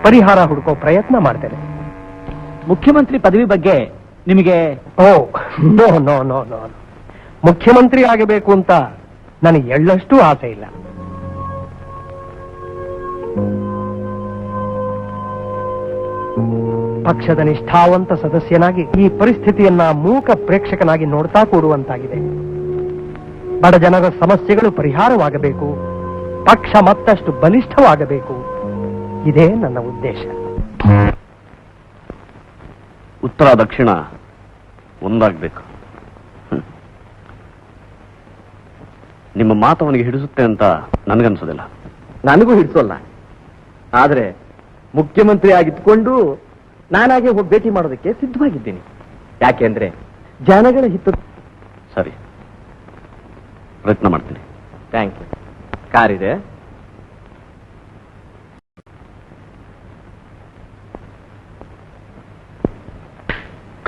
[SPEAKER 1] ಪರಿಹಾರ ಹುಡುಕೋ ಪ್ರಯತ್ನ ಮಾಡ್ತೇನೆ.
[SPEAKER 7] ಮುಖ್ಯಮಂತ್ರಿ ಪದವಿ ಬಗ್ಗೆ ನಿಮಗೆ?
[SPEAKER 1] Oh no no no no ಮುಖ್ಯಮಂತ್ರಿ ಆಗಬೇಕು ಅಂತ ನನಗೆ ಎಳ್ಳಷ್ಟು ಆಸೆ ಇಲ್ಲ. ಪಕ್ಷದ ನಿಷ್ಠಾವಂತ ಸದಸ್ಯನಾಗಿ ಈ ಪರಿಸ್ಥಿತಿಯನ್ನ ಮೂಕ ಪ್ರೇಕ್ಷಕನಾಗಿ ನೋಡ್ತಾ ಕೂಡುವಂತಾಗಿದೆ. ಬಡ ಜನರ ಸಮಸ್ಯೆಗಳು ಪರಿಹಾರವಾಗಬೇಕು, ಪಕ್ಷ ಮತ್ತಷ್ಟು ಬಲಿಷ್ಠವಾಗಬೇಕು. ಇದೇ ನನ್ನ ಉದ್ದೇಶ.
[SPEAKER 2] ಉತ್ತರ ದಕ್ಷಿಣ ಒಂದಾಗಬೇಕು. ನಿಮ್ಮ ಮಾತು ಅವನಿಗೆ ಹಿಡಿಸುತ್ತೆ ಅಂತ ನನಗನ್ಸೋದಿಲ್ಲ.
[SPEAKER 7] ನನಗೂ ಹಿಡಿಸೋಲ್ಲ. ಆದ್ರೆ ಮುಖ್ಯಮಂತ್ರಿ ಆಗಿದ್ದುಕೊಂಡು ನಾನಾಗೆ ಹೋಗಿ ಭೇಟಿ ಮಾಡೋದಕ್ಕೆ ಸಿದ್ಧವಾಗಿದ್ದೀನಿ. ಯಾಕೆಂದ್ರೆ ಜನಗಳ ಹಿತ.
[SPEAKER 2] ಸರಿ, ಪ್ರಯತ್ನ ಮಾಡ್ತೀನಿ.
[SPEAKER 7] Thank you. ಕಾರಿದೆ?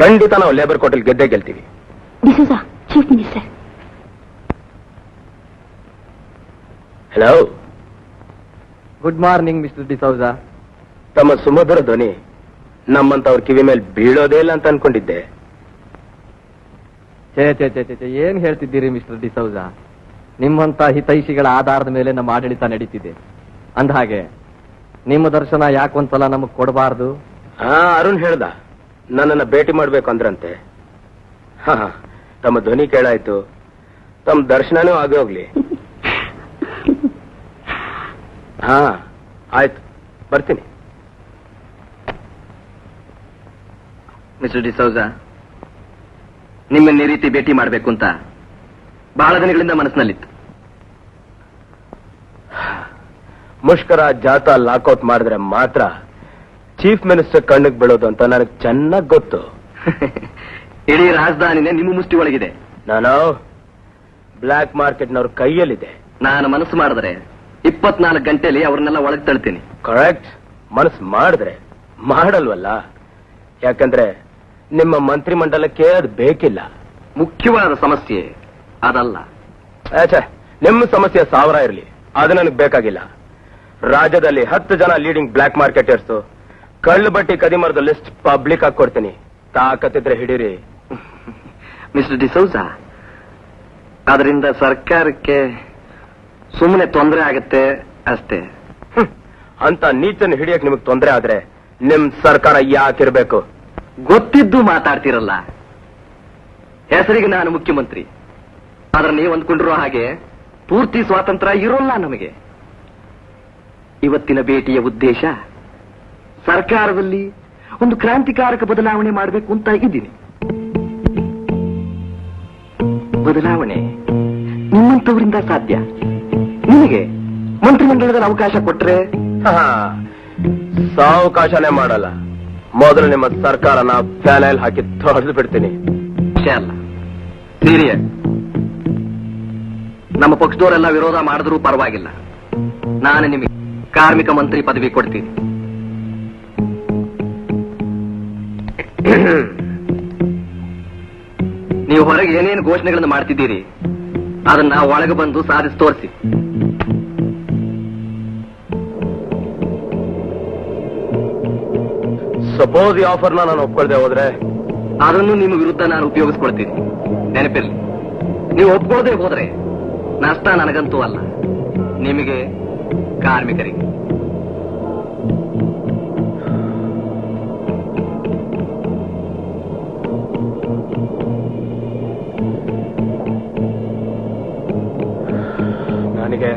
[SPEAKER 2] ಖಂಡಿತ ನಾವು ಲೇಬರ್ ಕೋರ್ಟಲ್ಲಿ ಗೆದ್ದೇ ಗೆಲ್ತೀವಿ.
[SPEAKER 5] D'Souza, chief minister.
[SPEAKER 2] Hello,
[SPEAKER 7] good morning mister D'Souza.
[SPEAKER 2] ತಮ್ಮ ಸುಮಧುರ ಧ್ವನಿ ನಮ್ಮಂತವ್ರ ಕಿವಿ ಮೇಲೆ ಬೀಳೋದೇ ಇಲ್ಲ ಅಂತ ಅನ್ಕೊಂಡಿದ್ದೆ.
[SPEAKER 7] ಏನ್ ಹೇಳ್ತಿದ್ದೀರಿ ಮಿಸ್ಟರ್ ಡಿಸೌಜಾ? ನಿಮ್ಮಂತ ಹಿತೈಷಿಗಳ ಆಧಾರದ ಮೇಲೆ ನಮ್ಮ ಆಡಳಿತ ನಡೀತಿದೆ. ಅಂದಹಾಗೆ ನಿಮ್ಮ ದರ್ಶನ ಯಾಕೊಂದ್ಸಲ ನಮಗ್ ಕೊಡಬಾರ್ದು?
[SPEAKER 2] ಅರುಣ್ ಹೇಳ್ದ ನನ್ನನ್ನ ಭೇಟಿ ಮಾಡ್ಬೇಕು ಅಂದ್ರಂತೆ. ತಮ್ಮ ಧ್ವನಿ ಕೇಳಾಯ್ತು, ತಮ್ಮ ದರ್ಶನನೂ ಆಗಿ ಹೋಗ್ಲಿ. ಆಯ್ತು, ಬರ್ತೀನಿ.
[SPEAKER 7] ಮಿಸ್ಟರ್ ಡಿಸೌಜಾ, ನಿಮ್ಮನ್ನ ಈ ರೀತಿ ಭೇಟಿ ಮಾಡಬೇಕು ಅಂತ ಬಹಳ ದಿನಗಳಿಂದ ಮನಸ್ಸಿನಲ್ಲಿತ್ತು.
[SPEAKER 2] ಮುಷ್ಕರ ಜಾಥಾ ಲಾಕೌಟ್ ಮಾಡಿದ್ರೆ ಮಾತ್ರ ಚೀಫ್ ಮಿನಿಸ್ಟರ್ ಕಣ್ಣಿಗೆ ಬೀಳೋದು ಅಂತ ನನಗೆ ಚೆನ್ನಾಗಿ ಗೊತ್ತು.
[SPEAKER 7] ಇಡೀ ರಾಜಧಾನಿನೇ ನಿಮ್ಮ ಮುಷ್ಟಿ ಒಳಗಿದೆ.
[SPEAKER 2] ನಾನು ಬ್ಲ್ಯಾಕ್ ಮಾರ್ಕೆಟ್ನವ್ರ ಕೈಯಲ್ಲಿದೆ.
[SPEAKER 7] ನಾನು ಮನಸ್ಸು ಮಾಡಿದ್ರೆ 24 ಗಂಟೆಯಲ್ಲಿ ಅವ್ರನ್ನೆಲ್ಲ ಒಳಗೆ ತಳ್ತೀನಿ.
[SPEAKER 2] ಕರೆಕ್ಟ್. ಮನಸ್ಸು ಮಾಡಿದ್ರೆ ಮಾಡಲ್ವಲ್ಲ. ಯಾಕಂದ್ರೆ ನಿಮ್ಮ ಮಂತ್ರಿಮಂಡಲಕ್ಕೆ ಅದು ಬೇಕಿಲ್ಲ.
[SPEAKER 7] ಮುಖ್ಯವಾದ ಸಮಸ್ಯೆ ಅದಲ್ಲ.
[SPEAKER 2] ನಿಮ್ಮ ಸಮಸ್ಯೆ 1000 ಇರಲಿ, ಅದು ನನಗೆ ಬೇಕಾಗಿಲ್ಲ. ರಾಜ್ಯದಲ್ಲಿ 10 ಜನ ಲೀಡಿಂಗ್ ಬ್ಲ್ಯಾಕ್ ಮಾರ್ಕೆಟರ್ಸ್ ಕಳ್ಳು ಬಟ್ಟಿ ಕದಿಮರದ ಲಿಸ್ಟ್ ಪಬ್ಲಿಕ್ ಆಗಿ ಕೊಡ್ತೀನಿ. ತಾಕತ್ತಿದ್ರೆ ಹಿಡೀರಿ.
[SPEAKER 7] ಮಿಸ್ಟರ್ ಡಿಸೌಜಾ, ಅದರಿಂದ ಸರ್ಕಾರಕ್ಕೆ ಸುಮ್ಮನೆ ತೊಂದರೆ ಆಗುತ್ತೆ ಅಷ್ಟೇ.
[SPEAKER 2] ಅಂತ ನೀಚನ್ನು ಹಿಡಿಯಕ್ ನಿಮಗೆ ತೊಂದರೆ ಆದ್ರೆ ನಿಮ್ ಸರ್ಕಾರ ಯಾಕಿರ್ಬೇಕು?
[SPEAKER 7] ಗೊತ್ತಿದ್ದು ಮಾತಾಡ್ತಿರಲ್ಲ. ಹೆಸರಿಗೆ ನಾನು ಮುಖ್ಯಮಂತ್ರಿ, ಆದ್ರೆ ನೀವು ಅಂದ್ಕೊಂಡಿರೋ ಹಾಗೆ ಪೂರ್ತಿ ಸ್ವಾತಂತ್ರ್ಯ ಇರೋಲ್ಲ ನಮಗೆ. ಇವತ್ತಿನ ಭೇಟಿಯ ಉದ್ದೇಶ ಸರ್ಕಾರದಲ್ಲಿ ಒಂದು ಕ್ರಾಂತಿಕಾರಕ ಬದಲಾವಣೆ ಮಾಡಬೇಕು ಅಂತ ಇದ್ದೀನಿ. ಬದಲಾವಣೆ ನಿಮ್ಮಂತವರಿಂದ ಸಾಧ್ಯ. ನಿಮಗೆ ಮಂತ್ರಿಮಂಡಲದಲ್ಲಿ ಅವಕಾಶ ಕೊಟ್ರೆ
[SPEAKER 2] ಸಾವಕಾಶನೇ ಮಾಡಲ್ಲ. ಮೊದಲು ನಿಮ್ಮ ಸರ್ಕಾರನ ಫ್ಯಾನೈಲ್ ಹಾಕಿ ತೊಳೆದು ಬಿಡ್ತೀನಿ.
[SPEAKER 7] ಅಲ್ಲ, ಸೀರಿಯಸ್. ನಮ್ಮ ಪಕ್ಷದವರೆಲ್ಲ ವಿರೋಧ ಮಾಡಿದ್ರೂ ಪರವಾಗಿಲ್ಲ, ನಾನು ನಿಮಗೆ ಕಾರ್ಮಿಕ ಮಂತ್ರಿ ಪದವಿ ಕೊಡ್ತೀನಿ. ನೀವು ಹೊರಗೆ ಏನೇನು ಘೋಷಣೆಗಳನ್ನು ಮಾಡ್ತಿದ್ದೀರಿ ಅದನ್ನ ಒಳಗೆ ಬಂದು ಸಾಧಿಸಿ ತೋರಿಸಿ.
[SPEAKER 2] ಸಪೋಸ್ ಈ ಆಫರ್ನ ನಾನು ಒಪ್ಕೊಳ್ದೆ ಹೋದ್ರೆ
[SPEAKER 7] ಅದನ್ನು ನಿಮ್ಮ ವಿರುದ್ಧ ನಾನು ಉಪಯೋಗಿಸ್ಕೊಳ್ತೀನಿ. ನೆನಪಿರ್ಲಿ, ನೀವು ಒಪ್ಕೊಳ್ಳದೆ ಹೋದ್ರೆ ನಷ್ಟ ನನಗಂತೂ ಅಲ್ಲ, ನಿಮಗೆ, ಕಾರ್ಮಿಕರಿಗೆ.
[SPEAKER 2] ನನಗೆ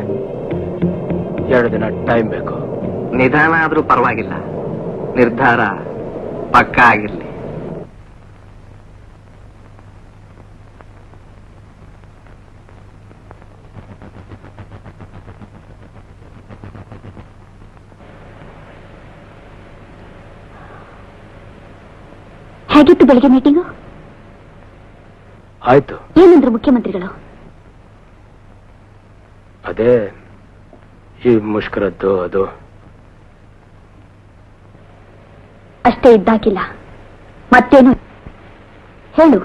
[SPEAKER 2] 2 ದಿನ ಟೈಮ್ ಬೇಕು.
[SPEAKER 7] ನಿಧಾನ ಆದ್ರೂ ಪರವಾಗಿಲ್ಲ, ನಿರ್ಧಾರ ಪಕ್ಕಾ ಆಗಿರ್ಲಿ.
[SPEAKER 5] ಹೇಗಿತ್ತು ಬೆಳಿಗ್ಗೆ ಮೀಟಿಂಗು?
[SPEAKER 2] ಆಯ್ತು.
[SPEAKER 5] ಏನಂದ್ರು ಮುಖ್ಯಮಂತ್ರಿಗಳು?
[SPEAKER 2] ಅದೇ ಈ ಮುಷ್ಕರದ್ದು ಅದು
[SPEAKER 5] ಅಷ್ಟೇ ಇದ್ದಾಗಿಲ್ಲ. ಮತ್ತೇನು ಹೇಳು.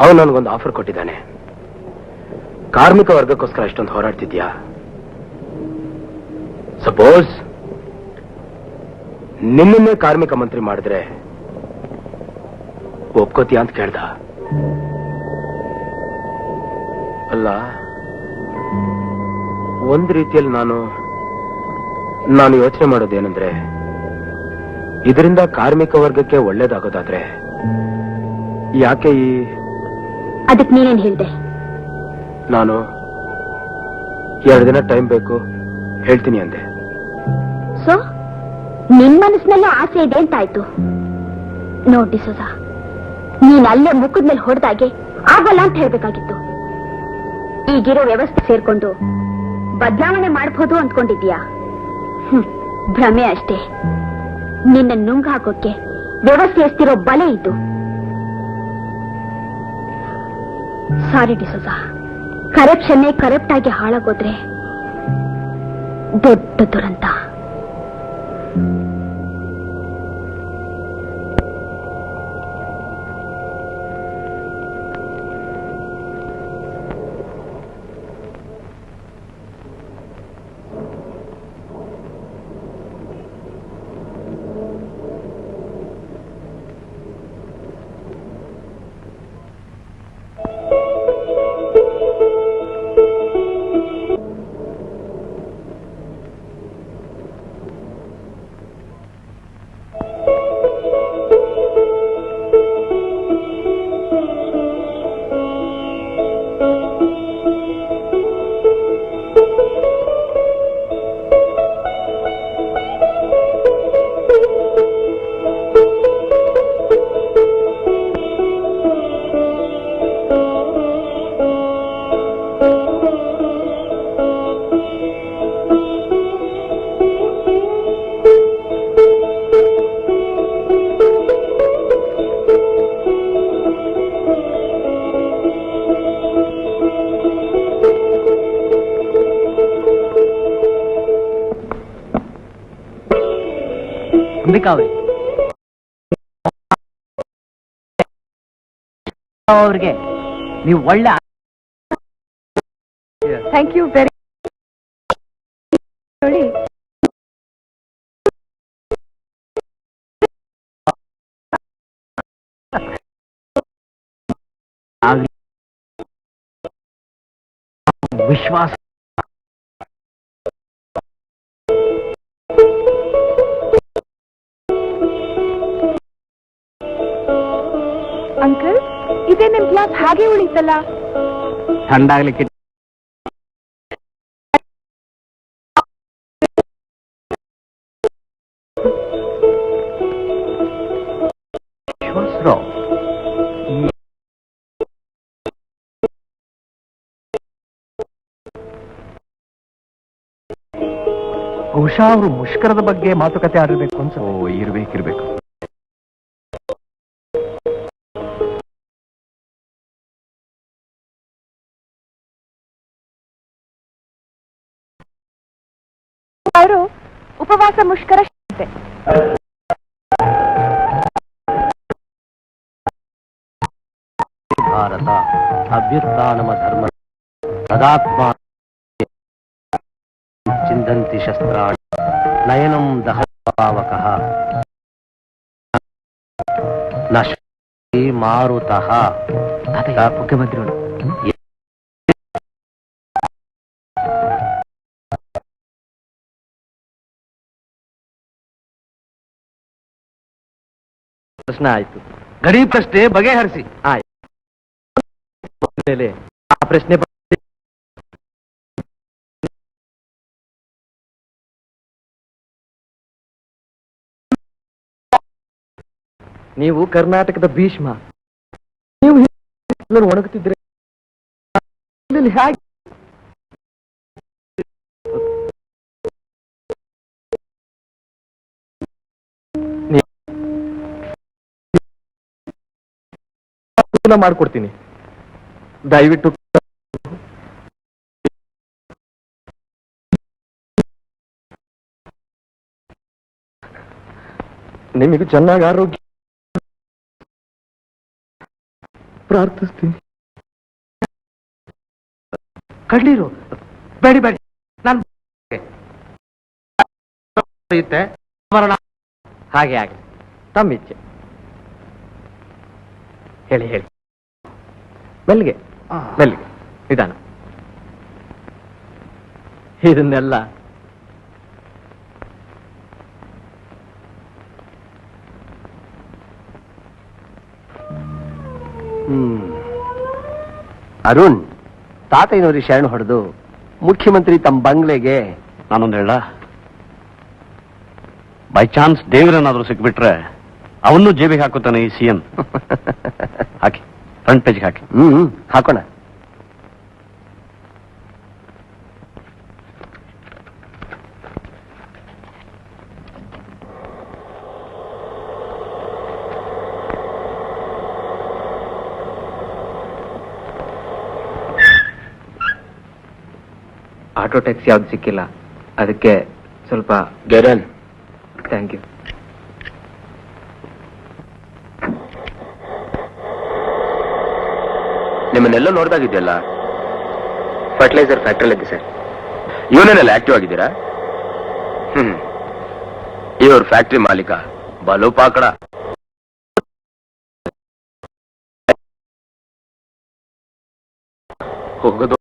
[SPEAKER 2] ಅವನು ನನಗೊಂದು ಆಫರ್ ಕೊಟ್ಟಿದ್ದಾನೆ. ಕಾರ್ಮಿಕ ವರ್ಗಕ್ಕೋಸ್ಕರ ಇಷ್ಟೊಂದು ಹೋರಾಡ್ತಿದ್ಯಾ? ಸಪೋಸ್ ನಿನ್ನನ್ನೇ ಕಾರ್ಮಿಕ ಮಂತ್ರಿ ಮಾಡಿದ್ರೆ ಒಪ್ಕೋತೀಯ ಅಂತ ಕೇಳ್ದ. ಅಲ್ಲ, ಒಂದು ರೀತಿಯಲ್ಲಿ ನಾನು ಯೋಚನೆ ಮಾಡೋದೇನೆಂದ್ರೆ, ಇದರಿಂದ ಕಾರ್ಮಿಕ ವರ್ಗಕ್ಕೆ ಒಳ್ಳೇದಾಗೋದಾದ್ರೆ ಯಾಕೆ
[SPEAKER 5] ಅದಕ್ಕೆ ನೀನೇನ್ ಹೇಳ್ದೆ?
[SPEAKER 2] ನಾನು 2 ದಿನ ಟೈಮ್ ಬೇಕು, ಹೇಳ್ತೀನಿ ಅಂದೆ.
[SPEAKER 5] ಸೊ ನಿನ್ ಮನಸ್ಸಿನಲ್ಲೂ ಆಸೆ ಇದೆ ಅಂತಾಯ್ತು. ನೋಡಿ ಸುಧಾ, ನೀನ್ ಅಲ್ಲೇ ಮುಖದ ಮೇಲೆ ಹೊಡೆದಾಗೆ ಆಗಲ್ಲ ಅಂತ ಹೇಳ್ಬೇಕಾಗಿತ್ತು. ಈಗಿರೋ ವ್ಯವಸ್ಥೆ ಸೇರ್ಕೊಂಡು ಬದಲಾವಣೆ ಮಾಡಬಹುದು ಅಂದ್ಕೊಂಡಿದ್ಯಾ? ಭ್ರಮೆ ಅಷ್ಟೇ. ನಿನ್ನ ನುಂಗ್ ಹಾಕೋಕೆ ವ್ಯವಸ್ಥೆ ಎಷ್ಟಿರೋ ಬಲೆ ಇದ್ದು. ಸಾರಿ ಡಿಸೋಜಾ, ಕರಪ್ಷನ್ನೇ ಕರಪ್ಟ್ ಆಗಿ ಹಾಳಾಗೋದ್ರೆ ದೊಡ್ಡ ದುರಂತ.
[SPEAKER 11] ಅವ್ರಿಗೆ ನೀವು ಒಳ್ಳೆ
[SPEAKER 10] ಥ್ಯಾಂಕ್ ಯು ವೆರಿ ನೋಡಿ.
[SPEAKER 11] ವಿಶ್ವಾಸ
[SPEAKER 10] ಅಂಕಲ್, ಇದೇ ನಿಮ್ ಗ್ಲಾಸ್ ಹಾಗೆ ಉಳಿತಲ್ಲ.
[SPEAKER 6] ಥಂಡಾಗ್ಲಿಕ್ಕೆ
[SPEAKER 3] ಬಹುಶಃ ಅವರು ಮುಷ್ಕರದ ಬಗ್ಗೆ ಮಾತುಕತೆ ಆಡಿರ್ಬೇಕು ಅಂತ.
[SPEAKER 2] ಇರ್ಬೇಕು.
[SPEAKER 10] ಅವರು ಉಪವಾಸ ಮುಷ್ಕರ
[SPEAKER 2] ಭಾರತ ಅಭ್ಯುತ್ಥಾನಮ ಧರ್ಮ ತದಾತ್ಮ ಚಿಂದಂತಿ ಶಸ್ತ್ರಾಣಿ ನಯನಂ ದಹಪಾವಕಃ ನಶ್ವತಿ ಮಾರುತಃ.
[SPEAKER 3] ಮುಖ್ಯಮಂತ್ರಿಗಳು
[SPEAKER 7] ಪ್ರಶ್ನೆ ಆಯ್ತು.
[SPEAKER 2] ಗಡಿ ಪ್ರಶ್ನೆ ಬಗೆಹರಿಸಿ.
[SPEAKER 7] ಆಯ್ತು. ಆ ಪ್ರಶ್ನೆ ನೀವು ಕರ್ನಾಟಕದ ಭೀಷ್ಮ, ನೀವು ಒಣಗುತ್ತಿದ್ರೆ ಹೇಗೆ ಮಾಡ್ಕೊಡ್ತೀನಿ. ದಯವಿಟ್ಟು ನಿಮಗೆ ಚೆನ್ನಾಗಿ ಆರೋಗ್ಯ ಪ್ರಾರ್ಥಿಸ್ತೀನಿ.
[SPEAKER 12] ಕಡ್ಲೀರು ಬೇಡಿ ಬೇಡಿ, ನಾನು
[SPEAKER 7] ಹಾಗೆ ಹಾಗೆ ತಮ್ಮ ಇಚ್ಛೆ. ಹೇಳಿ ಹೇಳಿ, ಮೆಲ್ಲಿಗೆ ಮೆಲ್ಲಿಗೆ, ನಿಧಾನ. ಇದನ್ನೆಲ್ಲ
[SPEAKER 2] ಅರುಣ್, ತಾತಯ್ಯನವ್ರಿಗೆ ಶರಣ ಹೊಡೆದು ಮುಖ್ಯಮಂತ್ರಿ ತಮ್ಮ ಬಂಗ್ಲೆಗೆ
[SPEAKER 12] ನಾನೊಂದು ಹೇಳ, ಬೈ ಚಾನ್ಸ್ ದೇವರನ್ನಾದ್ರೂ ಸಿಕ್ಬಿಟ್ರೆ ಅವನ್ನೂ ಜೇಬಿಗೆ ಹಾಕುತ್ತಾನೆ ಈ CM. ಹಾಕಿ, ಫ್ರಂಟ್ ಪೇಜ್ಗೆ ಹಾಕಿ.
[SPEAKER 2] ಹಾಕೋಣ.
[SPEAKER 7] ಆಟೋ ಟ್ಯಾಕ್ಸಿ ಯಾವ್ದು ಸಿಕ್ಕಿಲ್ಲ, ಅದಕ್ಕೆ ಸ್ವಲ್ಪ
[SPEAKER 2] ಗೆರನ್.
[SPEAKER 7] Thank you.
[SPEAKER 2] ನಿಮ್ಮನ್ನೆಲ್ಲ ನೋಡ್ದಾಗಿದೆಯಲ್ಲ.
[SPEAKER 7] ಫರ್ಟಿಲೈಸರ್ ಫ್ಯಾಕ್ಟ್ರಿಯಲ್ಲಿದ್ದೆ ಸರ್.
[SPEAKER 2] ಇವನೇನೆಲ್ಲ ಆಕ್ಟಿವ್ ಆಗಿದ್ದೀರಾ? ಇವ್ರ ಫ್ಯಾಕ್ಟ್ರಿ ಮಾಲೀಕ ಬಲು ಪಾಕಡ. ಹೋಗೋದು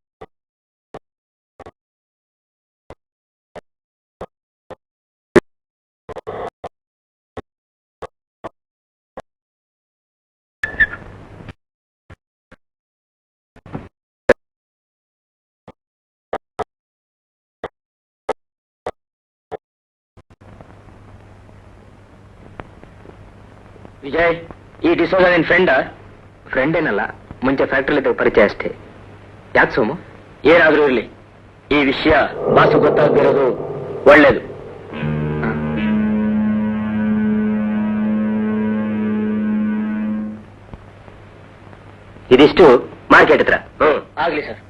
[SPEAKER 7] ವಿಜಯ್, ಈ ಡಿಸೋಜ ನಿನ್ ಫ್ರೆಂಡ್ ಏನಲ್ಲ, ಮುಂಚೆ ಫ್ಯಾಕ್ಟ್ರಿಲಿ ಪರಿಚಯ ಅಷ್ಟೇ. ಯಾಕೆ ಸೋಮು? ಏನಾದ್ರೂ ಇರ್ಲಿ, ಈ ವಿಷಯ ಬಾಸು ಗೊತ್ತಾಗ್ದಿರೋದು ಒಳ್ಳೇದು. ಇದಿಷ್ಟು ಮಾರ್ಕೆಟ್ ಹತ್ರ. ಆಗ್ಲಿ sir.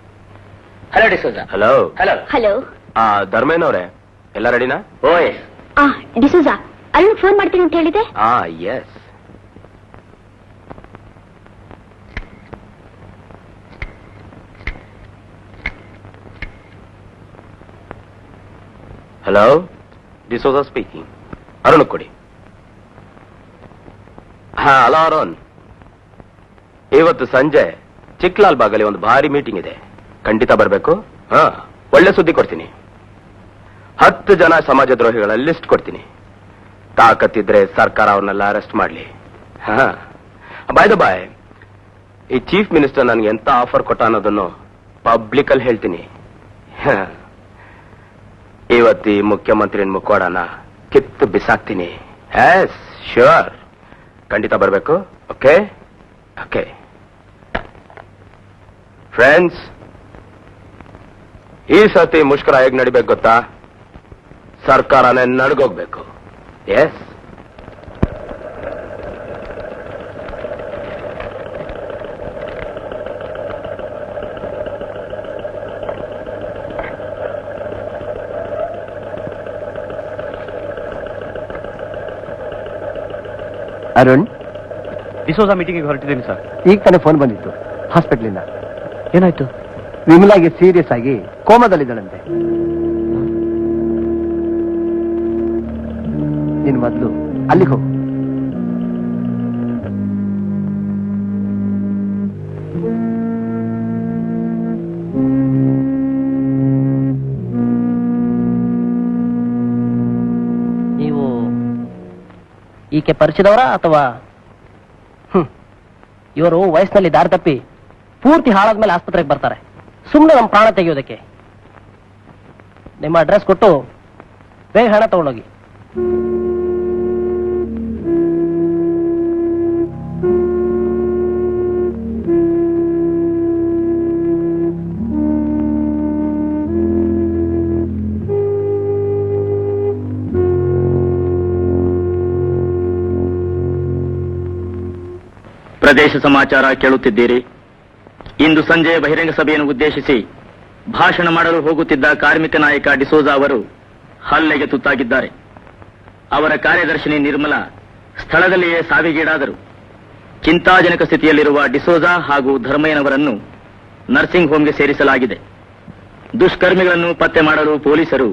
[SPEAKER 7] Hello D'Souza.
[SPEAKER 2] Hello.
[SPEAKER 7] Hello.
[SPEAKER 5] Hello.
[SPEAKER 2] ಧರ್ಮೇನವ್ರೆ, ಎಲ್ಲ ರೆಡಿನಾ?
[SPEAKER 7] Oh yes.
[SPEAKER 5] D'Souza, Arun phone ಮಾಡ್ತೀನಿ ಅಂತ ಹೇಳಿದೆ.
[SPEAKER 2] Yes. Hello, D'Souza speaking. Arun ಕೊಡಿ. ಹಲೋ ಅರುಣ್, ಇವತ್ತು ಸಂಜೆ ಚಿಕ್ಲಾಲ್ ಬಾಗಲ್ಲಿ ಒಂದು ಭಾರಿ ಮೀಟಿಂಗ್ ಇದೆ, ಖಂಡಿತ ಬರಬೇಕು. ಒಳ್ಳೆ ಸುದ್ದಿ ಕೊಡ್ತೀನಿ. 10 ಜನ ಸಮಾಜದ್ರೋಹಿಗಳ ಲಿಸ್ಟ್ ಕೊಡ್ತೀನಿ. ತಾಕತ್ತಿದ್ರೆ ಸರ್ಕಾರ ಅವ್ರನ್ನೆಲ್ಲ ಅರೆಸ್ಟ್ ಮಾಡ್ಲಿ. ಬೈ ದ ಬಾಯ್, ಈ ಚೀಫ್ ಮಿನಿಸ್ಟರ್ ನನ್ಗೆ ಎಂತ ಆಫರ್ ಕೊಟ್ಟ ಅನ್ನೋದನ್ನು ಪಬ್ಲಿಕ್ ಅಲ್ಲಿ ಹೇಳ್ತೀನಿ. ಇವತ್ತಿ ಮುಖ್ಯಮಂತ್ರಿ ಮುಖವಾಡನ ಕಿತ್ತು ಬಿಸಾಕ್ತೀನಿ. ಎಸ್ ಶ್ಯೂರ್, ಖಂಡಿತ ಬರಬೇಕು. ಓಕೆ ಓಕೆ ಫ್ರೆಂಡ್ಸ್, ಈ ಸತಿ ಮುಷ್ಕರ ಹೇಗೆ ನಡಿಬೇಕು ಗೊತ್ತಾ? ಸರ್ಕಾರನೇ ನಡ್ಗೋಗ್ಬೇಕು. ಎಸ್. ಅರುಣ್,
[SPEAKER 12] ಡಿಸೋಜ ಮೀಟಿಂಗಿಗೆ ಹೊರಟಿದ್ದೀನಿ ಸರ್.
[SPEAKER 2] ಈಗ ತಾನೇ ಫೋನ್ ಬಂದಿತ್ತು ಹಾಸ್ಪಿಟ್ಲಿಂದ.
[SPEAKER 12] ಏನಾಯ್ತು?
[SPEAKER 2] ವಿಮಲಾಗೆ ಸೀರಿಯಸ್ ಆಗಿ ಕೋಮಾದಲ್ಲಿದ್ದಾಳಂತೆ. ನೀನು ಮೊದಲು ಅಲ್ಲಿಗೆ ಹೋಗು.
[SPEAKER 11] ನೀವು ಈಕೆ ಪರಿಚಯದವರ ಅಥವಾ? ಇವರು ವಯಸ್ಸಿನಲ್ಲಿ ದಾರಿ ತಪ್ಪಿ ಪೂರ್ತಿ ಹಾಳಾದ್ಮೇಲೆ ಆಸ್ಪತ್ರೆಗೆ ಬರ್ತಾರೆ, ಸುಮ್ಮನೆ ನಮ್ಮ ಪ್ರಾಣ ತೆಗೆಯೋದಕ್ಕೆ. ನಿಮ್ಮ ಅಡ್ರೆಸ್ ಕೊಟ್ಟು ಬೇಗ ಹಣ ತಗೊಂಡೋಗಿ.
[SPEAKER 13] ಪ್ರದೇಶ ಸಮಾಚಾರ ಕೇಳುತ್ತಿದ್ದೀರಿ. ಇಂದು ಸಂಜೆ ಬಹಿರಂಗ ಸಭೆಯನ್ನು ಉದ್ದೇಶಿಸಿ ಭಾಷಣ ಮಾಡಲು ಹೋಗುತ್ತಿದ್ದ ಕಾರ್ಮಿಕ ನಾಯಕ ಡಿಸೋಜಾ ಅವರು ಹಲ್ಲೆಗೆ ತುತ್ತಾಗಿದ್ದಾರೆ. ಅವರ ಕಾರ್ಯದರ್ಶಿನಿ ನಿರ್ಮಲಾ ಸ್ಥಳದಲ್ಲಿಯೇ ಸಾವಿಗೀಡಾದರು. ಚಿಂತಾಜನಕ ಸ್ಥಿತಿಯಲ್ಲಿರುವ ಡಿಸೋಜಾ ಹಾಗೂ ಧರ್ಮಯ್ಯನವರನ್ನು ನರ್ಸಿಂಗ್ ಹೋಂಗೆ ಸೇರಿಸಲಾಗಿದೆ. ದುಷ್ಕರ್ಮಿಗಳನ್ನು ಪತ್ತೆ ಮಾಡಲು ಪೊಲೀಸರು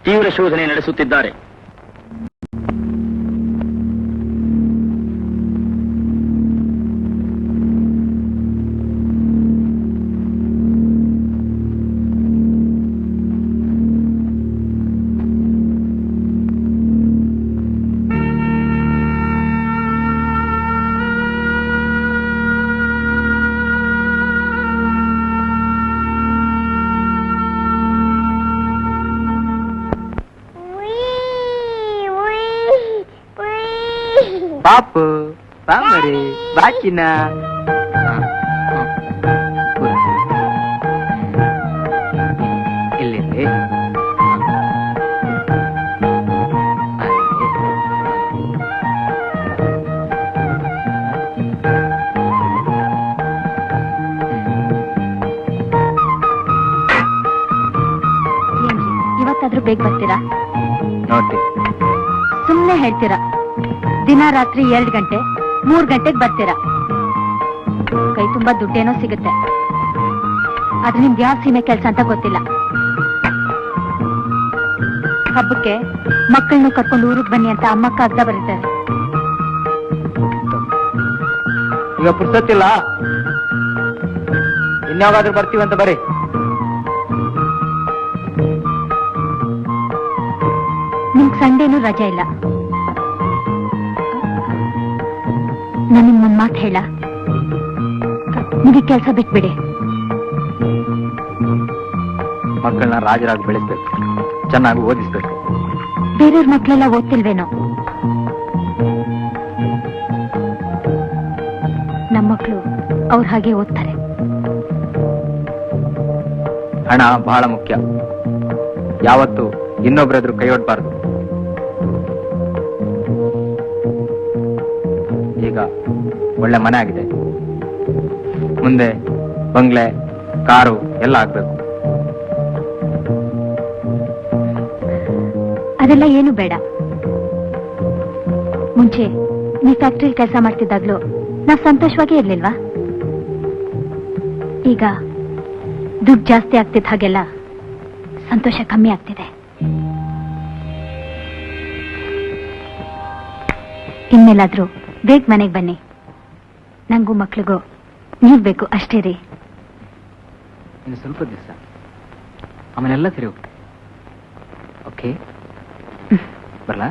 [SPEAKER 13] ತೀವ್ರ ಶೋಧನೆ ನಡೆಸುತ್ತಿದ್ದಾರೆ.
[SPEAKER 3] ಪಾಪು ಬಾಮರಿ ಬಾಚಿನ ಇಲ್ಲಿ
[SPEAKER 5] ಇವತ್ತಾದ್ರೂ ಬೇಗ ಬರ್ತೀರಾ?
[SPEAKER 3] ನೋಡಿ
[SPEAKER 5] ಸುಮ್ನೆ ಹೇಳ್ತೀರಾ. ದಿನ ರಾತ್ರಿ 2 ಗಂಟೆ 3 ಗಂಟೆಗೆ ಬರ್ತೀರಾ. ಕೈ ತುಂಬಾ ದುಡ್ಡೇನೋ ಸಿಗುತ್ತೆ. ಆದ್ರೆ ನಿಮ್ಗೆ ಯಾವ ಸೀಮೆ ಕೆಲಸ ಅಂತ ಗೊತ್ತಿಲ್ಲ. ಹಬ್ಬಕ್ಕೆ ಮಕ್ಕಳನ್ನು ಕರ್ಕೊಂಡು ಊರಿಗೆ ಬನ್ನಿ ಅಂತ ಅಮ್ಮ ಕಾಗ್ದ ಬರೀತಾರೆ.
[SPEAKER 3] ಈಗ ಪುರ್ಸತ್ತಿಲ್ಲ, ಇನ್ಯಾವಾದ್ರೂ ಬರ್ತೀವಂತ ಬರೀ.
[SPEAKER 5] ನಿಮ್ಗೆ ಸಂಡೇನೂ ರಜೆ ಇಲ್ಲ. ನಾನು ನಿಮ್ಮೊಂದ್ ಮಾತು ಹೇಳ, ನಿಮಗೆ ಕೆಲಸ ಬಿಟ್ಬಿಡಿ.
[SPEAKER 3] ಮಕ್ಕಳನ್ನ ರಾಜರಾಗಿ ಬೆಳೆಸ್ಬೇಕು, ಚೆನ್ನಾಗಿ ಓದಿಸ್ಬೇಕು.
[SPEAKER 5] ಬೇರೆಯವ್ರ ಮಕ್ಕಳೆಲ್ಲ ಓದ್ತಿಲ್ವೇನೋ? ನಮ್ಮ ಮಕ್ಕಳು ಅವ್ರ ಹಾಗೆ ಓದ್ತಾರೆ.
[SPEAKER 3] ಹಣ ಬಹಳ ಮುಖ್ಯ. ಯಾವತ್ತು ಇನ್ನೊಬ್ಬರೆದ್ರು ಕೈ ಒಡ್ಬಾರ್ದು. ಈಗ ಒಳ್ಳೆ ಮನೆ ಆಗಿದೆ, ಮುಂದೆ ಬಂಗ್ಲೆ ಕಾರು ಎಲ್ಲ ಆಗ್ಬೇಕು.
[SPEAKER 5] ಅದೆಲ್ಲ ಏನು ಬೇಡ. ಮುಂಚೆ ನೀ ಫ್ಯಾಕ್ಟ್ರಿ ಕೆಲಸ ಮಾಡ್ತಿದ್ದಾಗ್ಲೂ ನಾವ್ ಸಂತೋಷವಾಗಿ ಇರ್ಲಿಲ್ವಾ? ಈಗ ದುಡ್ಡು ಜಾಸ್ತಿ ಆಗ್ತಿದ್ದ ಹಾಗೆಲ್ಲ ಸಂತೋಷ ಕಮ್ಮಿ ಆಗ್ತಿದೆ. ಇನ್ಮೇಲಾದ್ರೂ ಬೇಗ ಮನೆಗೆ ಬನ್ನಿ. ನಂಗೂ ಮಕ್ಳಿಗೂ ನೀವ್ ಬೇಕು ಅಷ್ಟೇ ರೀ.
[SPEAKER 3] ಇನ್ನು ಸ್ವಲ್ಪ ದಿವಸ, ಆಮೇಲೆಲ್ಲ ಸರಿ ಹೋಗ್ತದೆ. ಓಕೆ, ಬರಲಾ?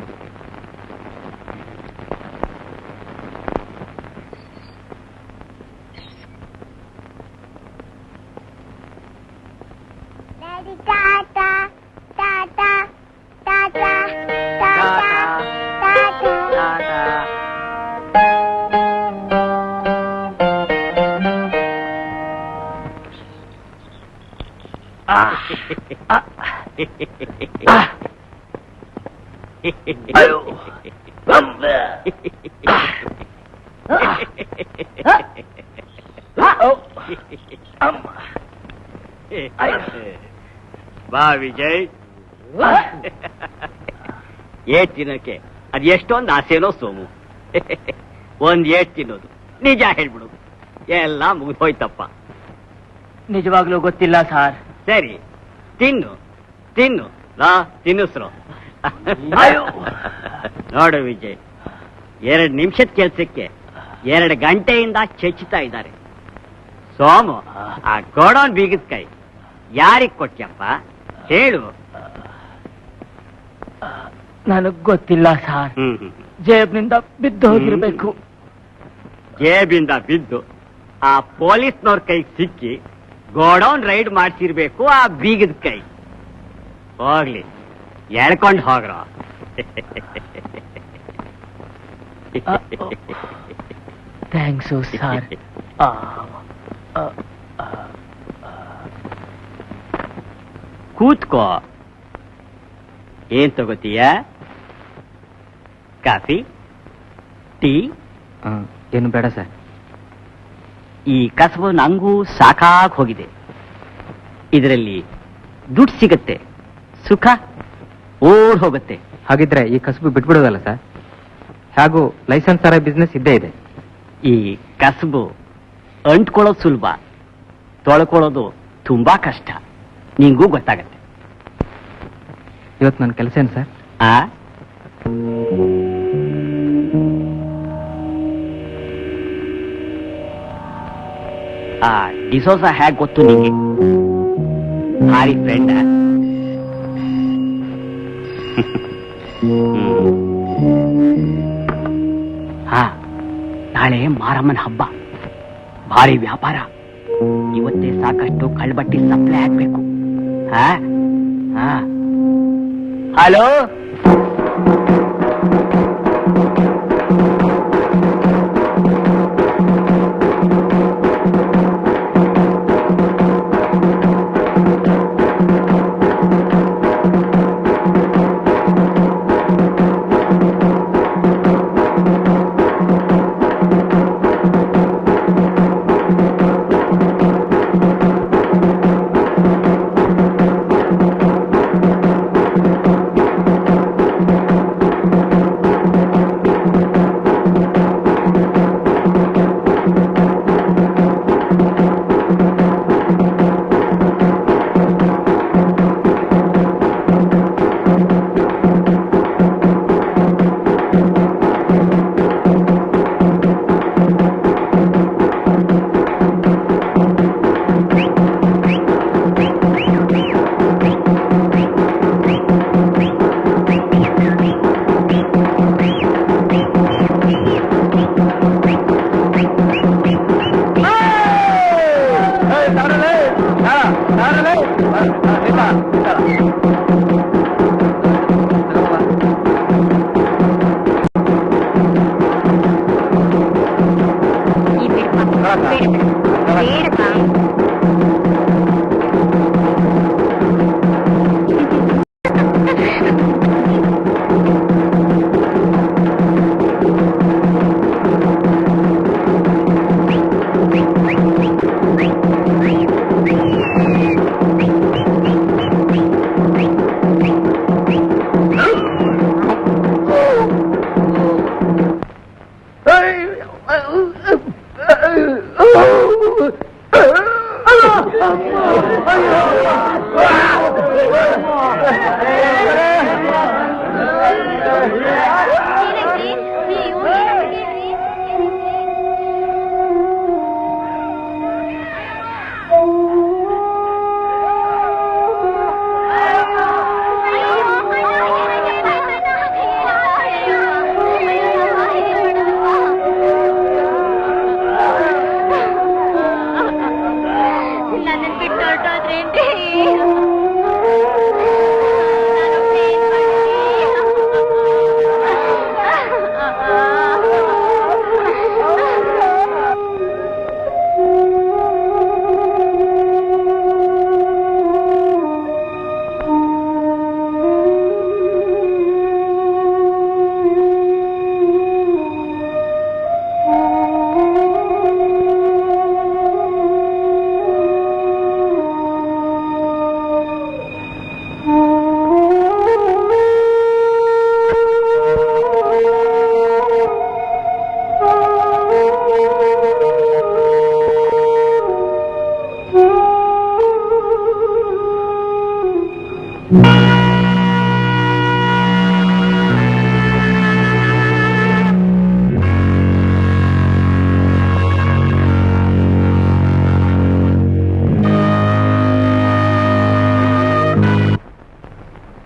[SPEAKER 6] ಬಾ ವಿಜಯ್. ಏಟ್ ತಿನ್ನಕ್ಕೆ ಅದ್ ಎಷ್ಟೊಂದು ಆಸೆನೋ ಸೋಮು. ಒಂದ್ ಏಟ್ ತಿನ್ನೋದು, ನಿಜ ಹೇಳ್ಬಿಡೋದು, ಎಲ್ಲ ಮುಗಿದೋಯ್ತಪ್ಪ.
[SPEAKER 11] ನಿಜವಾಗ್ಲೂ ಗೊತ್ತಿಲ್ಲ ಸಾರ್.
[SPEAKER 6] ಸರಿ, ತಿನ್ನು ತಿನ್ನು, ತಿನ್ನಿಸ್ರು. ನೋಡು ವಿಜಯ್, 2 ನಿಮಿಷದ ಕೆಲ್ಸಕ್ಕೆ 2 ಗಂಟೆಯಿಂದ ಚೆಚ್ಚುತ್ತಾ ಇದ್ದಾರೆ. ಸೋಮು, ಆ ಗೋಡೌನ್ ಬೀಗದ ಕೈ ಯಾರಿಗ್ ಕೊಟ್ಯಪ್ಪ ಹೇಳು.
[SPEAKER 11] ನನಗ್ ಗೊತ್ತಿಲ್ಲ ಸಾರ್. ಜೇಬ್ನಿಂದ ಬಿದ್ದು ಹೋಗಿರ್ಬೇಕು.
[SPEAKER 6] ಜೇಬಿಂದ ಬಿದ್ದು ಆ ಪೊಲೀಸ್ನವ್ರ ಕೈ ಸಿಕ್ಕಿ ಗೋಡೌನ್ ರೈಡ್ ಮಾಡ್ಸಿರ್ಬೇಕು ಆ ಬೀಗದ ಕೈ. ಹೋಗ್ಲಿ, ಎಳ್ಕೊಂಡ್ ಹೋಗ್ರ.
[SPEAKER 11] Thanks sir.
[SPEAKER 6] ಕೂತ್ಕೋ. ಏನ್ ತಗೋತೀಯ? Coffee, tea?
[SPEAKER 3] ಏನು ಬೇಡ ಸರ್.
[SPEAKER 11] ಈ ಕಸಬು ನಂಗೂ ಸಾಕಾಗಿ ಹೋಗಿದೆ. ಇದರಲ್ಲಿ ದುಡ್ಡು ಸಿಗತ್ತೆ, ಸುಖ ಓಡ್ ಹೋಗುತ್ತೆ.
[SPEAKER 3] ಹಾಗಿದ್ರೆ ಈ ಕಸುಬು ಬಿಟ್ಬಿಡೋದಲ್ಲ ಸರ್? ಹಾಗೂ ಲೈಸೆನ್ಸ್ ತರ ಬಿಸ್ನೆಸ್ ಇದ್ದೇ ಇದೆ.
[SPEAKER 11] ಈ ಕಸಬು ಅಂಟ್ಕೊಳ್ಳೋದು ಸುಲಭ, ತೊಳ್ಕೊಳ್ಳೋದು ತುಂಬಾ ಕಷ್ಟ. ನಿಂಗೂ ಗೊತ್ತಾಗತ್ತೆ.
[SPEAKER 3] ಇವತ್ತು ನನ್ನ ಕೆಲಸ ಏನು ಸರ್?
[SPEAKER 11] ಡಿಸೋಸ ಹೇಗ್ ಗೊತ್ತು ನಿಂಗೆ? ಹಾರಿ ಫ್ರೆಂಡ್. ನಾಳೆ ಮಾರಮ್ಮನ ಹಬ್ಬ, ಭಾರಿ ವ್ಯಾಪಾರ. ಇವತ್ತೇ ಸಾಕಷ್ಟು ಕಳ್ಬಟ್ಟಿ ಸಪ್ಲೈ ಆಗ್ಬೇಕು. ಹಲೋ,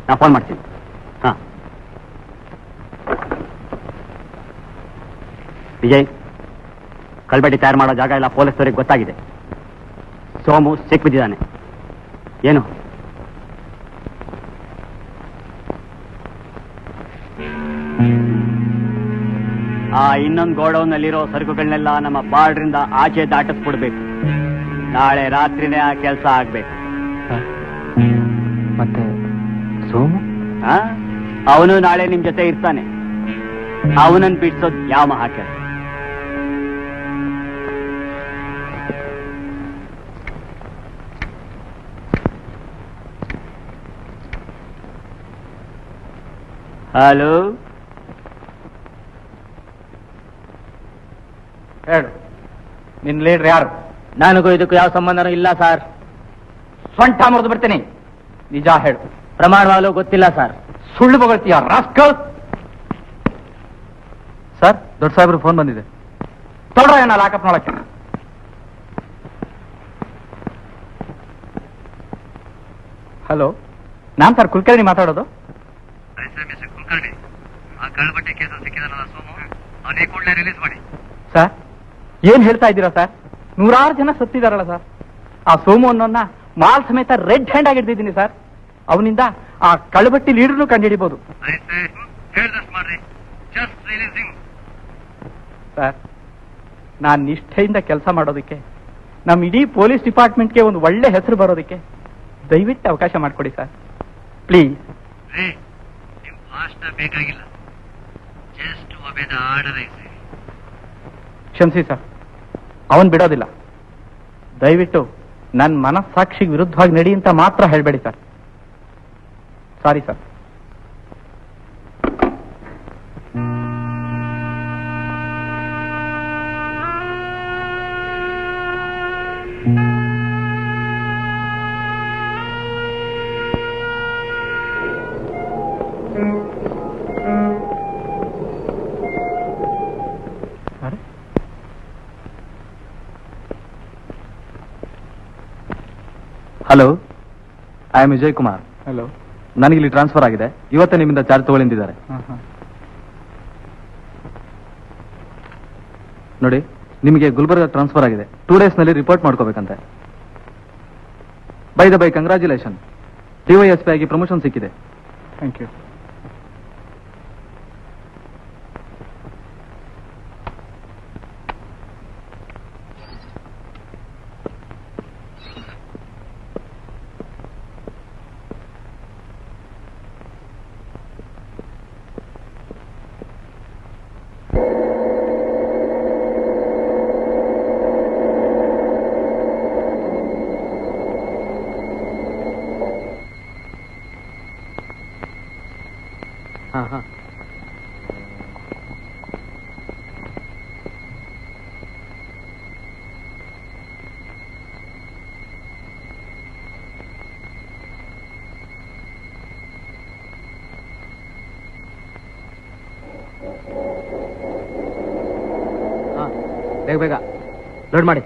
[SPEAKER 11] ನಾ ಫೋನ್ ಮಾಡ್ತೀನಿ. ವಿಜಯ್, ಕಳ್ಬಟ್ಟಿ ತಯಾರು ಮಾಡೋ ಜಾಗ ಎಲ್ಲ ಪೊಲೀಸರಿಗೆ ಗೊತ್ತಾಗಿದೆ. ಸೋಮು ಸಿಕ್ಬಿದ್ದಾನೆ. ಏನು? ಇನ್ನೊಂದು ಗೋಡೌನ್ನಲ್ಲಿರೋ ಸರಕುಗಳನ್ನೆಲ್ಲ ನಮ್ಮ ಬಾರ್ಡ್ರಿಂದ ಆಚೆ ದಾಟಿಸ್ಬಿಡ್ಬೇಕು. ನಾಳೆ ರಾತ್ರಿನೇ ಆ ಕೆಲಸ ಆಗ್ಬೇಕು.
[SPEAKER 3] ಮತ್ತೆ ಸೋಮು?
[SPEAKER 11] ಅವನು ನಾಳೆ ನಿಮ್ ಜೊತೆ ಇರ್ತಾನೆ. ಅವನನ್ನು ಬಿಡ್ಸೋದು ಯಾವ ಮಹಾಕೆಲ.
[SPEAKER 6] ಹಲೋ,
[SPEAKER 3] ಹೇಳು, ನಿನ್ ಲೀಡ್ರ್ ಯಾರು?
[SPEAKER 6] ನನಗೂ ಇದಕ್ಕೂ ಯಾವ ಸಂಬಂಧನೂ ಇಲ್ಲ ಸರ್.
[SPEAKER 3] ಸೊಂಟ ಮುರಿದು ಬಿಡ್ತೀನಿ. ನಿಜ ಹೇಳು.
[SPEAKER 6] ಪ್ರಮಾಣವಾಗಲೂ ಗೊತ್ತಿಲ್ಲ ಸರ್.
[SPEAKER 3] ಸುಳ್ಳು ಬಗಳ್ತೀಯ ರಾಸ್ಕಲ್.
[SPEAKER 2] ಸರ್, ದೊಡ್ಡ ಸಾಹೇಬ್ರು ಫೋನ್ ಬಂದಿದೆ.
[SPEAKER 3] ತೊಳ್ರ ಏನ ಲಾಕಪ್ನೊಳಕ್ಕೆ. ಹಲೋ, ನಾನ್ ಸರ್ ಕುಲಕರ್ಣಿ ಮಾತಾಡೋದು.
[SPEAKER 8] ಕುಲಕರ್ಣಿ, ಆ ಕಳ್ಳಬಟ್ಟೆ ಕೇಸಲ್ಲಿ ಸಿಕ್ಕಿದಾನಲ್ಲ ಸೋಮು, ಅವನೇ ಕೂಡಲೇ ರಿಲೀಸ್ ಮಾಡಿ.
[SPEAKER 3] ಸರ್, ಏನ್ ಹೇಳ್ತಾ ಇದ್ದೀರಾ ಸರ್? 100 ಜನ ಸತ್ತಿದಾರಲ್ಲ ಸರ್. ಆ ಸೋಮು ಅನ್ನೋನ್ನ ಮಾಲ್ ಸಮೇತ ರೆಡ್ ಹ್ಯಾಂಡ್ ಆಗಿ ಹಿಡಿದಿದ್ದೀನಿ ಸರ್. ಅವನಿಂದ ಆ ಕಳ್ಳಬಟ್ಟಿ ಲೀಡರ್ನು ಕಂಡುಹಿಡಿಬಹುದು.
[SPEAKER 8] ಹೇಳ್ದಷ್ಟು ಮಾಡ್ರಿ. Just releasing.
[SPEAKER 3] ಸರ್, ನಾನ್ ನಿಷ್ಠೆಯಿಂದ ಕೆಲಸ ಮಾಡೋದಕ್ಕೆ, ನಮ್ಮ ಇಡೀ ಪೊಲೀಸ್ ಡಿಪಾರ್ಟ್ಮೆಂಟ್ಗೆ ಒಂದು ಒಳ್ಳೆ ಹೆಸರು ಬರೋದಕ್ಕೆ ದಯವಿಟ್ಟು ಅವಕಾಶ ಮಾಡಿಕೊಡಿ ಸರ್, ಪ್ಲೀಸ್.
[SPEAKER 8] ನಿಮ್ ಭಾಷಣ ಬೇಕಾಗಿಲ್ಲ. ಜಸ್ಟ್ ಒಬೆ ದ ಆರ್ಡರ್ ಐತೆ.
[SPEAKER 3] ಕ್ಷಮಿಸಿ ಸರ್, ಅವನ್ ಬಿಡೋದಿಲ್ಲ. ದಯವಿಟ್ಟು ನನ್ನ ಮನಸ್ಸಾಕ್ಷಿಗೆ ವಿರುದ್ಧವಾಗಿ ನಡಿ ಅಂತ ಮಾತ್ರ ಹೇಳ್ಬೇಡಿ sir. Sorry sir.
[SPEAKER 2] Hello, I am Vijay Kumar.
[SPEAKER 3] Hello.
[SPEAKER 2] ನನಗಿಲ್ಲಿ ಟ್ರಾನ್ಸ್ಫರ್ ಆಗಿದೆ. ಇವತ್ತೇ ನಿಮ್ಮಿಂದ ಚಾರ್ಜ್ ತಗೊಳ್ಳಿದ್ದಾರೆ. ನೋಡಿ, ನಿಮಗೆ ಗುಲ್ಬರ್ಗ ಟ್ರಾನ್ಸ್ಫರ್ ಆಗಿದೆ. 2 days ನಲ್ಲಿ ರಿಪೋರ್ಟ್ ಮಾಡ್ಕೋಬೇಕಂತೆ. By the by, congratulation. DYSP ಆಗಿ ಪ್ರಮೋಷನ್ ಸಿಕ್ಕಿದೆ.
[SPEAKER 3] Thank you.
[SPEAKER 7] ಬೇಗ ಬೇಗ ಲೋಡ್ ಮಾಡಿ.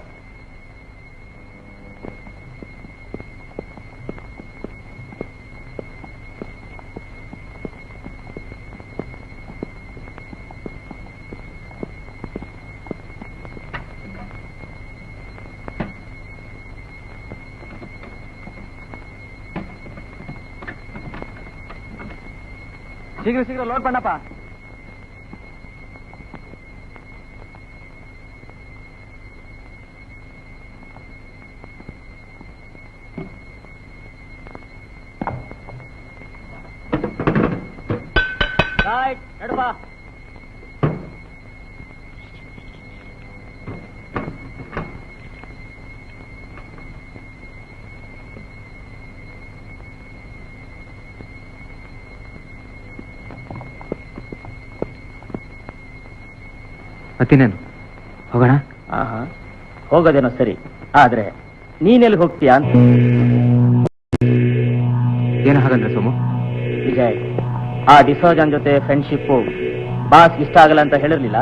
[SPEAKER 3] ಶೀಘ್ರ ಶೀಘ್ರ ಲೋಡ್ பண்ணப்பா.
[SPEAKER 6] ರೈಟ್, ನಡ್ಬಾ.
[SPEAKER 7] ಮತ್ತಿನ್ನೇನು, ಹೋಗೋಣ?
[SPEAKER 6] ಹೋಗೋದೇನೋ ಸರಿ, ಆದ್ರೆ ನೀನೆಲ್ಲಿ ಹೋಗ್ತೀಯಾ ಅಂತ.
[SPEAKER 7] ಏನು ಹಾಗಂದ್ರೆ ಸೋಮು?
[SPEAKER 6] ವಿಜಯ್, ಆ ಡಿಸೋಜನ್ ಜೊತೆ ಫ್ರೆಂಡ್ಶಿಪ್ ಬಾಸ್ ಇಷ್ಟ ಆಗಲ್ಲ ಅಂತ ಹೇಳಿರ್ಲಿಲ್ಲ?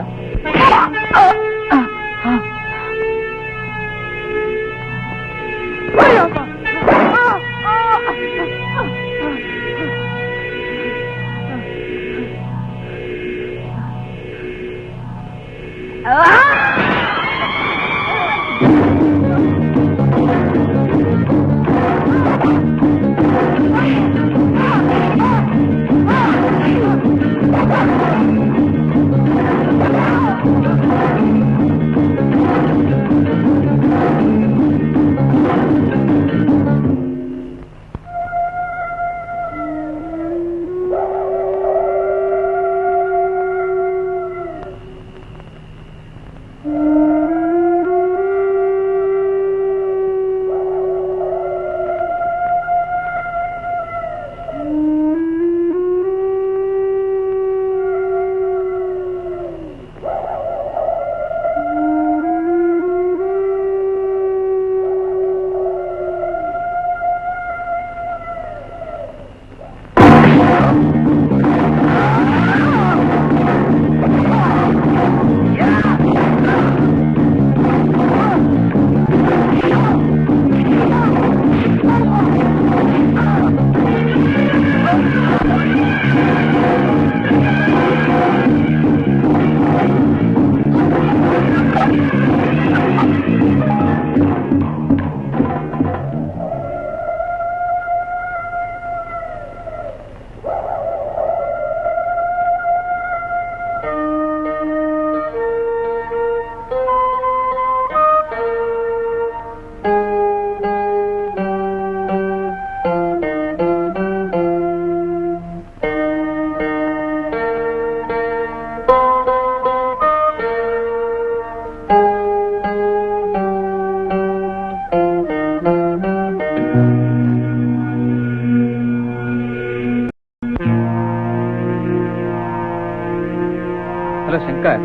[SPEAKER 3] ಹಲೋ ಶಂಕರ್,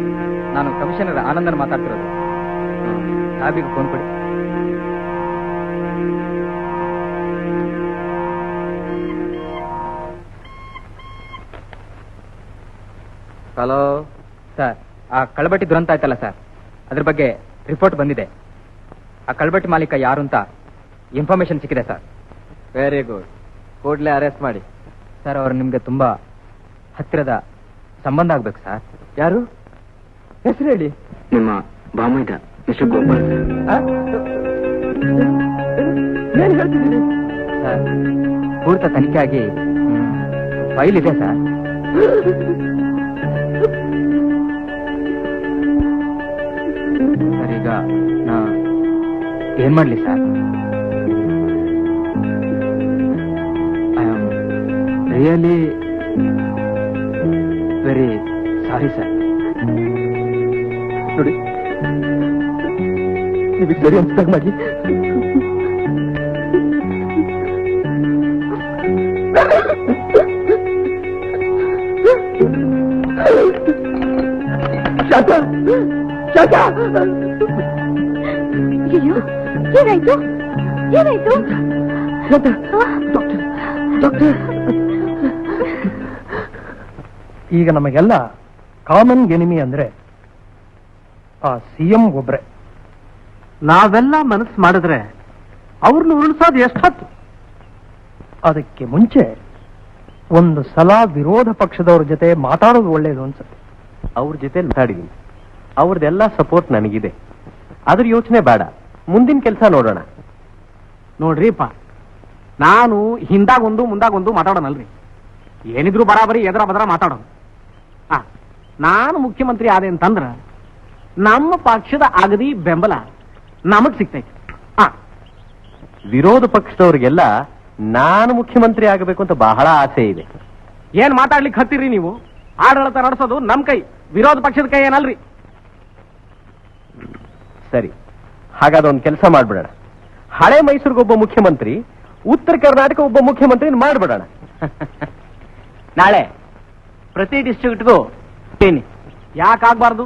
[SPEAKER 3] ನಾನು ಕಮಿಷನರ್ ಆನಂದನ್ ಮಾತಾಡ್ತಿರೋದು. ಸಾಹೇಬಿಗೆ ಫೋನ್ ಕೊಡಿ.
[SPEAKER 7] ಹಲೋ
[SPEAKER 3] ಸರ್, ಆ ಕಳಬಟ್ಟಿ ದುರಂತ ಆಯ್ತಲ್ಲ ಸರ್, ಅದ್ರ ಬಗ್ಗೆ ರಿಪೋರ್ಟ್ ಬಂದಿದೆ. ಆ ಕಳಬಟ್ಟಿ ಮಾಲೀಕ ಯಾರು ಅಂತ ಇನ್ಫಾರ್ಮೇಶನ್ ಸಿಕ್ಕಿದೆ ಸರ್.
[SPEAKER 7] Very good. ಕೂಡಲೇ ಅರೆಸ್ಟ್ ಮಾಡಿ.
[SPEAKER 3] ಸರ್, ಅವರು ನಿಮ್ಗೆ ತುಂಬಾ ಹತ್ತಿರದ ಸಂಬಂಧ ಆಗ್ಬೇಕು ಸರ್.
[SPEAKER 7] ಯಾರು? ಹೆಸರು ಹೇಳಿ.
[SPEAKER 13] ನಿಮ್ಮ ಬಾಮೈದ ಮಿಸ್ಟರ್ ಗೋಪಾಲ್.
[SPEAKER 7] ಏನ್ ಹೇಳ್ತಿದ್ದೀರಿ?
[SPEAKER 3] ಸರ್, ಪೂರ್ತ ತನಿಖೆ ಆಗಿ ಫೈಲ್ ಇದೆ ಸರ್. ಸರ್, ಈಗ ನಾ ಏನ್ ಮಾಡ್ಲಿ sir? I am really very sorry sir.
[SPEAKER 7] ನೋಡಿ, ನಿಮಗೆ ಸರಿ ಅನ್ಸ್ದಾಗ ಮಾಡಿ.
[SPEAKER 10] ಅಯ್ಯೋ, ಏನಾಯ್ತು? ಏನಾಯ್ತು?
[SPEAKER 1] ಡಾಕ್ಟರ್, ಈಗ ನಮಗೆಲ್ಲ ಕಾಮನ್ ಎನಿಮಿ ಅಂದ್ರೆ ಆ ಸಿಎಂ ಒಬ್ರೆ.
[SPEAKER 12] ನಾವೆಲ್ಲ ಮನಸ್ಸು ಮಾಡಿದ್ರೆ ಅವ್ರನ್ನ ಉಳಿಸೋದು ಎಷ್ಟೊತ್ತು?
[SPEAKER 1] ಅದಕ್ಕೆ ಮುಂಚೆ ಒಂದು ಸಲ ವಿರೋಧ ಪಕ್ಷದವ್ರ ಜೊತೆ ಮಾತಾಡೋದು ಒಳ್ಳೇದು ಅನ್ಸುತ್ತೆ.
[SPEAKER 2] ಅವ್ರ ಜೊತೆ ಮಾತಾಡಿದೀನಿ, ಅವ್ರದ್ದೆಲ್ಲ ಸಪೋರ್ಟ್ ನನಗಿದೆ. ಅದ್ರ ಯೋಚನೆ ಬೇಡ, ಮುಂದಿನ ಕೆಲಸ ನೋಡೋಣ.
[SPEAKER 12] ನೋಡ್ರಿಪ್ಪ, ನಾನು ಹಿಂದಾಗೊಂದು ಮುಂದಾಗೊಂದು ಮಾತಾಡೋಣಲ್ರಿ. ಏನಿದ್ರು ಬರಾಬರಿ ಎದರ ಬದರ ಮಾತಾಡೋಣ. ನಾನು ಮುಖ್ಯಮಂತ್ರಿ ಆದೆ ಅಂತಂದ್ರ ನಮ್ಮ ಪಕ್ಷದ ಅಗದಿ ಬೆಂಬಲ ನಮಗ್ ಸಿಗ್ತೈತಿ.
[SPEAKER 2] ವಿರೋಧ ಪಕ್ಷದವ್ರಿಗೆಲ್ಲ ನಾನು ಮುಖ್ಯಮಂತ್ರಿ ಆಗಬೇಕು ಅಂತ ಬಹಳ ಆಸೆ ಇದೆ.
[SPEAKER 12] ಏನ್ ಮಾತಾಡ್ಲಿಕ್ಕೆ ಹತ್ತಿರಿ ನೀವು? ಆಡಳಿತ ನಡೆಸೋದು ನಮ್ ಕೈ, ವಿರೋಧ ಪಕ್ಷದ ಕೈ ಏನಲ್ರಿ.
[SPEAKER 2] ಸರಿ, ಹಾಗಾದ್ರೆ ಒಂದು ಕೆಲಸ ಮಾಡ್ಬಿಡೋಣ. ಹಳೆ ಮೈಸೂರಿಗೊಬ್ಬ ಮುಖ್ಯಮಂತ್ರಿ, ಉತ್ತರ ಕರ್ನಾಟಕ ಒಬ್ಬ ಮುಖ್ಯಮಂತ್ರಿ ಮಾಡ್ಬಿಡೋಣ.
[SPEAKER 6] ನಾಳೆ ಪ್ರತಿ ಡಿಸ್ಟ್ರಿಕ್ಟ್ಗೂ
[SPEAKER 12] ಯಾಕಾಗ್ಬಾರ್ದು?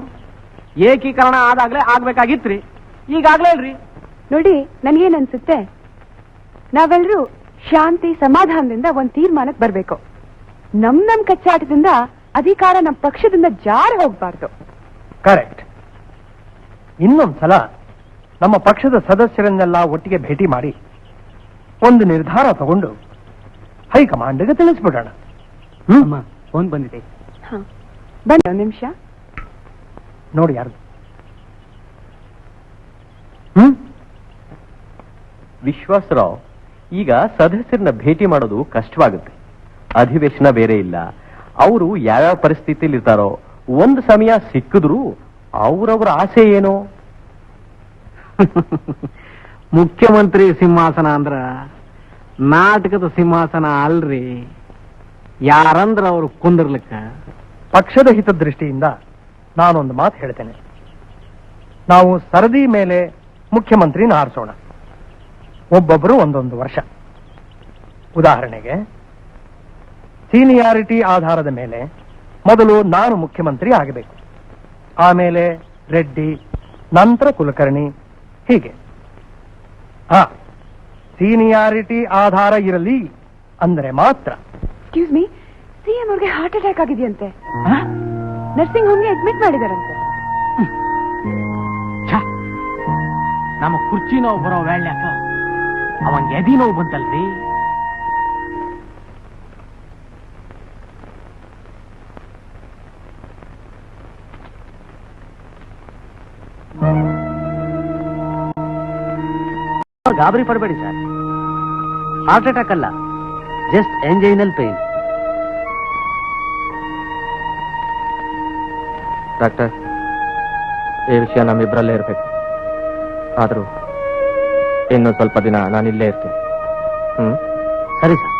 [SPEAKER 12] ಏಕೀಕರಣ ಆದಾಗ್ಲೇ ಆಗ್ಬೇಕಾಗಿತ್ರಿ, ಈಗಾಗ್ಲೇ ಇಲ್ರಿ.
[SPEAKER 10] ನೋಡಿ, ನನ್ಗೇನ್ ಅನ್ಸುತ್ತೆ, ನಾವೆಲ್ಲರೂ ಶಾಂತಿ ಸಮಾಧಾನದಿಂದ ಒಂದ್ ತೀರ್ಮಾನಕ್ಕೆ ಬರ್ಬೇಕು. ನಮ್ ಕಚ್ಚಾಟದಿಂದ ಅಧಿಕಾರ ನಮ್ ಪಕ್ಷದಿಂದ ಜಾರಿ ಹೋಗ್ಬಾರ್ದು.
[SPEAKER 1] ಕರೆಕ್ಟ್. ಇನ್ನೊಂದ್ಸಲ ನಮ್ಮ ಪಕ್ಷದ ಸದಸ್ಯರನ್ನೆಲ್ಲ ಒಟ್ಟಿಗೆ ಭೇಟಿ ಮಾಡಿ ಒಂದು ನಿರ್ಧಾರ ತಗೊಂಡು ಹೈಕಮಾಂಡ್ಗೆ ತಿಳಿಸ್ಬಿಡೋಣ.
[SPEAKER 3] ಫೋನ್ ಬಂದಿದೆ.
[SPEAKER 10] ಬನ್ನಿ, ಒಂದ್ ನಿಮಿಷ
[SPEAKER 1] ನೋಡಿ ಯಾರು.
[SPEAKER 2] ವಿಶ್ವಾಸರಾವ್, ಈಗ ಸದಸ್ಯರನ್ನ ಭೇಟಿ ಮಾಡೋದು ಕಷ್ಟವಾಗುತ್ತೆ. ಅಧಿವೇಶನ ಬೇರೆ ಇಲ್ಲ. ಅವರು ಯಾವ್ಯಾವ ಪರಿಸ್ಥಿತಿಯಲ್ಲಿ ಇರ್ತಾರೋ, ಒಂದು ಸಮಯ ಸಿಕ್ಕಿದ್ರು ಅವರವರ ಆಸೆ ಏನೋ.
[SPEAKER 12] ಮುಖ್ಯಮಂತ್ರಿ ಸಿಂಹಾಸನ ಅಂದ್ರ ನಾಟಕದ ಸಿಂಹಾಸನ ಅಲ್ರಿ. ಯಾರಂದ್ರ ಅವ್ರು ಕುಂದಿರ್ಲಿಕ್ಕ.
[SPEAKER 1] ಪಕ್ಷದ ಹಿತದೃಷ್ಟಿಯಿಂದ ನಾನೊಂದು ಮಾತು ಹೇಳ್ತೇನೆ. ನಾವು ಸರದಿ ಮೇಲೆ ಮುಖ್ಯಮಂತ್ರಿನ ಆರಿಸೋಣ. ಒಬ್ಬೊಬ್ಬರು ಒಂದೊಂದು ವರ್ಷ. ಉದಾಹರಣೆಗೆ, ಸೀನಿಯಾರಿಟಿ ಆಧಾರದ ಮೇಲೆ ಮೊದಲು ನಾನು ಮುಖ್ಯಮಂತ್ರಿ ಆಗಬೇಕು, ಆಮೇಲೆ ರೆಡ್ಡಿ, ನಂತರ ಕುಲಕರ್ಣಿ, ಹೀಗೆ. ಸೀನಿಯಾರಿಟಿ ಆಧಾರ ಇರಲಿ ಅಂದ್ರೆ ಮಾತ್ರ.
[SPEAKER 10] ಎಕ್ಸ್ಕ್ಯೂಸ್ ಮೀ, ಸಿಎಂ ಅವ್ರಿಗೆ ಹಾರ್ಟ್ ಅಟ್ಯಾಕ್ ಆಗಿದೆಯಂತೆ. ನರ್ಸಿಂಗ್ ಹೋಮ್ಗೆ ಅಡ್ಮಿಟ್ ಮಾಡಿದಾರಂತೆ.
[SPEAKER 12] ನಮ್ಮ ಕುರ್ಚಿ ನೋವು ಬರೋ ವೇಳ್ಯಾಕ ಅವಂಗ ಎದಿ ನೋವು ಬಂತಲ್ರಿ.
[SPEAKER 11] ಗಾಬರಿ ಪಡಬೇಡಿ ಸರ್, ಹಾರ್ಟ್ ಅಟ್ಯಾಕ್ ಅಲ್ಲ, ಜಸ್ಟ್ ಎಂಜೈನಲ್ ಪೇನ್.
[SPEAKER 7] ಡಾಕ್ಟರ್, ಈ ವಿಷಯ ನಮ್ಮಿಬ್ಬರಲ್ಲೇ ಇರಬೇಕು. ಆದರೂ ಇನ್ನು ಸ್ವಲ್ಪ ದಿನ ನಾನಿಲ್ಲೇ ಇರ್ತೀನಿ.
[SPEAKER 11] ಸರಿ ಸರ್.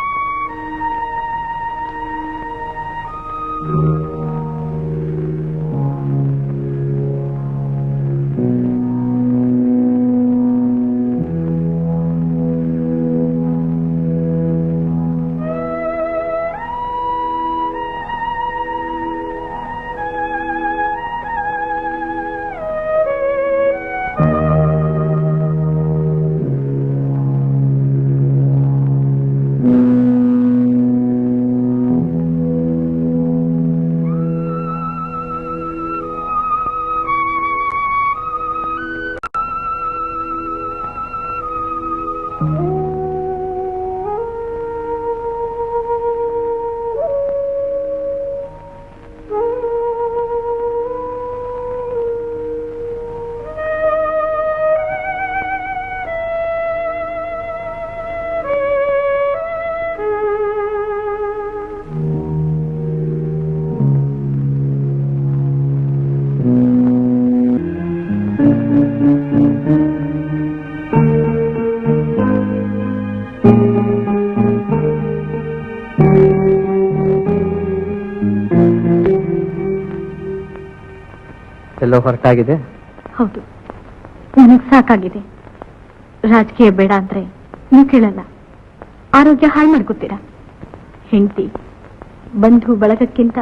[SPEAKER 7] ಎಲ್ಲೋ ಹೊರಟಾಗಿದೆ.
[SPEAKER 5] ಹೌದು, ನನಗ್ ಸಾಕಾಗಿದೆ. ರಾಜಕೀಯ ಬೇಡ ಅಂದ್ರೆ ನೀವು ಕೇಳಲ್ಲ, ಆರೋಗ್ಯ ಹಾಳು ಮಾಡ್ಕೋತೀರಾ. ಹೆಂಡತಿ ಬಂಧು ಬಳಗಕ್ಕಿಂತ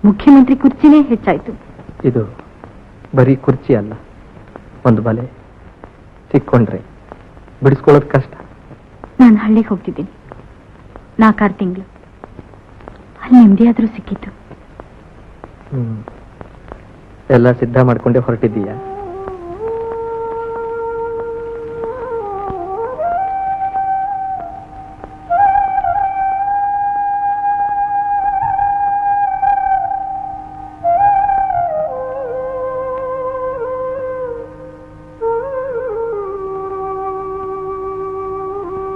[SPEAKER 5] ಮುಖ್ಯಮಂತ್ರಿ ಕುರ್ಚಿನೇ ಹೆಚ್ಚಾಯ್ತು.
[SPEAKER 7] ಇದು ಬರೀ ಕುರ್ಚಿ ಅಲ್ಲ, ಒಂದು ಬಲೆ. ಸಿಕ್ಕೊಂಡ್ರೆ ಬಿಡಿಸ್ಕೊಳ್ಳೋದು ಕಷ್ಟ.
[SPEAKER 5] ನಾನು ಹಳ್ಳಿಗೆ ಹೋಗ್ತಿದ್ದೀನಿ, 4-6 ತಿಂಗಳು. ಅಲ್ಲಿ ನೆಮ್ಮದಿಯಾದ್ರೂ ಸಿಕ್ಕಿತ್ತು.
[SPEAKER 7] ಎಲ್ಲ ಸಿದ್ಧ ಮಾಡ್ಕೊಂಡೆ ಹೊರಟಿದ್ದೀಯಾ?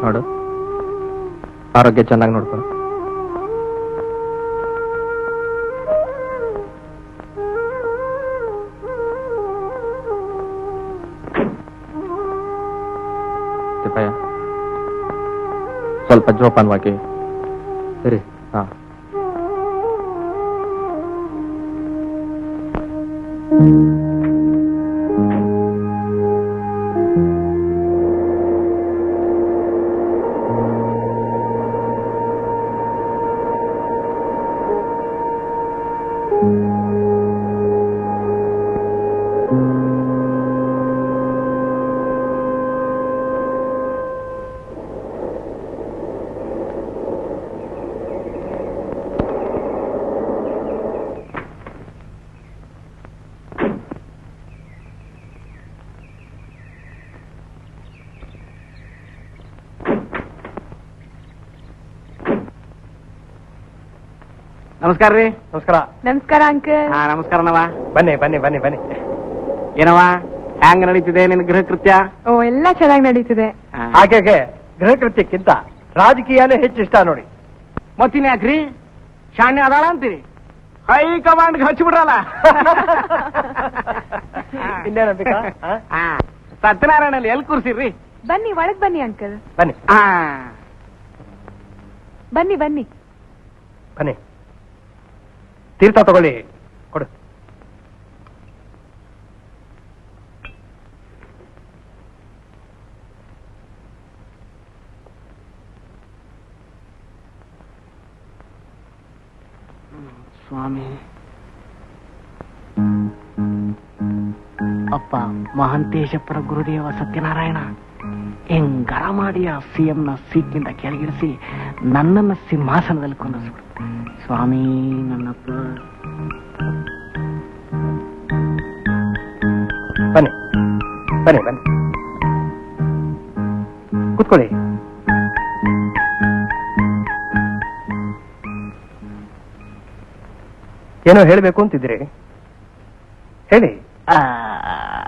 [SPEAKER 7] ನೋಡು, ಆರೋಗ್ಯ ಚೆನ್ನಾಗಿ ನೋಡ್ಕೊ. ಸ್ವಲ್ಪ ಜೋಪಾನವಾಗಿ ಸರಿ. ಹಾ,
[SPEAKER 6] ನಮಸ್ಕಾರ ರೀ.
[SPEAKER 7] ನಮಸ್ಕಾರ.
[SPEAKER 10] ನಮಸ್ಕಾರ ಅಂಕಲ್.
[SPEAKER 6] ನಮಸ್ಕಾರನವ.
[SPEAKER 7] ಬನ್ನಿ ಬನ್ನಿ ಬನ್ನಿ ಬನ್ನಿ.
[SPEAKER 6] ಏನವ, ಹ್ಯಾಂಗ ನಡೀತಿದೆ ನಿನ್ ಗೃಹ ಕೃತ್ಯ?
[SPEAKER 10] ಓ, ಎಲ್ಲ ಚೆನ್ನಾಗಿ ನಡೀತಿದೆ.
[SPEAKER 7] ಹಾಗೆ ಗೃಹ ಕೃತ್ಯಕ್ಕಿಂತ ರಾಜಕೀಯನೇ ಹೆಚ್ಚು ಇಷ್ಟ ನೋಡಿ.
[SPEAKER 6] ಮತ್ತಿನ ಯಾಕ್ರಿ ಶಾಣ್ಯ ಅದಾಳ ಅಂತೀರಿ? ಹೈಕಮಾಂಡ್ ಹಚ್ಚಿಬಿಡ್ರಲ್ಲ. ಸತ್ಯನಾರಾಯಣಲ್ಲಿ ಎಲ್ಲಿ ಕೂರ್ಸಿರ್ರಿ?
[SPEAKER 10] ಬನ್ನಿ, ಒಳಗ್ ಬನ್ನಿ ಅಂಕಲ್.
[SPEAKER 7] ಬನ್ನಿ
[SPEAKER 10] ಬನ್ನಿ ಬನ್ನಿ
[SPEAKER 7] ಬನ್ನಿ. ತೀರ್ಥ ತಗೊಳ್ಳಿ, ಕೊಡು.
[SPEAKER 6] ಸ್ವಾಮಿ, ಅಪ್ಪ ಮಹಾಂತೇಶಪ್ಪರ ಗುರುದೇವ ಸತ್ಯನಾರಾಯಣ ಹೆಂಗಾರ ಮಾಡಿ ಆ ಸಿಎಂ ನ ಸೀಟ್ನಿಂದ ಕೆಳಗಿಳಿಸಿ ನನ್ನನ್ನ ಸಿಂಹಾಸನದಲ್ಲಿ ಕೊಂದಿಸ್ಬಿಡು ಸ್ವಾಮಿ. ನನ್ನಪ್ಪ
[SPEAKER 7] ಬನ್ನಿ ಬನ್ನಿ ಬನ್ನಿ, ಕೂತ್ಕೊಳ್ಳಿ. ಏನೋ ಹೇಳಬೇಕು ಅಂತಿದ್ದೀರಿ, ಹೇಳಿ.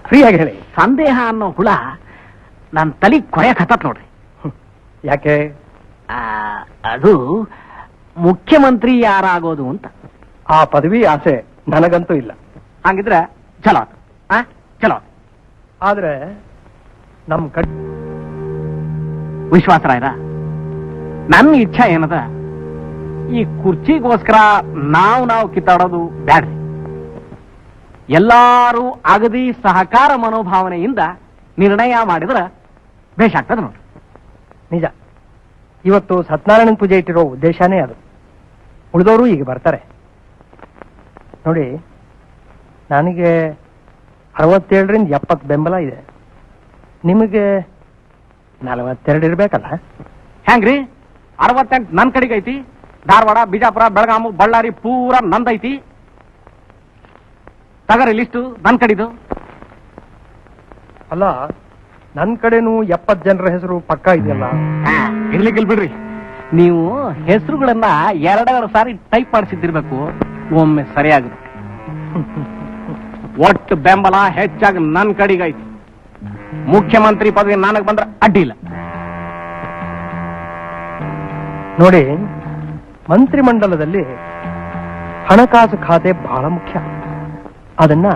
[SPEAKER 7] ಫ್ರೀಯಾಗಿ ಹೇಳಿ.
[SPEAKER 6] ಸಂದೇಹ ಅನ್ನೋ ಹುಳ ನನ್ನ ತಲೆ ಕೊಯಕ್ ಹತ್ತತ್ ನೋಡ್ರಿ.
[SPEAKER 7] ಯಾಕೆ?
[SPEAKER 6] ಅದು ಮುಖ್ಯಮಂತ್ರಿ ಯಾರಾಗೋದು ಅಂತ.
[SPEAKER 7] ಆ ಪದವಿ ಆಸೆ ನನಗಂತೂ ಇಲ್ಲ.
[SPEAKER 6] ಹಂಗಿದ್ರೆ ಚಲೋ ಚಲೋ.
[SPEAKER 7] ಆದ್ರೆ ನಮ್
[SPEAKER 6] ವಿಶ್ವಾಸರಾಯರ, ನನ್ನ ಇಚ್ಛಾ ಏನದ, ಈ ಕುರ್ಚಿಗೋಸ್ಕರ ನಾವು ಕಿತ್ತಾಡೋದು ಬ್ಯಾಡ್ರಿ. ಎಲ್ಲಾರು ಅಗದಿ ಸಹಕಾರ ಮನೋಭಾವನೆಯಿಂದ ನಿರ್ಣಯ ಮಾಡಿದ್ರೆ ಬೇಷ್ ಆಗ್ತದೆ ನೋಡಿ.
[SPEAKER 7] ನಿಜ, ಇವತ್ತು ಸತ್ಯನಾರಾಯಣ ಪೂಜೆ ಇಟ್ಟಿರೋ ಉದ್ದೇಶನೇ ಅದು. ಉಳಿದವರು ಈಗ ಬರ್ತಾರೆ ನೋಡಿ. ನನಗೆ 67ರಿಂದ 70 ಬೆಂಬಲ ಇದೆ. ನಿಮಗೆ 42 ಇರ್ಬೇಕಲ್ಲ?
[SPEAKER 6] ಹೆಂಗ್ರಿ? 68 ನನ್ ಕಡೆಗೆ ಐತಿ. ಧಾರವಾಡ, ಬಿಜಾಪುರ, ಬೆಳಗಾಮು, ಬಳ್ಳಾರಿ ಪೂರಾ ನಂದೈತಿ. ತಗರಿ ಲಿಸ್ಟು ನನ್ ಕಡಿದು.
[SPEAKER 7] ಅಲ್ಲ, ನನ್ ಕಡೆನೂ 70 ಜನರ ಹೆಸರು ಪಕ್ಕ ಇದೆಯಲ್ಲ.
[SPEAKER 6] ಇರ್ಲಿಕ್ಕಿಲ್ ಬಿಡ್ರಿ. ನೀವು ಹೆಸರುಗಳನ್ನ 2 ಸಾರಿ ಟೈಪ್ ಮಾಡಿಸಿದ್ದಿರ್ಬೇಕು, ಒಮ್ಮೆ ಸರಿಯಾಗುತ್ತೆ. ಒಟ್ಟು ಬೆಂಬಲ ಹೆಚ್ಚಾಗಿ ನನ್ ಕಡೆಗೈತಿ. ಮುಖ್ಯಮಂತ್ರಿ ಪದವಿ ನನಗ್ ಬಂದ್ರೆ ಅಡ್ಡಿಲ್ಲ
[SPEAKER 7] ನೋಡಿ. ಮಂತ್ರಿಮಂಡಲದಲ್ಲಿ ಹಣಕಾಸು ಖಾತೆ ಬಹಳ ಮುಖ್ಯ. ಅದನ್ನ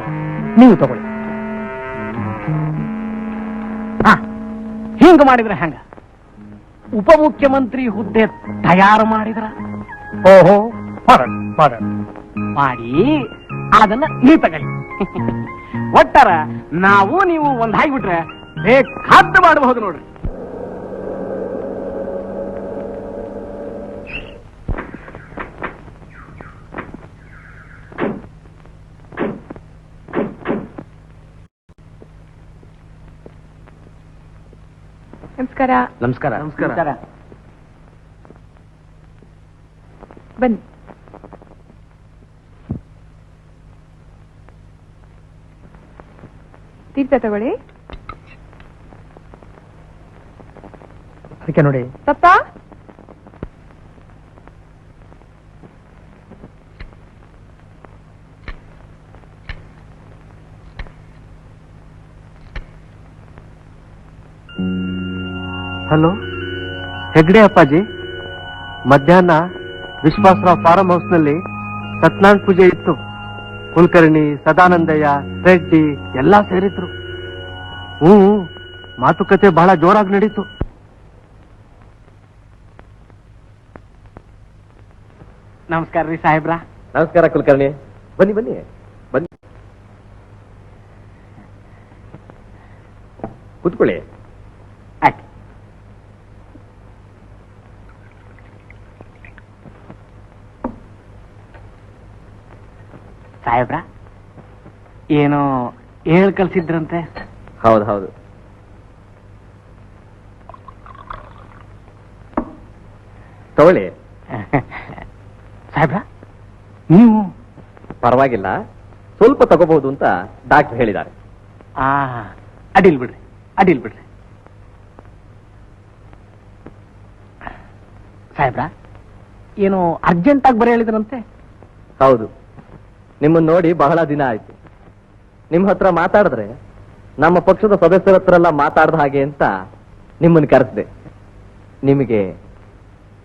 [SPEAKER 7] ನೀವು ತಗೊಳ್ಳಿ.
[SPEAKER 6] ಹಿಂಗ ಮಾಡಿದ್ರೆ ಹೆಂಗ? ಉಪಮುಖ್ಯಮಂತ್ರಿ ಹುದ್ದೆ ತಯಾರು ಮಾಡಿದ್ರ
[SPEAKER 3] ಓಹೋ ಮಾಡೋಣ
[SPEAKER 6] ಮಾಡಿ ಅದನ್ನ ನೀವು ತಗೊಳ್ಳಿ. ಒಟ್ಟಾರ ನಾವು ನೀವು ಒಂದ್ ಹಾಕ್ಬಿಟ್ರೆ ಬೇಕಾದ್ದು ಮಾಡಬಹುದು ನೋಡ್ರಿ.
[SPEAKER 10] ನಮಸ್ಕಾರ.
[SPEAKER 7] ನಮಸ್ಕಾರ.
[SPEAKER 6] ನಮಸ್ಕಾರ.
[SPEAKER 10] ಬನ್ನಿ. ತೀರ್ಥ ತಗೊಳ್ಳಿ.
[SPEAKER 3] ಅದಕ್ಕೆ ನೋಡಿ
[SPEAKER 10] ಪಪ್ಪ,
[SPEAKER 2] ಹಲೋ, ಹೆಗ್ಡೆ ಅಪ್ಪಾಜಿ. ಮಧ್ಯಾಹ್ನ ವಿಶ್ವಾಸರಾವ್ ಫಾರಂ ಹೌಸ್ ನಲ್ಲಿ ಸತ್ಯನಾರಾಯಣ ಪೂಜೆ ಇತ್ತು. ಕುಲಕರ್ಣಿ, ಸದಾನಂದಯ್ಯ, ರೆಡ್ಡಿ ಎಲ್ಲಾ ಸೇರಿದ್ರು. ಮಾತುಕತೆ ಬಹಳ ಜೋರಾಗಿ ನಡೀತು.
[SPEAKER 6] ನಮಸ್ಕಾರ ರೀ ಸಾಹೇಬ್ರ.
[SPEAKER 7] ನಮಸ್ಕಾರ ಕುಲಕರ್ಣಿ. ಬನ್ನಿ ಬನ್ನಿ ಬನ್ನಿ, ಕೂತ್ಕೊಳ್ಳಿ.
[SPEAKER 6] ಸಾಹೇಬ್ರ, ಏನೋ ಹೇಳ್ ಕಳ್ಸಿದ್ರಂತೆ.
[SPEAKER 7] ಹೌದು ಹೌದು. ತಗೊಳ್ಳಿ.
[SPEAKER 6] ಸಾಹೇಬ್ರ, ನೀವು
[SPEAKER 7] ಪರವಾಗಿಲ್ಲ, ಸ್ವಲ್ಪ ತಗೋಬಹುದು ಅಂತ ಡಾಕ್ಟರ್ ಹೇಳಿದ್ದಾರೆ.
[SPEAKER 6] ಅಡಿಲ್ ಬಿಡ್ರಿ, ಅಡಿಲ್ ಬಿಡ್ರಿ. ಸಾಹೇಬ್ರ, ಏನು ಅರ್ಜೆಂಟ್ ಆಗಿ ಬರೀ ಹೇಳಿದ್ರಂತೆ?
[SPEAKER 7] ಹೌದು, ನಿಮ್ಮನ್ನು ನೋಡಿ ಬಹಳ ದಿನ ಆಯ್ತು. ನಿಮ್ಮ ಹತ್ರ ಮಾತಾಡಿದ್ರೆ ನಮ್ಮ ಪಕ್ಷದ ಸದಸ್ಯರ ಹತ್ರ ಎಲ್ಲ ಮಾತಾಡ್ದ ಹಾಗೆ ಅಂತ ನಿಮ್ಮನ್ನು ಕರೆಸಿದೆ. ನಿಮಗೆ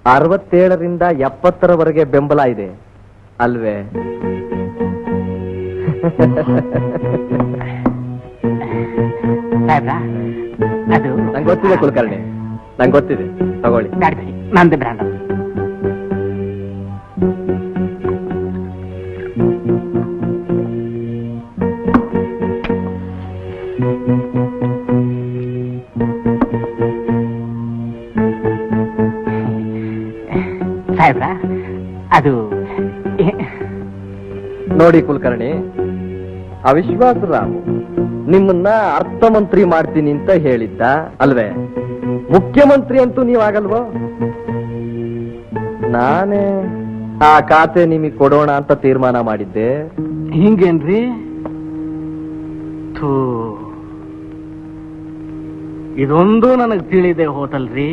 [SPEAKER 7] 67ರಿಂದ 70ರವರೆಗೆ ಬೆಂಬಲ ಇದೆ ಅಲ್ವೇ?
[SPEAKER 6] ಸಾಹೇಬ್ರ, ಅದು
[SPEAKER 7] ನಂಗೆ ಗೊತ್ತಿದೆ ಕುಲಕರ್ಣಿ, ನಂಗೆ ಗೊತ್ತಿದೆ. ತಗೊಳ್ಳಿ.
[SPEAKER 6] ನಂದೇ ಬ್ರ್ಯಾಂಡ್. ಸಾಹೇಬ್ರ, ಅದು
[SPEAKER 7] ನೋಡಿ ಕುಲಕರ್ಣಿ, ಅವಿಶ್ವಾಸರಾವ್ ನಿಮ್ಮನ್ನ ಅರ್ಥಮಂತ್ರಿ ಮಾಡ್ತೀನಿ ಅಂತ ಹೇಳಿದ್ದ ಅಲ್ವೇ? ಮುಖ್ಯಮಂತ್ರಿ ಅಂತೂ ನೀವಾಗಲ್ವೋ? ನಾನೇ ಆ ಖಾತೆ ನಿಮಗೆ ಕೊಡೋಣ ಅಂತ ತೀರ್ಮಾನ ಮಾಡಿದ್ದೆ.
[SPEAKER 6] ಹಿಂಗೇನ್ರಿ? ಥೂ, ಇದೊಂದು ನನಗೆ ತಿಳಿದೆ ಹೋತಲ್ರಿ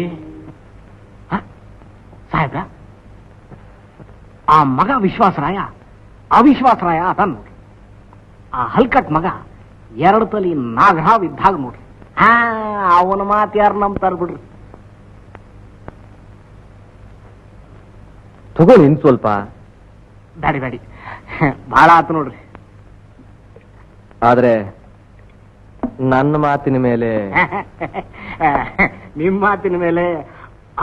[SPEAKER 6] ಸಾಹೇಬ್ರ. ಆ ಮಗ ವಿಶ್ವಾಸರಾಯ ಅವಿಶ್ವಾಸರಾಯ ಅದ ನೋಡ್ರಿ. ಆ ಹಲ್ಕಟ್ ಮಗ 2 ತಲಿ ನಾಗರಾವ್ ಇದ್ದಾಗ ನೋಡ್ರಿ. ಅವನ ಮಾತು ಯಾರು ನಂಬ್ತಾರ ಬಿಡ್ರಿ.
[SPEAKER 7] ತಗೊಳ್ಳಿ ಇನ್ ಸ್ವಲ್ಪ.
[SPEAKER 6] ಬ್ಯಾಡಿ ಬ್ಯಾಡಿ, ಬಹಳ ಆತು ನೋಡ್ರಿ.
[SPEAKER 7] ಆದ್ರೆ ನನ್ನ ಮಾತಿನ ಮೇಲೆ
[SPEAKER 6] ನಿಮ್ಮ ಮಾತಿನ ಮೇಲೆ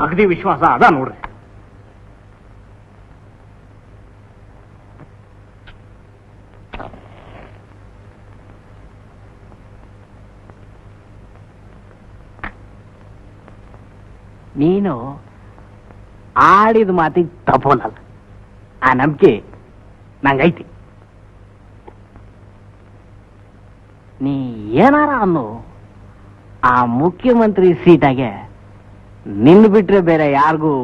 [SPEAKER 6] ಅಗದಿ ವಿಶ್ವಾಸ ಅದ ನೋಡ್ರಿ. ನೀನು ಆಡಿದ ಮಾತಿಗೆ ತಪ್ಪೋನಲ್ಲ, ಆ ನಂಬಿಕೆ ನಂಗೈತಿ. ನೀ ಏನಾರ ಅನ್ನು ಆ ಮುಖ್ಯಮಂತ್ರಿ ಸೀಟಾಗೆ ನಿನ್ನ ಬಿಟ್ರೆ ಬೇರೆ ಯಾರಿಗೂ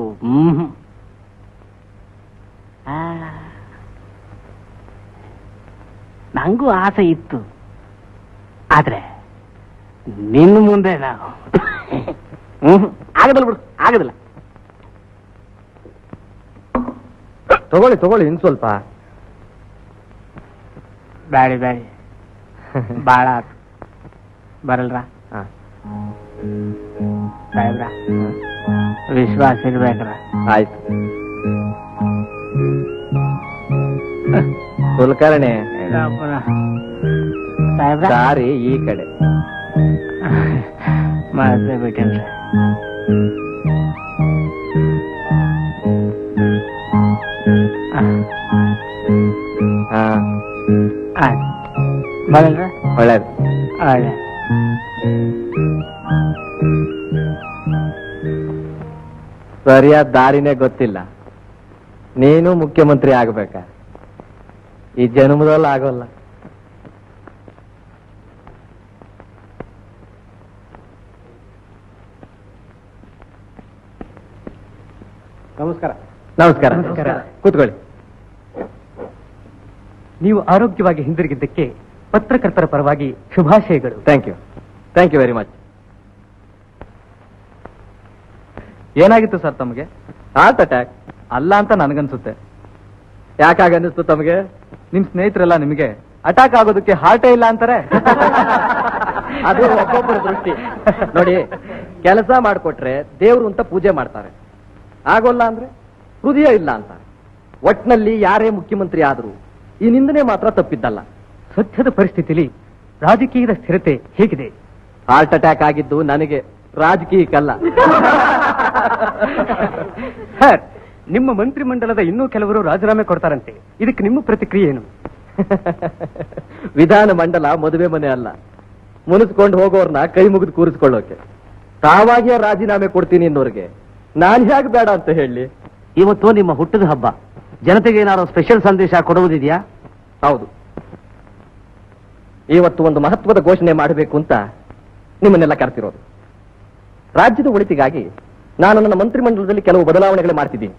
[SPEAKER 6] ನಂಗೂ ಆಸೆ ಇತ್ತು. ಆದ್ರೆ ನಿನ್ನ ಮುಂದೆ ನಾವು ಆಗದಿಲ್ಲ ಬಿಡು, ಆಗದಿಲ್ಲ.
[SPEAKER 7] ತಗೊಳ್ಳಿ ತಗೊಳ್ಳಿ ಇನ್ ಸ್ವಲ್ಪ.
[SPEAKER 6] ಬ್ಯಾಡಿ ಬ್ಯಾಡಿ, ಬಾಳ ಆತು. ಬರಲ್ರ ಸಾಹೇಬ್ರ? ವಿಶ್ವಾಸ ಇರ್ಬೇಕ್ರ.
[SPEAKER 7] ಆಯ್ತು ಕುಲಕರ್ಣಿ.
[SPEAKER 6] ಸಾಹೇಬ್ರ,
[SPEAKER 7] ದಾರಿ ಈ ಕಡೆ.
[SPEAKER 6] ಮತ್ತೆ ಬಿಟ್ಟೇನ್ರಿ.
[SPEAKER 7] ಒಳ್ಳೇದು. ಸರಿಯಾದ ದಾರಿನೇ ಗೊತ್ತಿಲ್ಲ, ನೀನು ಮುಖ್ಯಮಂತ್ರಿ ಆಗ್ಬೇಕಾ? ಈ ಜನ್ಮದಲ್ಲಿ ಆಗೋಲ್ಲ.
[SPEAKER 3] ನಮಸ್ಕಾರ.
[SPEAKER 7] ನಮಸ್ಕಾರ. ಕೂತ್ಕೊಳ್ಳಿ.
[SPEAKER 3] ನೀವು ಆರೋಗ್ಯವಾಗಿ ಹಿಂದಿರುಗಿದ್ದಕ್ಕೆ ಪತ್ರಕರ್ತರ ಪರವಾಗಿ ಶುಭಾಶಯಗಳು.
[SPEAKER 7] Thank you very much.
[SPEAKER 3] ಏನಾಗಿತ್ತು ಸರ್ ತಮಗೆ?
[SPEAKER 7] Heart attack.
[SPEAKER 3] ಅಲ್ಲ ಅಂತ ನನಗನ್ಸುತ್ತೆ.
[SPEAKER 7] ಯಾಕಾಗ ಅನ್ನಿಸ್ತು ತಮಗೆ?
[SPEAKER 3] ನಿಮ್ ಸ್ನೇಹಿತರೆಲ್ಲ ನಿಮಗೆ ಅಟ್ಯಾಕ್ ಆಗೋದಕ್ಕೆ ಹಾರ್ಟೇ ಇಲ್ಲ ಅಂತಾರೆ.
[SPEAKER 7] ಅದು ಒಬ್ಬೊಬ್ಬರ ದೃಷ್ಟಿ. ನೋಡಿ, ಕೆಲಸ ಮಾಡಿಕೊಟ್ರೆ ದೇವ್ರು ಅಂತ ಪೂಜೆ ಮಾಡ್ತಾರೆ, ಆಗೋಲ್ಲ ಅಂದ್ರೆ ಹೃದಯ ಇಲ್ಲ ಅಂತ. ಒಟ್ನಲ್ಲಿ ಯಾರೇ ಮುಖ್ಯಮಂತ್ರಿ ಆದ್ರೂ ಈ ನಿಂದನೆ ಮಾತ್ರ ತಪ್ಪಿದ್ದಲ್ಲ.
[SPEAKER 3] ಸದ್ಯದ ಪರಿಸ್ಥಿತಿಯಲ್ಲಿ ರಾಜಕೀಯದ ಸ್ಥಿರತೆ ಹೇಗಿದೆ?
[SPEAKER 7] ಹಾರ್ಟ್ ಅಟ್ಯಾಕ್ ಆಗಿದ್ದು ನನಗೆ, ರಾಜಕೀಯಕ್ಕಲ್ಲ.
[SPEAKER 3] ಸರ್, ನಿಮ್ಮ ಮಂತ್ರಿಮಂಡಲದ ಇನ್ನೂ ಕೆಲವರು ರಾಜೀನಾಮೆ ಕೊಡ್ತಾರಂತೆ, ಇದಕ್ಕೆ ನಿಮ್ಮ ಪ್ರತಿಕ್ರಿಯೆ ಏನು?
[SPEAKER 7] ವಿಧಾನ ಮಂಡಲ ಮದುವೆ ಮನೆ ಅಲ್ಲ, ಮುನಿಸ್ಕೊಂಡು ಹೋಗೋರ್ನ ಕೈ ಮುಗಿದು ಕೂರಿಸ್ಕೊಳ್ಳೋಕೆ. ತಾವಾಗಿಯೇ ರಾಜೀನಾಮೆ ಕೊಡ್ತೀನಿ ಅನ್ನೋರಿಗೆ ನಾನ್ ಹೇಗೆ ಬೇಡ ಅಂತ ಹೇಳಿ?
[SPEAKER 2] ಇವತ್ತು ನಿಮ್ಮ ಹುಟ್ಟಿದ ಹಬ್ಬ, ಜನತೆಗೆ ಏನಾದ್ರು ಸ್ಪೆಷಲ್ ಸಂದೇಶ ಕೊಡುವುದಿದೆಯಾ?
[SPEAKER 7] ಹೌದು, ಇವತ್ತು ಒಂದು ಮಹತ್ವದ ಘೋಷಣೆ ಮಾಡಬೇಕು ಅಂತ ನಿಮ್ಮನ್ನೆಲ್ಲ ಕರೆತಿರೋದು. ರಾಜ್ಯದ ಒಳಿತಿಗಾಗಿ ನಾನು ನನ್ನ ಮಂತ್ರಿಮಂಡಲದಲ್ಲಿ ಕೆಲವು ಬದಲಾವಣೆಗಳು ಮಾಡ್ತಿದ್ದೀನಿ.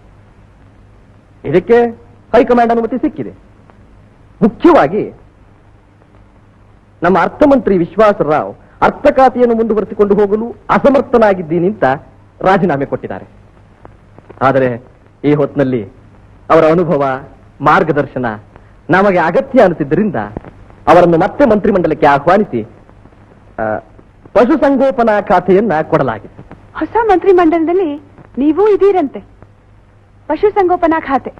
[SPEAKER 7] ಇದಕ್ಕೆ ಹೈಕಮಾಂಡ್ ಅನುಮತಿ ಸಿಕ್ಕಿದೆ. ಮುಖ್ಯವಾಗಿ ನಮ್ಮ ಅರ್ಥಮಂತ್ರಿ ವಿಶ್ವಾಸರಾವ್ ಅರ್ಥ ಖಾತೆಯನ್ನು ಮುಂದುವರಿಸಿಕೊಂಡು ಹೋಗಲು ಅಸಮರ್ಥನಾಗಿದ್ದೀನಿ ಅಂತ ರಾಜೀನಾಮೆ ಕೊಟ್ಟಿದ್ದಾರೆ. ಆದರೆ ಈ ಹೊತ್ತಿನಲ್ಲಿ ಅವರ ಅನುಭವ, ಮಾರ್ಗದರ್ಶನ ನಮಗೆ ಅಗತ್ಯ ಅನ್ನುತ್ತಿದ್ದರಿಂದ ಅವರನ್ನು ಮತ್ತೆ ಮಂತ್ರಿಮಂಡಲಕ್ಕೆ ಆಹ್ವಾನಿಸಿ ಪಶುಸಂಗೋಪನಾ ಖಾತೆಯನ್ನ ಕೊಡಲಾಗಿದೆ.
[SPEAKER 10] ಹೊಸ ಮಂತ್ರಿಮಂಡಲದಲ್ಲಿ ನೀವೂ ಇದೀರಂತೆ, ಪಶುಸಂಗೋಪನಾ ಖಾತೆ.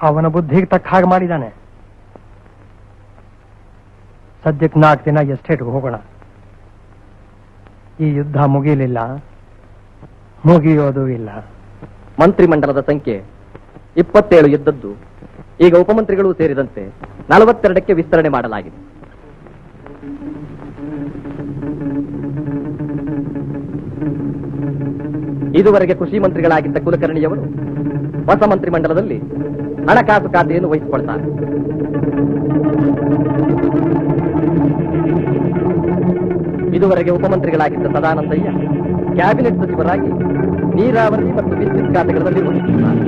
[SPEAKER 3] ಅವನ ಬುದ್ಧಿಗೆ ತಕ್ಕ ಹಾಗೆ ಮಾಡಿದ್ದಾನೆ. ಸದ್ಯಕ್ಕೆ 4 ದಿನ ಎಸ್ಟೇಟ್ಗೆ ಹೋಗೋಣ. ಈ ಯುದ್ಧ ಮುಗಿಯಲಿಲ್ಲ, ಮುಗಿಯೋದು ಇಲ್ಲ.
[SPEAKER 7] ಮಂತ್ರಿಮಂಡಲದ ಸಂಖ್ಯೆ 27 ಇದ್ದದ್ದು ಈಗ ಉಪಮಂತ್ರಿಗಳು ಸೇರಿದಂತೆ 42ಕ್ಕೆ ವಿಸ್ತರಣೆ ಮಾಡಲಾಗಿದೆ. ಇದುವರೆಗೆ ಕೃಷಿ ಮಂತ್ರಿಗಳಾಗಿದ್ದ ಕುಲಕರ್ಣಿಯವರು ಹೊಸ ಮಂತ್ರಿಮಂಡಲದಲ್ಲಿ ಹಣಕಾಸು ಖಾತೆಯನ್ನು ವಹಿಸಿಕೊಳ್ತಾರೆ. ಇದುವರೆಗೆ ಉಪಮಂತ್ರಿಗಳಾಗಿದ್ದ ಸದಾನಂದಯ್ಯ ಕ್ಯಾಬಿನೆಟ್ ಸಚಿವರಾಗಿ ನೀರಾವರಿ ಮತ್ತು ವಿದ್ಯುತ್ ಖಾತೆಗಳಲ್ಲಿ ವಹಿಸುತ್ತಾರೆ.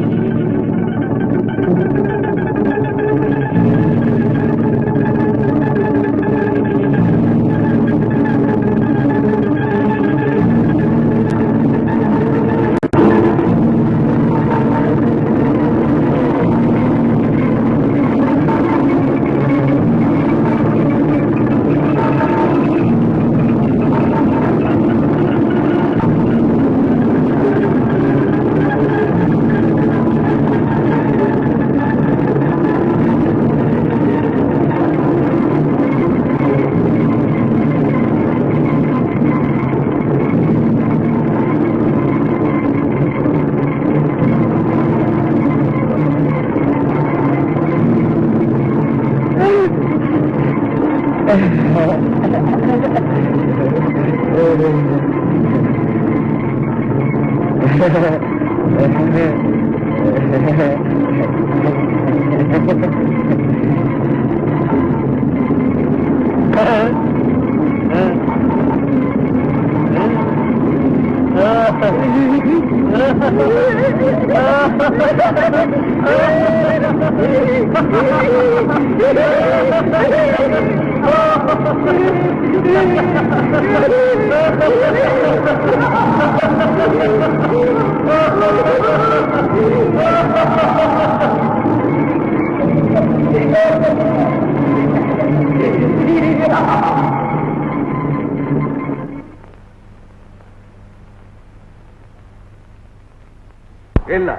[SPEAKER 1] ಇಲ್ಲ,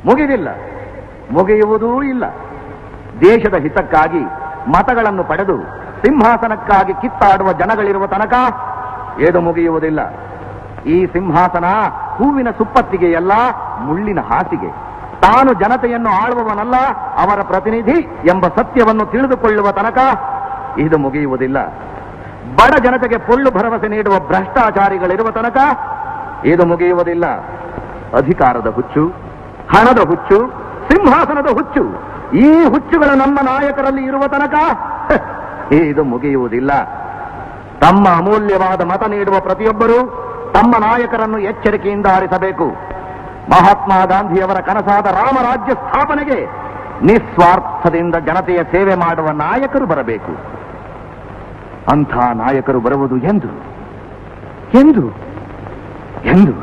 [SPEAKER 1] ಮುಗಿದಿಲ್ಲ, ಮುಗಿಯುವುದೂ ಇಲ್ಲ. ದೇಶದ ಹಿತಕ್ಕಾಗಿ ಮತಗಳನ್ನು ಪಡೆದು ಸಿಂಹಾಸನಕ್ಕಾಗಿ ಕಿತ್ತಾಡುವ ಜನಗಳಿರುವ ತನಕ ಏನು ಮುಗಿಯುವುದಿಲ್ಲ. ಈ ಸಿಂಹಾಸನ ಹೂವಿನ ಸುಪ್ಪತ್ತಿಗೆಯಲ್ಲ, ಮುಳ್ಳಿನ ಹಾಸಿಗೆ. ತಾನು ಜನತೆಯನ್ನು ಆಳುವವನಲ್ಲ, ಅವರ ಪ್ರತಿನಿಧಿ ಎಂಬ ಸತ್ಯವನ್ನು ತಿಳಿದುಕೊಳ್ಳುವ ತನಕ ಇದು ಮುಗಿಯುವುದಿಲ್ಲ. ಬಡ ಜನತೆಗೆ ಪೊಳ್ಳು ಭರವಸೆ ನೀಡುವ ಭ್ರಷ್ಟಾಚಾರಿಗಳಿರುವ ತನಕ ಇದು ಮುಗಿಯುವುದಿಲ್ಲ. ಅಧಿಕಾರದ ಹುಚ್ಚು, ಹಣದ ಹುಚ್ಚು, ಸಿಂಹಾಸನದ ಹುಚ್ಚು, ಈ ಹುಚ್ಚುಗಳ ನಮ್ಮ ನಾಯಕರಲ್ಲಿ ಇರುವ ತನಕ ಇದು ಮುಗಿಯುವುದಿಲ್ಲ. ತಮ್ಮ ಅಮೂಲ್ಯವಾದ ಮತ ನೀಡುವ ಪ್ರತಿಯೊಬ್ಬರೂ ತಮ್ಮ ನಾಯಕರನ್ನು ಎಚ್ಚರಿಕೆಯಿಂದ ಆರಿಸಬೇಕು. ಮಹಾತ್ಮ ಗಾಂಧಿಯವರ ಕನಸಾದ ರಾಮರಾಜ್ಯ ಸ್ಥಾಪನೆಗೆ ನಿಸ್ವಾರ್ಥದಿಂದ ಜನತೆಯ ಸೇವೆ ಮಾಡುವ ನಾಯಕರು ಬರಬೇಕು. ಅಂಥ ನಾಯಕರು ಬರುವುದು ಎಂದು ಎಂದು ಎಂದು